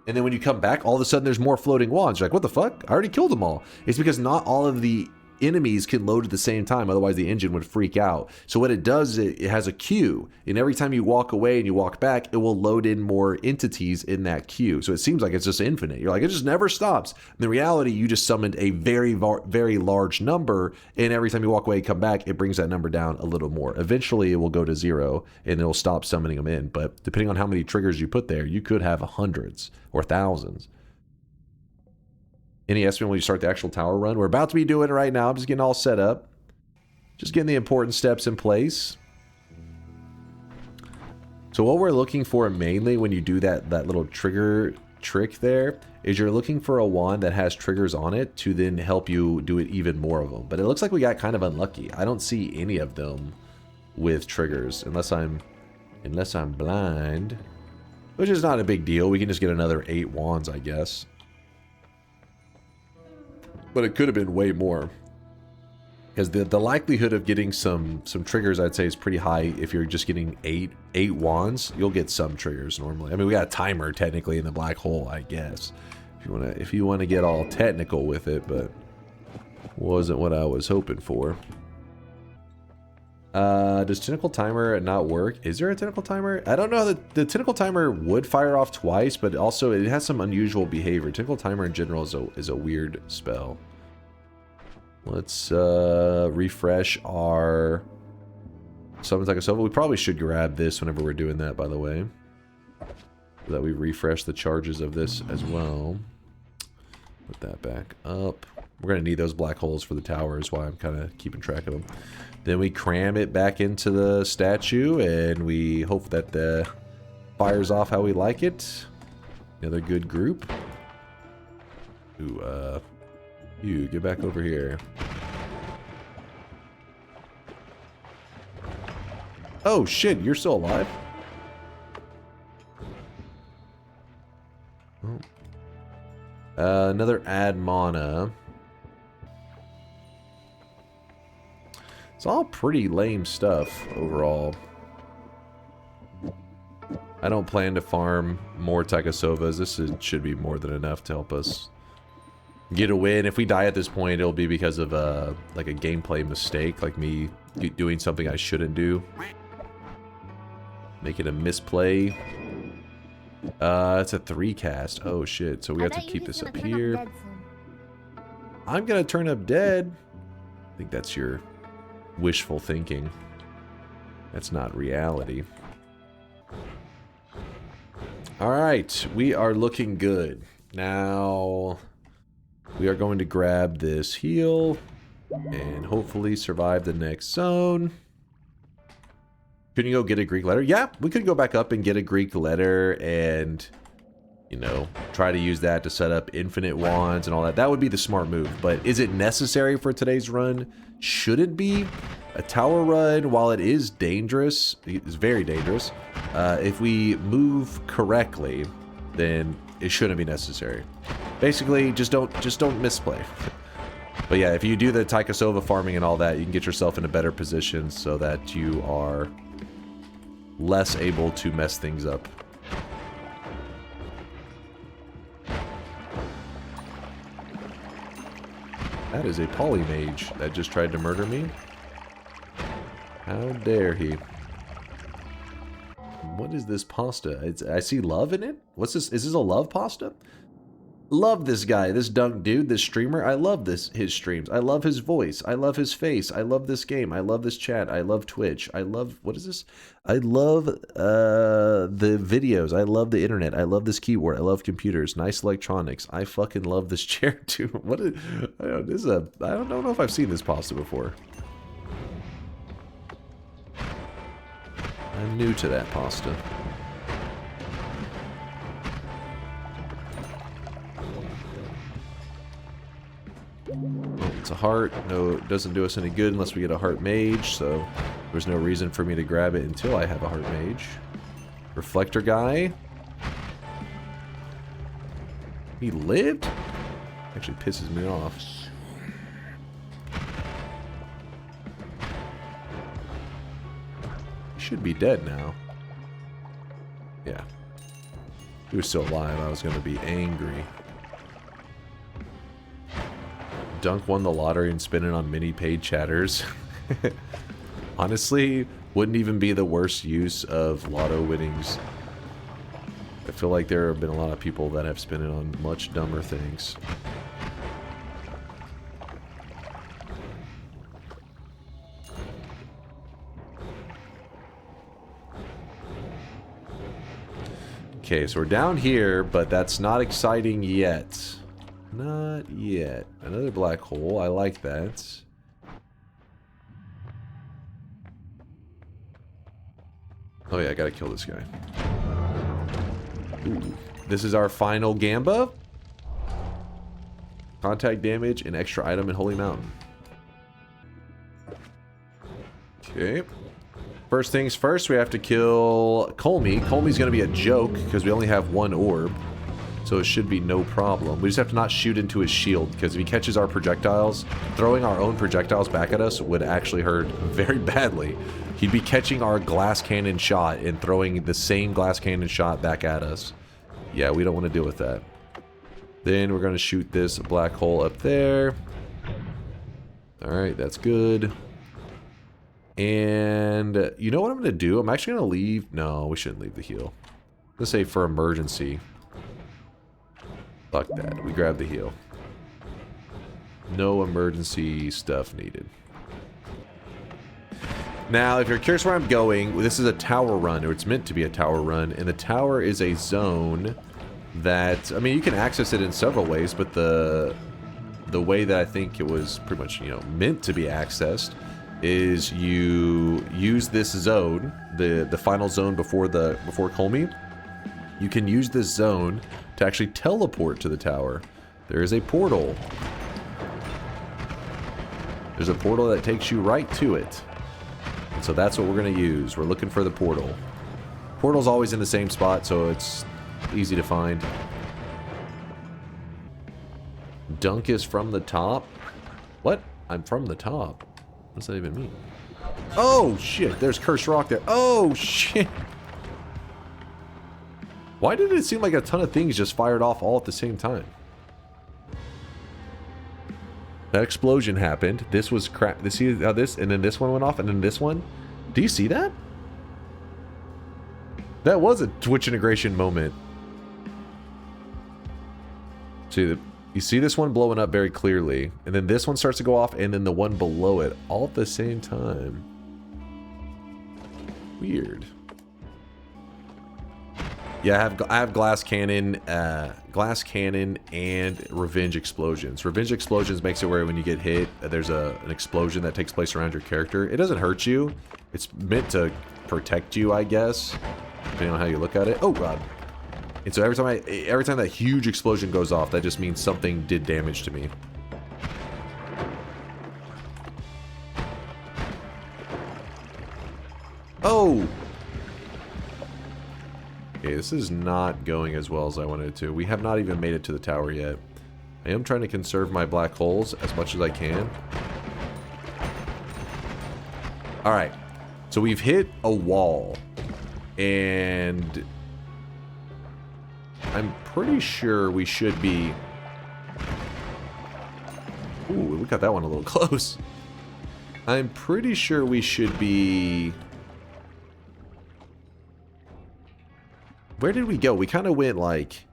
A: And then when you come back, all of a sudden there's more floating wands. You're like, what the fuck? I already killed them all. It's because not all of the enemies can load at the same time, otherwise the engine would freak out. So what it does is it has a queue, and every time you walk away and you walk back, it will load in more entities in that queue. So it seems like it's just infinite. You're like, it just never stops. In reality, you just summoned a very, very large number, and every time you walk away and come back, it brings that number down a little more. Eventually, it will go to 0, and it'll stop summoning them in. But depending on how many triggers you put there, you could have hundreds or thousands. Any estimate when you start the actual tower run? We're about to be doing it right now. I'm just getting all set up. Just getting the important steps in place. So what we're looking for mainly when you do that little trigger trick there is you're looking for a wand that has triggers on it to then help you do it even more of them. But it looks like we got kind of unlucky. I don't see any of them with triggers unless I'm blind, which is not a big deal. We can just get another 8 wands, I guess. But it could have been way more. Because the likelihood of getting some triggers, I'd say, is pretty high. If you're just getting 8 wands, you'll get some triggers normally. I mean, we got a timer technically in the black hole, I guess. If you wanna get all technical with it, but wasn't what I was hoping for. Does tentacle timer not work? Is there a tentacle timer? I don't know. The tentacle timer would fire off twice, but also it has some unusual behavior. Tentacle timer in general is a weird spell. Let's refresh our summons Taikasova. We probably should grab this whenever we're doing that, by the way, so that we refresh the charges of this as well. Put that back up. We're going to need those black holes for the tower, is why I'm kind of keeping track of them. Then we cram it back into the statue, and we hope that the fires off how we like it. Another good group. Ooh, you, get back over here. Oh, shit, you're still alive? Oh. Another add mana. It's all pretty lame stuff overall. I don't plan to farm more Taikasovas. This should be more than enough to help us get a win. If we die at this point, it'll be because of like a gameplay mistake, like me doing something I shouldn't do. Make it a misplay. It's a 3 cast. Oh shit, so we have to keep this up here. I'm gonna turn up dead. I think that's your wishful thinking. That's not reality. Alright, we are looking good. Now, we are going to grab this heal and hopefully survive the next zone. Couldn't you go get a Greek letter? Yeah, we could go back up and get a Greek letter and, you know, try to use that to set up infinite wands and all that. That would be the smart move. But is it necessary for today's run? Should it be? A tower run, while it is dangerous, it's very dangerous, if we move correctly, then it shouldn't be necessary. Basically, just don't misplay. But yeah, if you do the Taikasova farming and all that, you can get yourself in a better position so that you are less able to mess things up. That is a polymage that just tried to murder me. How dare he? What is this pasta? I see love in it? What's this? Is this a love pasta? Love this guy, this dunk dude, this streamer. I love his streams. I love his voice. I love his face. I love this game. I love this chat. I love Twitch. I love, what is this? I love the videos. I love the internet. I love this keyboard. I love computers. Nice electronics. I fucking love this chair too. What is, I don't know if I've seen this pasta before. I'm new to that pasta. It's a heart. No, it doesn't do us any good unless we get a heart mage, so there's no reason for me to grab it until I have a heart mage. Reflector guy. He lived? Actually pisses me off. He should be dead now. Yeah. If he was still alive, I was going to be angry. Dunk won the lottery and spent it on mini paid chatters. Honestly, wouldn't even be the worst use of lotto winnings. I feel like there have been a lot of people that have spent it on much dumber things. Okay, so we're down here, but that's not exciting yet. Not yet. Another black hole. I like that. Oh yeah, I gotta kill this guy. Ooh. This is our final Gamba. Contact damage, an extra item in Holy Mountain. Okay. First things first, we have to kill Kolmi. Kolmi's gonna be a joke, because we only have one orb. So it should be no problem. We just have to not shoot into his shield, because if he catches our projectiles, throwing our own projectiles back at us would actually hurt very badly. He'd be catching our glass cannon shot and throwing the same glass cannon shot back at us. Yeah, we don't want to deal with that. Then we're going to shoot this black hole up there. Alright, that's good. And you know what I'm going to do? I'm actually going to leave... No, we shouldn't leave the heal. Let's say for emergency. Fuck that. We grab the heal. No emergency stuff needed. Now, if you're curious where I'm going, this is a tower run, or it's meant to be a tower run, and the tower is a zone that, I mean, you can access it in several ways, but the way that I think it was pretty much, you know, meant to be accessed is you use this zone, the final zone before Kolmi. You can use this zone to actually teleport to the tower. There is a portal. There's a portal that takes you right to it. And so that's what we're going to use. We're looking for the portal. Portal's always in the same spot, so it's easy to find. Dunk is from the top? What? I'm from the top. What does that even mean? Oh, shit. There's cursed rock there. Oh, shit. Why did it seem like a ton of things just fired off all at the same time? That explosion happened. This was crap. See how this, and then this one went off, and then this one? Do you see that? That was a Twitch integration moment. See, you see this one blowing up very clearly, and then this one starts to go off, and then the one below it, all at the same time. Weird. Yeah, I have glass cannon and revenge explosions. Revenge explosions makes it where when you get hit, there's an explosion that takes place around your character. It doesn't hurt you. It's meant to protect you, I guess, depending on how you look at it. Oh god! And so every time that huge explosion goes off, that just means something did damage to me. Oh! Okay, this is not going as well as I wanted it to. We have not even made it to the tower yet. I am trying to conserve my black holes as much as I can. Alright. So we've hit a wall. And I'm pretty sure we should be... Ooh, we got that one a little close. I'm pretty sure we should be... Where did we go? We kind of went like...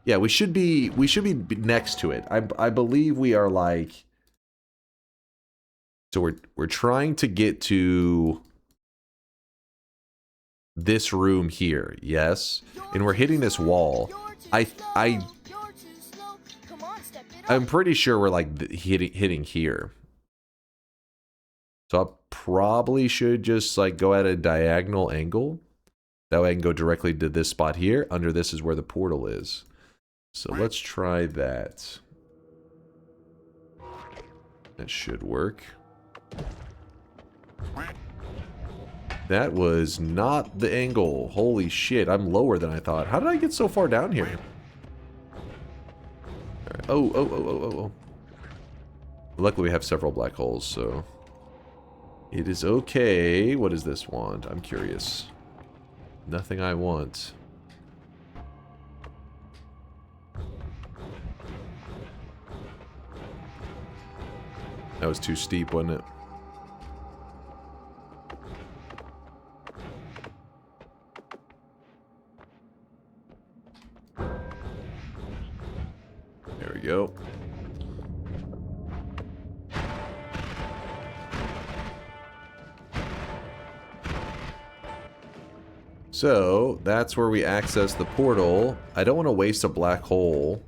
A: Yeah, we should be next to it. I believe we are like... So we're trying to get to this room here, yes? And we're hitting this wall. I'm pretty sure we're like hitting here. So I probably should just like go at a diagonal angle. That way I can go directly to this spot here. Under this is where the portal is. So let's try that. That should work. That was not the angle. Holy shit, I'm lower than I thought. How did I get so far down here? Right. Oh. Luckily we have several black holes, so... It is okay. What does this want? I'm curious. Nothing I want. That was too steep, wasn't it? There we go. So, that's where we access the portal. I don't want to waste a black hole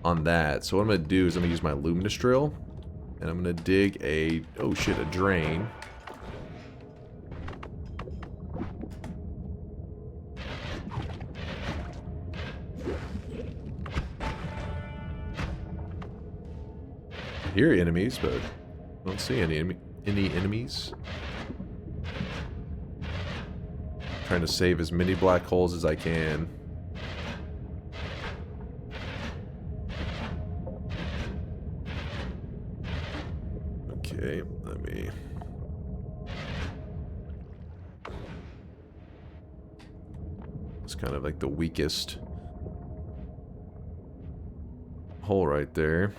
A: on that. So what I'm going to do is I'm going to use my luminous drill. And I'm going to dig a... Oh shit, a drain. I hear enemies, but I don't see any enemies. Trying to save as many black holes as I can. Okay, let me... It's kind of like the weakest hole right there.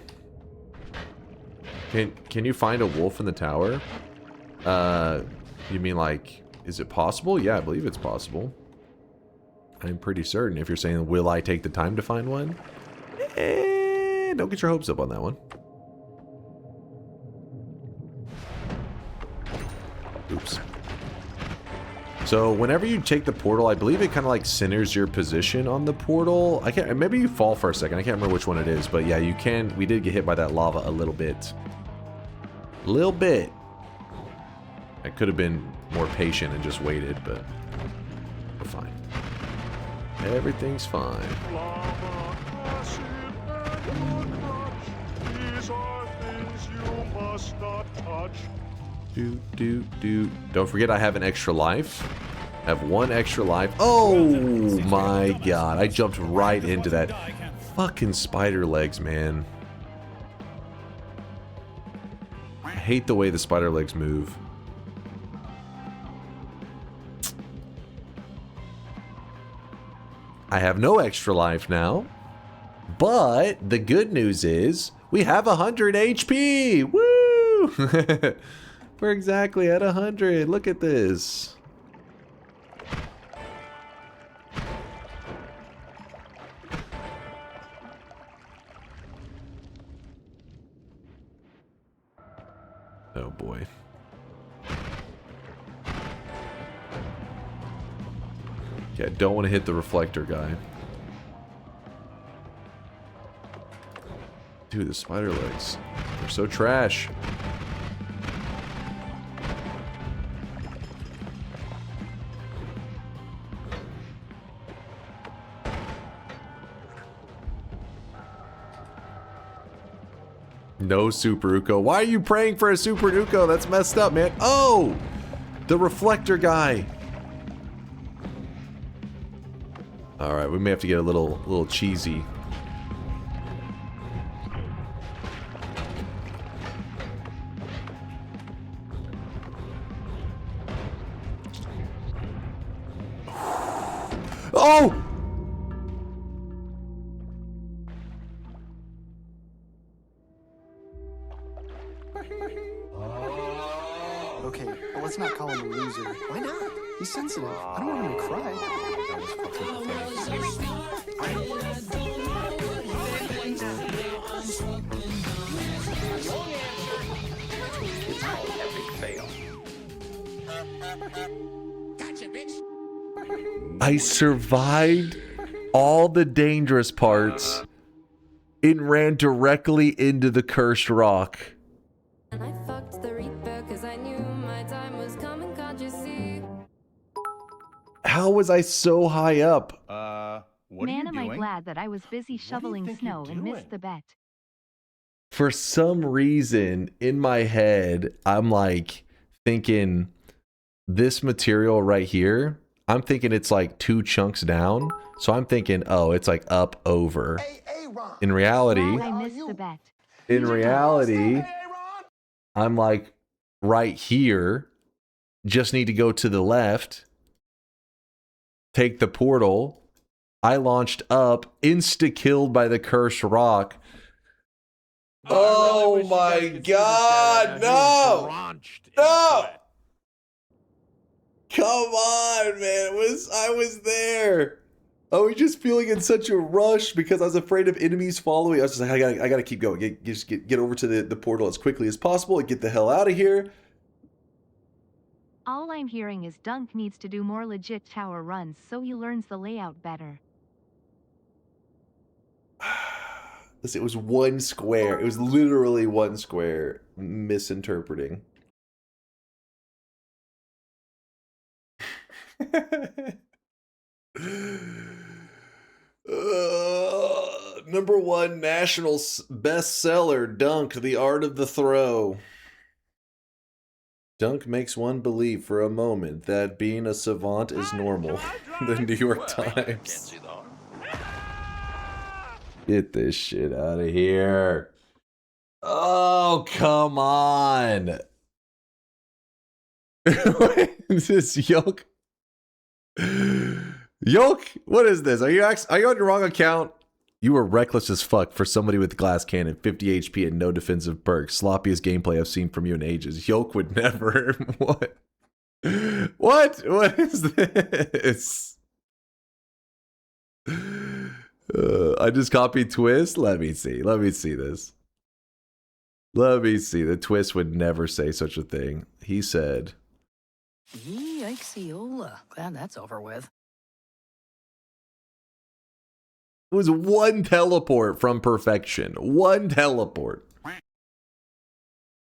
A: Can you find a wolf in the tower? You mean like... Is it possible? Yeah, I believe it's possible. I'm pretty certain. If you're saying, will I take the time to find one? Don't get your hopes up on that one. Oops. So whenever you take the portal, I believe it kind of like centers your position on the portal. I can't, maybe you fall for a second. I can't remember which one it is, but yeah, you can. We did get hit by that lava a little bit. A little bit. I could have been more patient and just waited, but we're fine. Everything's fine. Don't forget I have an extra life. I have one extra life. Oh my god. I jumped right into that. Fucking spider legs, man. I hate the way the spider legs move. I have no extra life now, but the good news is we have 100 HP. Woo! We're exactly at 100. Look at this. Oh boy. Yeah, don't want to hit the reflector guy. Dude, the spider legs. They're so trash. No Super Uko. Why are you praying for a Super Uko? That's messed up, man. Oh! The reflector guy. Alright, we may have to get a little cheesy. Oh!
K: Okay, well, let's not call him a loser. Why not? He's sensitive. I don't want him to cry.
I: It's called epic fail.
A: I survived all the dangerous parts and ran directly into the cursed rock.
L: And I fucked the Reaper cause I knew my time was coming, can't you see?
A: How was I so high up?
J: What
B: Man,
J: are
B: am
J: you
B: I
J: doing?
B: glad that I was busy shoveling snow and missed the bet.
A: For some reason in my head, I'm like thinking this material right here, I'm thinking it's like 2 chunks down. So I'm thinking, oh, it's like up over. In reality,
B: I missed the bet.
A: I'm like right here. Just need to go to the left. Take the portal. I launched up, insta-killed by the cursed rock. Oh my god, no! No! Come on, man. I was there. I was just feeling in such a rush because I was afraid of enemies following. I was just like, I gotta keep going. Get over to the portal as quickly as possible and get the hell out of here.
B: All I'm hearing is Dunk needs to do more legit tower runs so he learns the layout better.
A: Listen, it was 1 square. It was literally 1 square. Misinterpreting. #1 national bestseller, Dunk, The Art of the Throw. Dunk makes one believe for a moment that being a savant is normal. The New York Times. Get this shit out of here. Oh, come on. Is this Yoke? Yoke, what is this? Are you on your wrong account? You were reckless as fuck for somebody with glass cannon, 50 HP and no defensive perks. Sloppiest gameplay I've seen from you in ages. Yoke would never. What? What is this? I just copied Twist. Let me see this. Let me see. The Twist would never say such a thing. He said,
M: Yikes-iola. Glad that's over with.
A: it was 1 teleport from perfection. 1 teleport.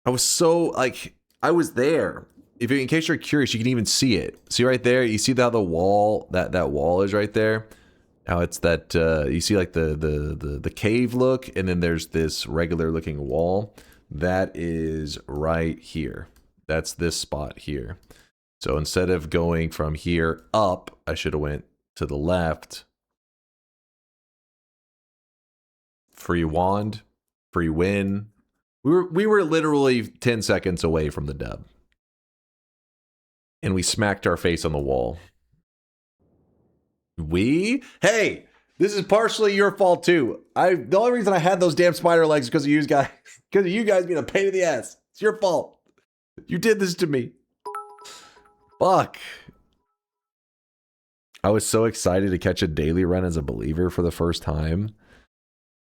A: I was so, like, I was there. In case you're curious, you can even see it. See right there? You see how the wall, that wall is right there? How it's that, you see like the cave look, and then there's this regular looking wall. That is right here. That's this spot here. So instead of going from here up, I should have went to the left. Free wand, free win. We were literally 10 seconds away from the dub. And we smacked our face on the wall. Hey, this is partially your fault too. The only reason I had those damn spider legs is because of you guys. Because of you guys being a pain in the ass. It's your fault. You did this to me. Fuck. I was so excited to catch a daily run as a believer for the first time.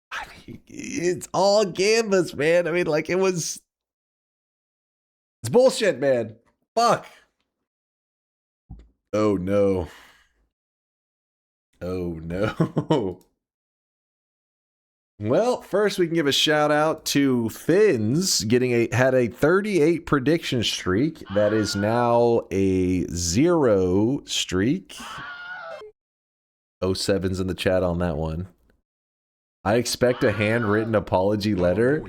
A: I mean, it's all gambas, man. I mean, like, it's bullshit, man. Fuck. Oh no. Oh no. Well, first we can give a shout out to Fins had a 38 prediction streak that is now a 0 streak. 07's in the chat on that one. I expect a handwritten apology letter.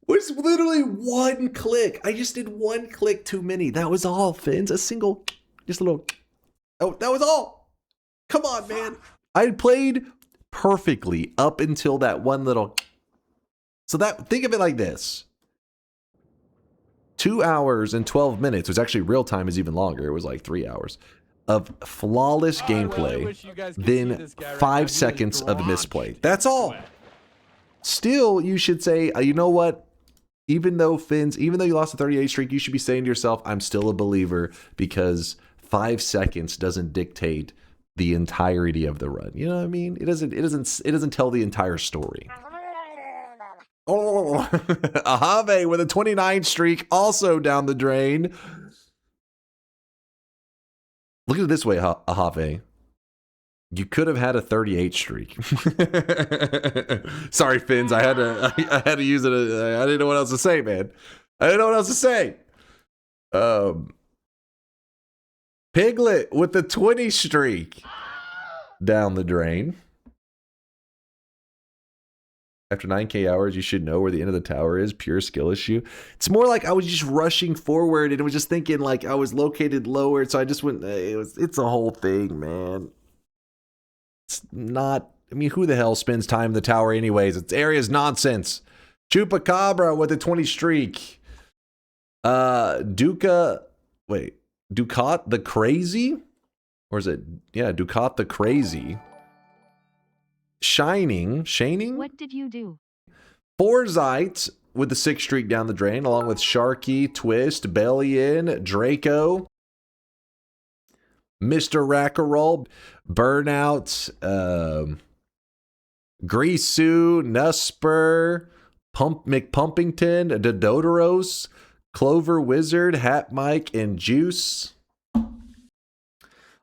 A: Was literally 1 click. I just did 1 click too many. That was all, Fins. Just a little. Oh, that was all. Come on, man. I played perfectly up until that one little. So think of it like this. 2 hours and 12 minutes. It was actually real time is even longer. It was like 3 hours. of flawless gameplay than 5 seconds of misplay. That's all. Still, you should say, you know what? Even though you lost a 38 streak, you should be saying to yourself, I'm still a believer, because 5 seconds doesn't dictate the entirety of the run. You know what I mean? It doesn't tell the entire story. Oh, Ahave with a 29 streak, also down the drain. Look at it this way, Ahave. You could have had a 38 streak. Sorry, Finns. I had to use it. I didn't know what else to say, man. I didn't know what else to say. Piglet with the 20 streak down the drain. After 9K hours, you should know where the end of the tower is. Pure skill issue. It's more like I was just rushing forward and I was just thinking like I was located lower. So I just went, it's a whole thing, man. It's not, I mean, who the hell spends time in the tower anyways? It's area's nonsense. Chupacabra with a 20 streak. Ducat the Crazy? Or is it, yeah, Ducat the Crazy. Shining?
B: What did you do?
A: Forsyte with the 6 streak down the drain, along with Sharky, Twist, Bellion, Draco, Mr. Rackerol, Burnout, Greasu, Nusper, McPumpington, Dodoros, Clover Wizard, Hat Mike, and Juice.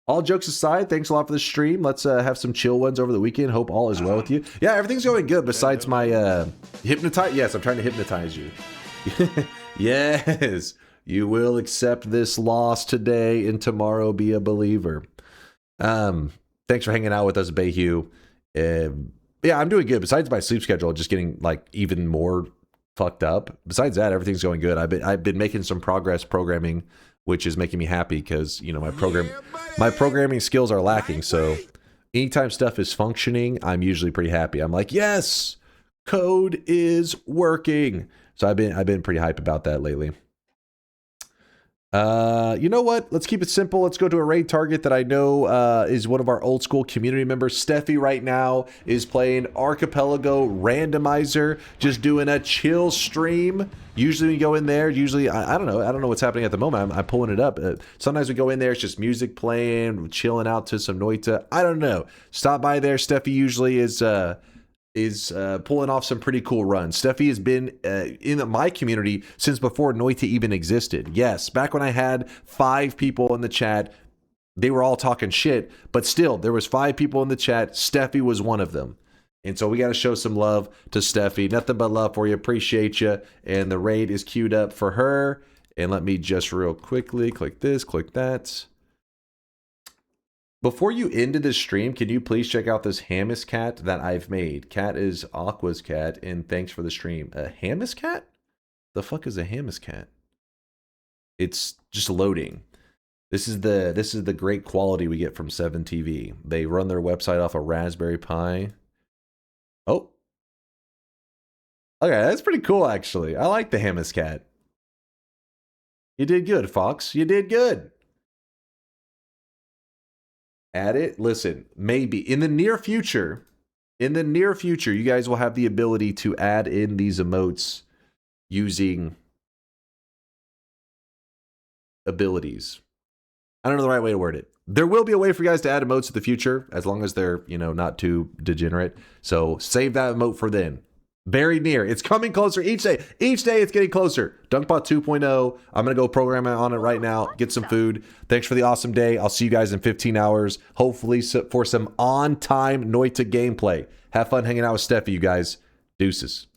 A: All jokes aside, thanks a lot for the stream. Let's have some chill ones over the weekend. Hope all is well with you. Yeah, everything's going good besides my hypnotize. Yes, I'm trying to hypnotize you. Yes, you will accept this loss today and tomorrow be a believer. Thanks for hanging out with us, Bayhue. Yeah, I'm doing good. Besides my sleep schedule just getting like even more fucked up. Besides that, everything's going good. I've been making some progress programming, which is making me happy because, you know, my programming skills are lacking. So anytime stuff is functioning, I'm usually pretty happy. I'm like, yes, code is working. So I've been pretty hype about that lately. You know what? Let's keep it simple. Let's go to a raid target that I know is one of our old school community members. Steffi right now is playing Archipelago Randomizer, just doing a chill stream. Usually we go in there, I don't know what's happening at the moment. I'm pulling it up. Sometimes we go in there, it's just music playing, chilling out to some Noita. I don't know. Stop by there. Steffi usually is pulling off some pretty cool runs. Steffi has been in my community since before Noita even existed. Yes, back when I had 5 people in the chat, they were all talking shit, but still, there was 5 people in the chat. Steffi was one of them. And so we got to show some love to Steffi. Nothing but love for you. Appreciate you. And the raid is queued up for her. And let me just real quickly click this, click that. Before you ended this stream, can you please check out this Hamas cat that I've made? Cat is Aqua's cat, and thanks for the stream. A Hamas cat? The fuck is a Hamas cat? It's just loading. This is the great quality we get from 7TV. They run their website off a Raspberry Pi. Oh. Okay, that's pretty cool actually. I like the Hamas cat. You did good, Fox. You did good. Add it. Listen, maybe in the near future, you guys will have the ability to add in these emotes using abilities. I don't know the right way to word it. There will be a way for you guys to add emotes in the future, as long as they're, you know, not too degenerate. So save that emote for then. Very near. It's coming closer each day. Each day it's getting closer. Dunkbot 2.0. I'm going to go program on it right now. Get some food. Thanks for the awesome day. I'll see you guys in 15 hours. Hopefully for some on-time Noita gameplay. Have fun hanging out with Steffi, you guys. Deuces.